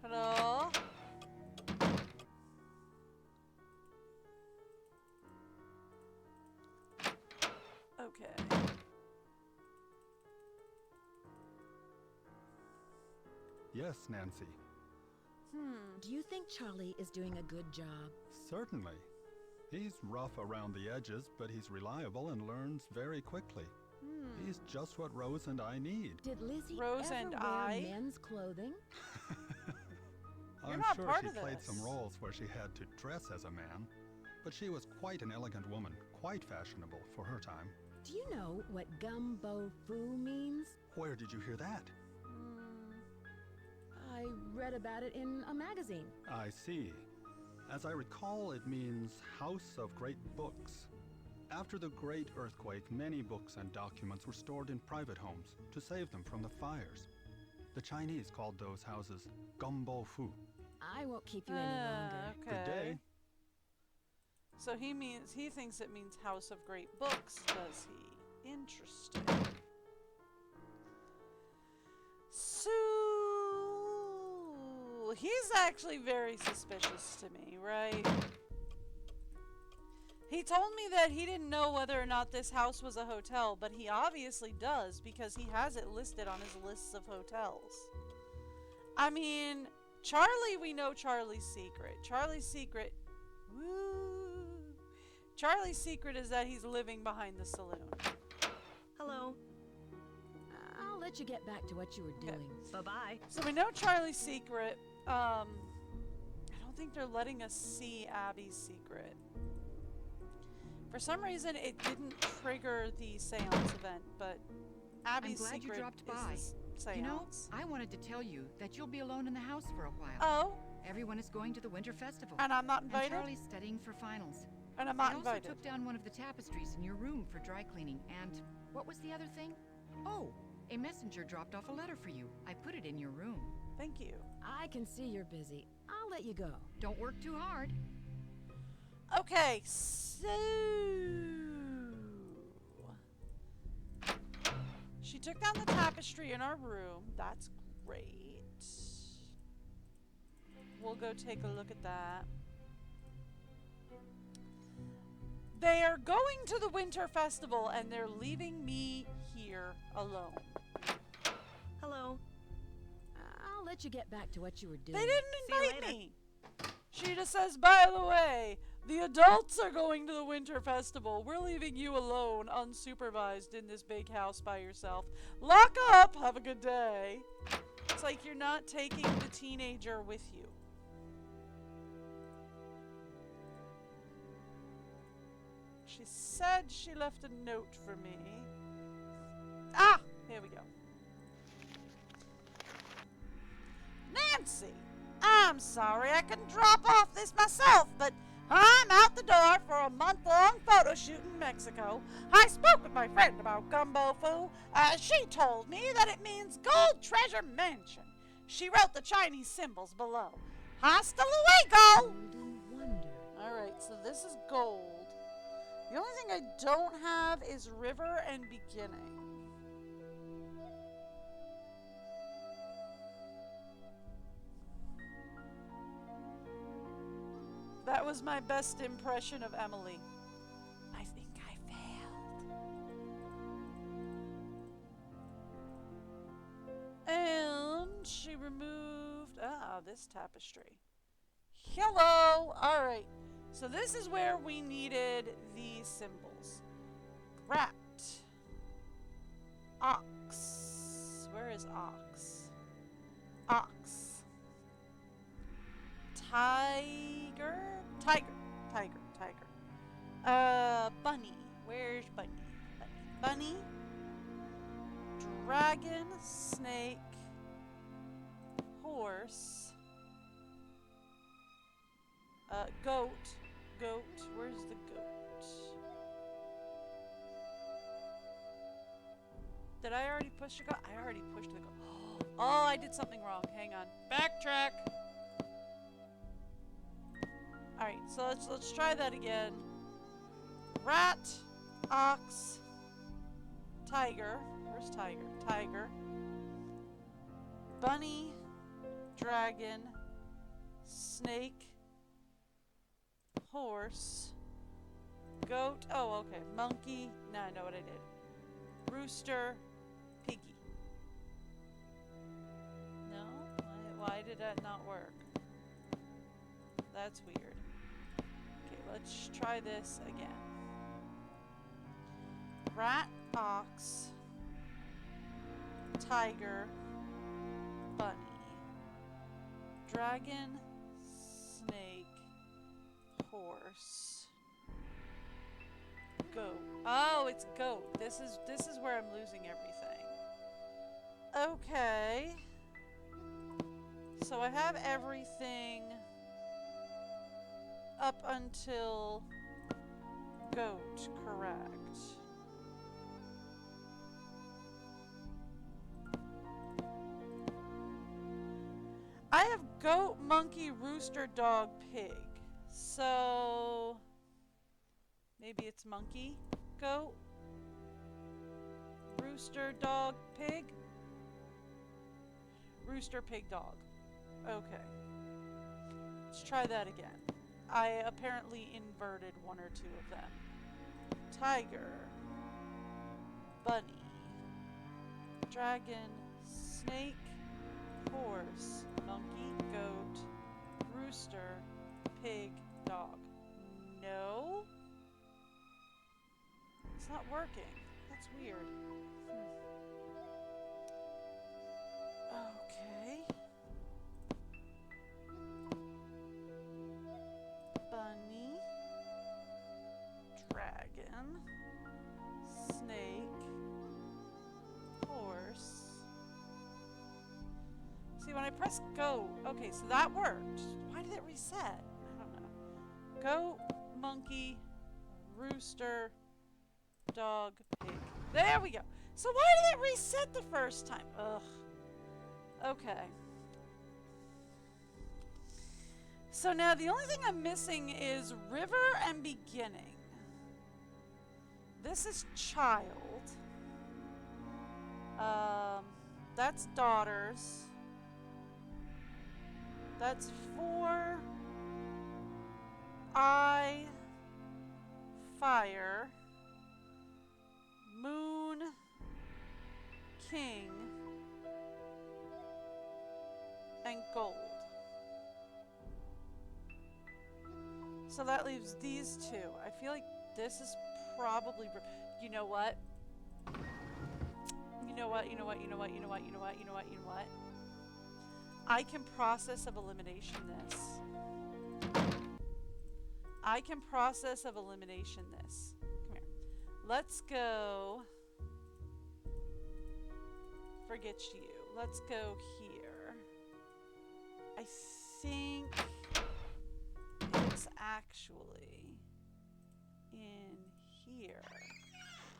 Hello? Okay. Yes, Nancy. Do you think Charlie is doing a good job? Certainly. He's rough around the edges, but he's reliable and learns very quickly. He's just what Rose and I need. Did Lizzie Rose ever and wear I? men's clothing? I'm not sure part she of played some this. roles where she had to dress as a man, but she was quite an elegant woman, quite fashionable for her time. Do you know what gumbo foo means? Where did you hear that? I read about it in a magazine. I see. As I recall, it means House of Great Books. After the Great Earthquake, many books and documents were stored in private homes to save them from the fires. The Chinese called those houses gumbo fu. I won't keep you any longer. Okay. Good day. So he thinks it means House of Great Books, does he? Interesting. So he's actually very suspicious to me, right? He told me that he didn't know whether or not this house was a hotel, but he obviously does because he has it listed on his lists of hotels. I mean, Charlie, we know Charlie's secret. Charlie's secret, woo. Charlie's secret is that he's living behind the saloon. Hello. I'll let you get back to what you were doing. Bye-bye. So we know Charlie's secret. I don't think they're letting us see Abby's secret. For some reason, it didn't trigger the seance event, but Abby's I'm glad secret you dropped is by. this seance. You know, I wanted to tell you that you'll be alone in the house for a while. Oh, Everyone is going to the winter festival. and I'm not And invited? Charlie's studying for finals. And I'm I not also invited. took down one of the tapestries in your room for dry cleaning. And what was the other thing? Oh, a messenger dropped off a letter for you. I put it in your room. Thank you. I can see you're busy. I'll let you go. Don't work too hard. Okay, so she took down the tapestry in our room. That's great. We'll go take a look at that. They are going to the winter festival and they're leaving me here alone. Hello. I'll let you get back to what you were doing. They didn't See you invite later. me. She just says, by the way, the adults are going to the winter festival. We're leaving you alone, unsupervised, in this big house by yourself. Lock up. Have a good day. It's like you're not taking the teenager with you. She said she left a note for me. Ah, here we go. Nancy, I'm sorry I couldn't drop off this myself, but I'm out the door for a month-long photo shoot in Mexico. I spoke with my friend about Gumbo Fu. She told me that it means Gold Treasure Mansion. She wrote the Chinese symbols below. Hasta luego! Golden Wonder. Alright, so this is gold. The only thing I don't have is river and beginning. That was my best impression of Emily. I think I failed. And she removed, this tapestry. Hello! Alright, so this is where we needed the symbols. Rat. Ox. Where is ox? Ox. Tiger? Tiger. Bunny. Where's bunny? Bunny. Dragon, snake, horse. Goat. Where's the goat? Did I already push the goat? I already pushed the goat. Oh, I did something wrong. Hang on. Backtrack. Alright, so let's try that again. Rat, ox, tiger. Where's tiger? Tiger. Bunny, dragon, snake, horse, goat. Oh, okay. Monkey. Now I know what I did. Rooster, piggy. No? Why did that not work? That's weird. Okay, let's try this again. Rat, ox, tiger, bunny, dragon, snake, horse, goat. Oh, it's goat. This is where I'm losing everything. Okay. So I have everything up until goat, correct. I have goat, monkey, rooster, dog, pig. So maybe it's monkey, goat, rooster, dog, pig. Rooster, pig, dog. Okay. Let's try that again. I apparently inverted one or two of them. Tiger, bunny, dragon, snake, horse, monkey, goat, rooster, pig, dog. No? not working. That's weird. Okay. Bunny. Dragon. Snake. Horse. See, when I press go, okay, so that worked. Why did it reset? I don't know. Goat, monkey, rooster, dog, pig. There we go. So why did it reset the first time? Ugh. Okay. So now the only thing I'm missing is river and beginning. This is child. That's daughters. That's 4. I. Fire. Moon. King. And gold. So that leaves these 2. I feel like this is probably... You know what? You know what? I can process of elimination this. Come here. Let's go. Forget you. Let's go here. I think it's actually in here.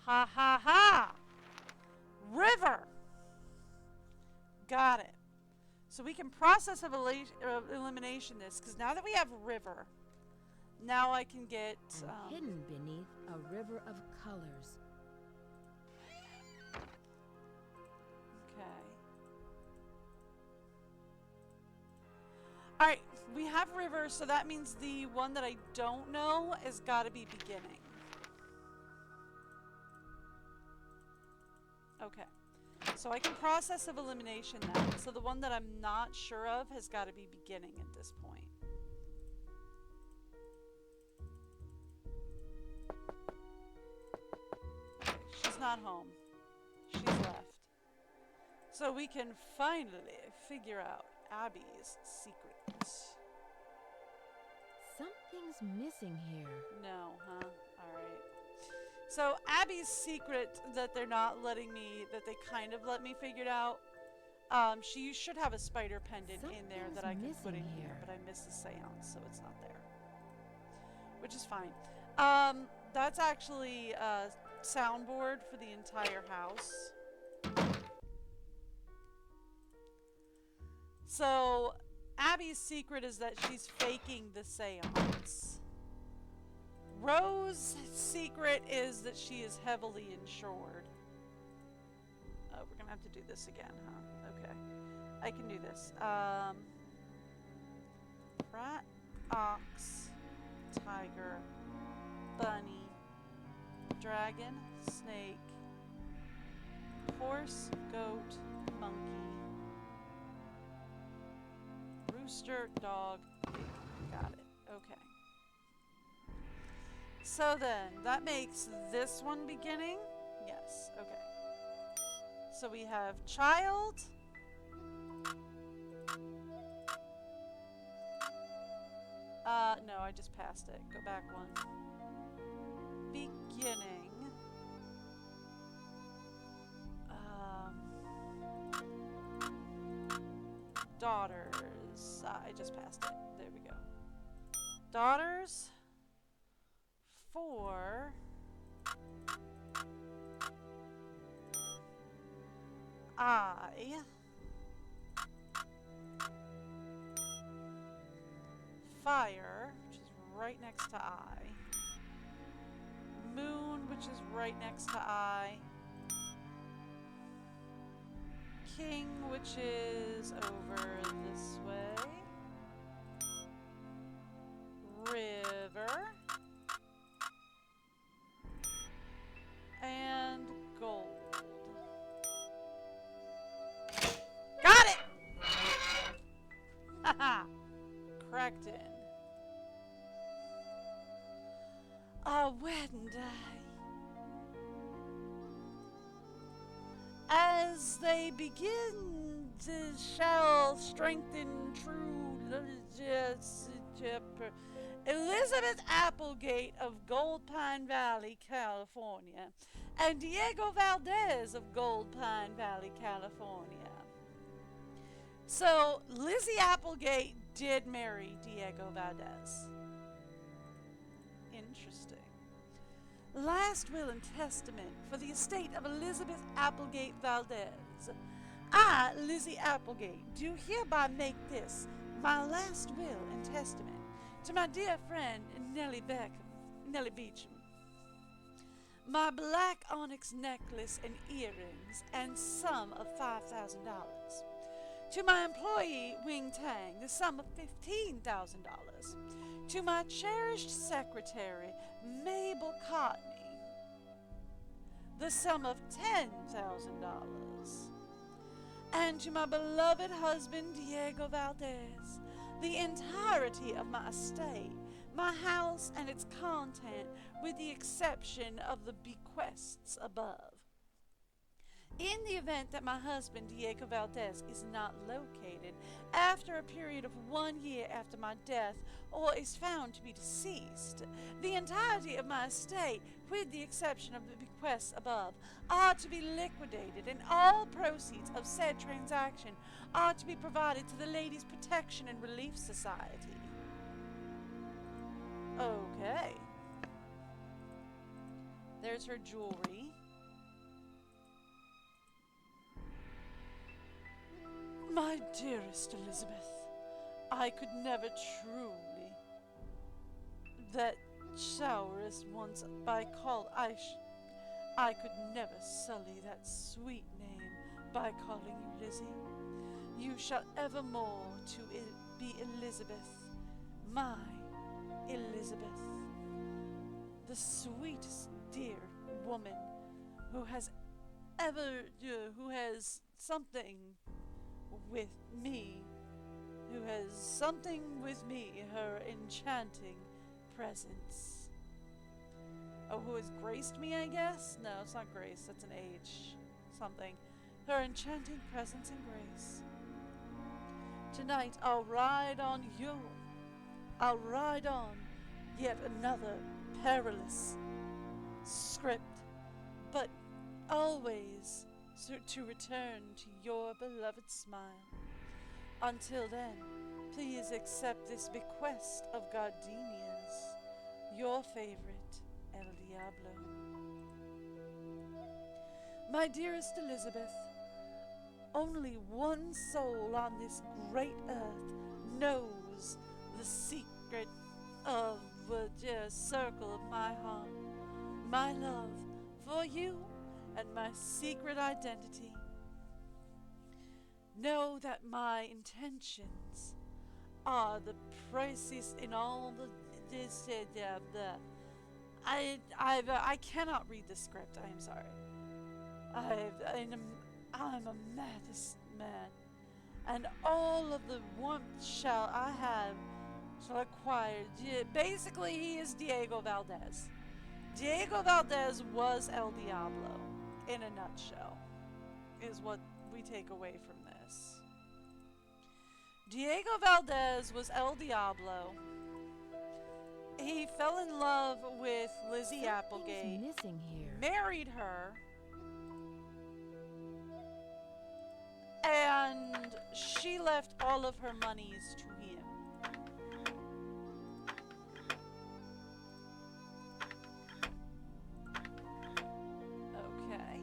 Ha ha ha! River! Got it. So we can process of elimination this, because now that we have river, now I can get... And hidden beneath a river of colors. Okay. Alright, we have river, so that means the one that I don't know has got to be beginning. Okay. So I can process of elimination now. So the one that I'm not sure of has got to be beginning at this point. Okay, she's not home. She's left. So we can finally figure out Abby's secret. Something's missing here. No, huh? Alright. So Abby's secret that they're not letting me, that they kind of let me figure it out, she should have a spider pendant in there that I can put in here, but I missed the seance, so it's not there. Which is fine. That's actually a soundboard for the entire house. So Abby's secret is that she's faking the seance. Rose's secret is that she is heavily insured. Oh, we're gonna have to do this again, huh? Okay. I can do this. Rat, ox, tiger, bunny, dragon, snake, horse, goat, monkey, rooster, dog, pig. Got it. Okay. So then, that makes this one beginning? Yes, okay. So we have child. No, I just passed it. Go back one. Beginning. Daughters. I just passed it. There we go. Daughters. 4. I. Fire, which is right next to I. Moon, which is right next to I. King, which is over this way. River. And gold. Got it! Haha! Cracked in. A wedding day. as they begin to shall strengthen true Elizabeth Applegate of Gold Pine Valley, California, and Diego Valdez of Gold Pine Valley, California. So, Lizzie Applegate did marry Diego Valdez. Interesting. Last will and testament for the estate of Elizabeth Applegate Valdez. I, Lizzie Applegate, do hereby make this my last will and testament to my dear friend Nellie Beecham. My black onyx necklace and earrings and sum of $5,000. To my employee, Wing Tang, the sum of $15,000. To my cherished secretary, Mabel Cotney, the sum of $10,000. And to my beloved husband, Diego Valdez, the entirety of my estate, my house and its content, with the exception of the bequests above. In the event that my husband, Diego Valdez, is not located after a period of 1 year after my death, or is found to be deceased, the entirety of my estate, with the exception of the bequests above, are to be liquidated, and all proceeds of said transaction are to be provided to the Ladies' Protection and Relief Society. Okay. There's her jewelry. My dearest Elizabeth, I could never truly that shower as once by call I could never sully that sweet name by calling you Lizzie. You shall evermore to be Elizabeth, my Elizabeth, the sweetest dear woman who has something with me, her enchanting presence. Oh, who has graced me, I guess? No, it's not grace, that's an age. Something. Her enchanting presence and grace. Tonight I'll ride on you. I'll ride on yet another perilous script, but always to return to your beloved smile. Until then, please accept this bequest of Gardenia's, your favorite El Diablo. My dearest Elizabeth, only one soul on this great earth knows the secret of the circle of my heart, my love for you, and my secret identity. Know that my intentions are the prices in all I cannot read the script. I am sorry. I'm a maddest man, and all of the warmth shall acquire. Basically, he is Diego Valdez. Diego Valdez was El Diablo, in a nutshell, is what we take away from this. Diego Valdez was El Diablo. He fell in love with Lizzie Applegate, missing here. married her, and she left all of her monies to him. Okay.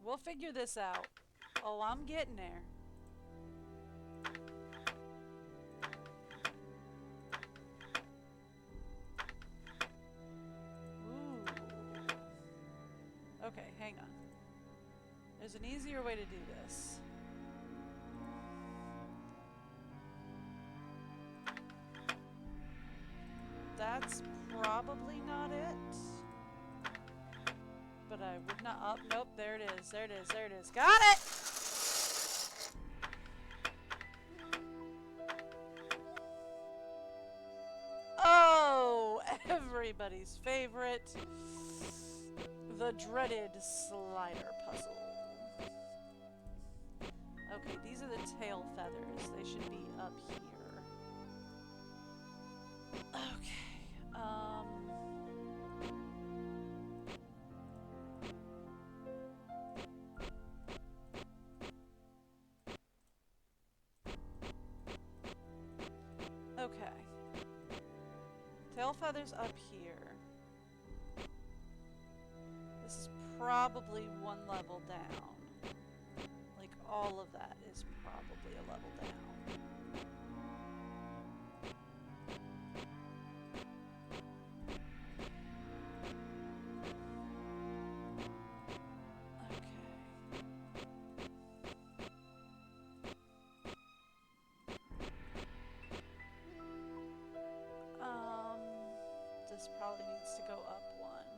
We'll figure this out. Oh, I'm getting there. Okay, hang on. There's an easier way to do this. That's probably not it. But I would not. Oh, nope, there it is. There it is. There it is. Got it! Oh, everybody everybody's favorite, the dreaded slider puzzle. Okay, these are the tail feathers. They should be up here. Okay, okay. Tail feathers up here. This is probably one level down. Like, all of that is probably a level down. This probably needs to go up one.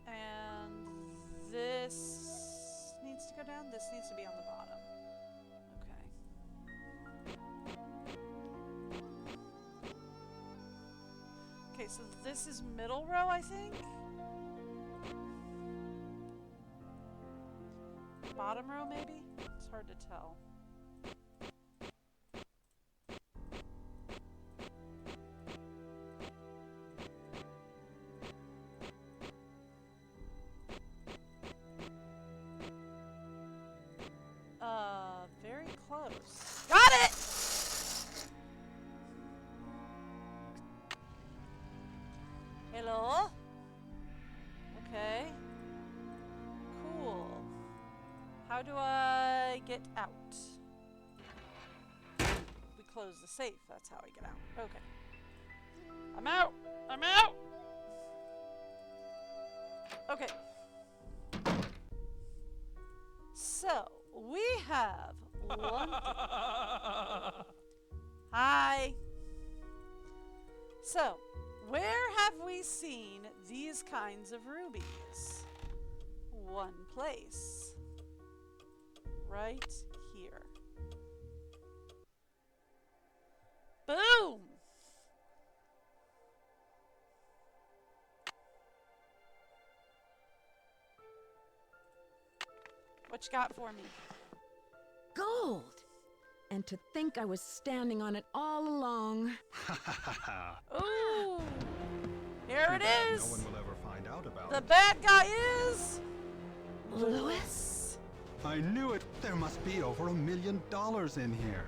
And this needs to go down. This needs to be on the bottom. Okay. Okay, so this is middle row, I think? Bottom row, maybe? It's hard to tell. Very close. Got it! Hello? Okay. Cool. How do I get out? We close the safe. That's how I get out. Okay. I'm out! I'm out! Okay. So, we have one. Hi. So, where have we seen these kinds of rubies? One place. Right here. Boom! What you got for me? Gold! And to think I was standing on it all along. Ooh! Here it is! No one will ever find out about The it. bad guy is... Louis? I knew it. There must be over $1 million in here.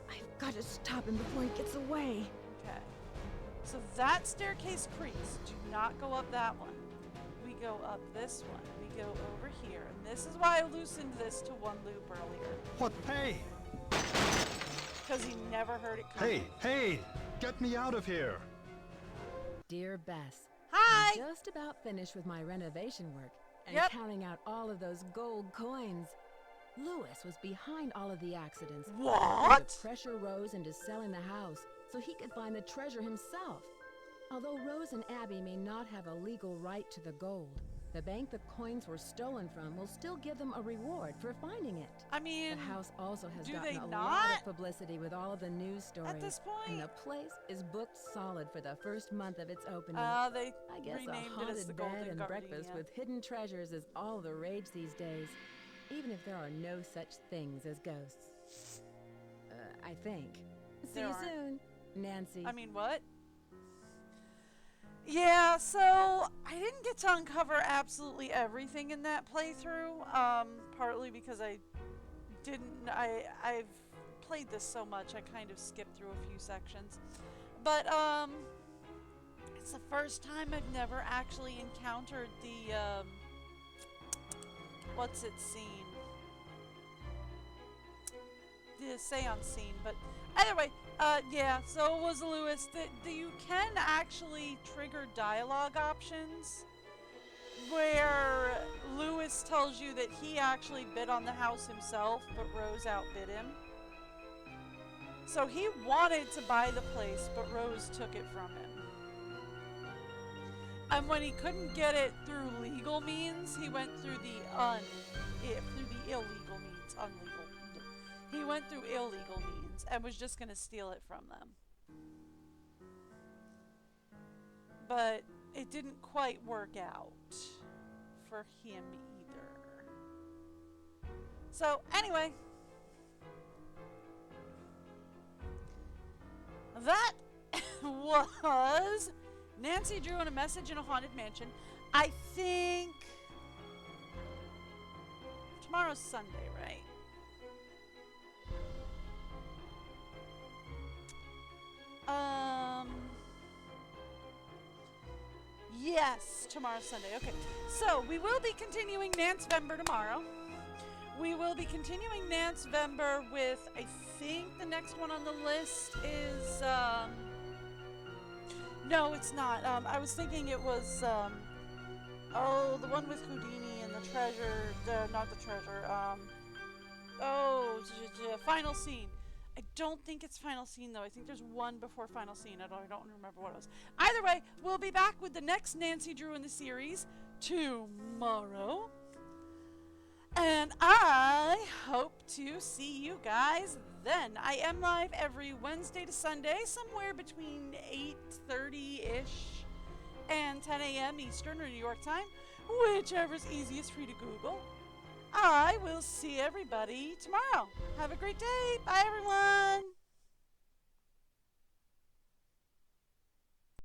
I've got to stop him before he gets away. Okay. So that staircase creaks. Do not go up that one. We go up this one. We go over here. And this is why I loosened this to one loop earlier. What? Hey! Because he never heard it coming. Hey! Get me out of here! Dear Bess, Hi! I'm just about finished with my renovation work and Yep. counting out all of those gold coins. Louis was behind all of the accidents. What? The pressure Rose into selling the house so he could find the treasure himself. Although Rose and Abby may not have a legal right to the gold, the bank the coins were stolen from will still give them a reward for finding it. I mean, The house also has do gotten they a lot not? of publicity with all of the news stories. At this point? And the place is booked solid for the first month of its opening. They I guess a renamed it as the haunted Golden bed and breakfast Gardenia. with hidden treasures is all the rage these days, even if there are no such things as ghosts. I think. See There you aren't. soon, Nancy. I mean, what? Yeah, so I didn't get to uncover absolutely everything in that playthrough, partly because I've played this so much, I kind of skipped through a few sections. But, it's the first time I've never actually encountered the, what's it scene? The seance scene, but either way, yeah, so it was Louis. You can actually trigger dialogue options where Louis tells you that he actually bid on the house himself, but Rose outbid him. So he wanted to buy the place, but Rose took it from him. And when he couldn't get it through legal means, he went through the illegal means, unlegal. He went through illegal means and was just going to steal it from them. but it didn't quite work out for him either. So, anyway, that was Nancy Drew in A Message in a Haunted Mansion. I think tomorrow's Sunday, right? Yes, tomorrow's Sunday. Okay. So, we will be continuing Nancvember tomorrow. We will be continuing Nancvember with, I think the next one on the list is, no, it's not. I was thinking it was, oh, the one with Houdini and the treasure, not the treasure, Final Scene. I don't think it's Final Scene, though. I think there's one before Final Scene. I don't remember what it was. Either way, we'll be back with the next Nancy Drew in the series tomorrow. And I hope to see you guys then. I am live every Wednesday to Sunday, somewhere between 8:30-ish and 10 a.m. Eastern or New York time, whichever's easiest for you to Google. I will see everybody tomorrow. Have a great day. Bye, everyone.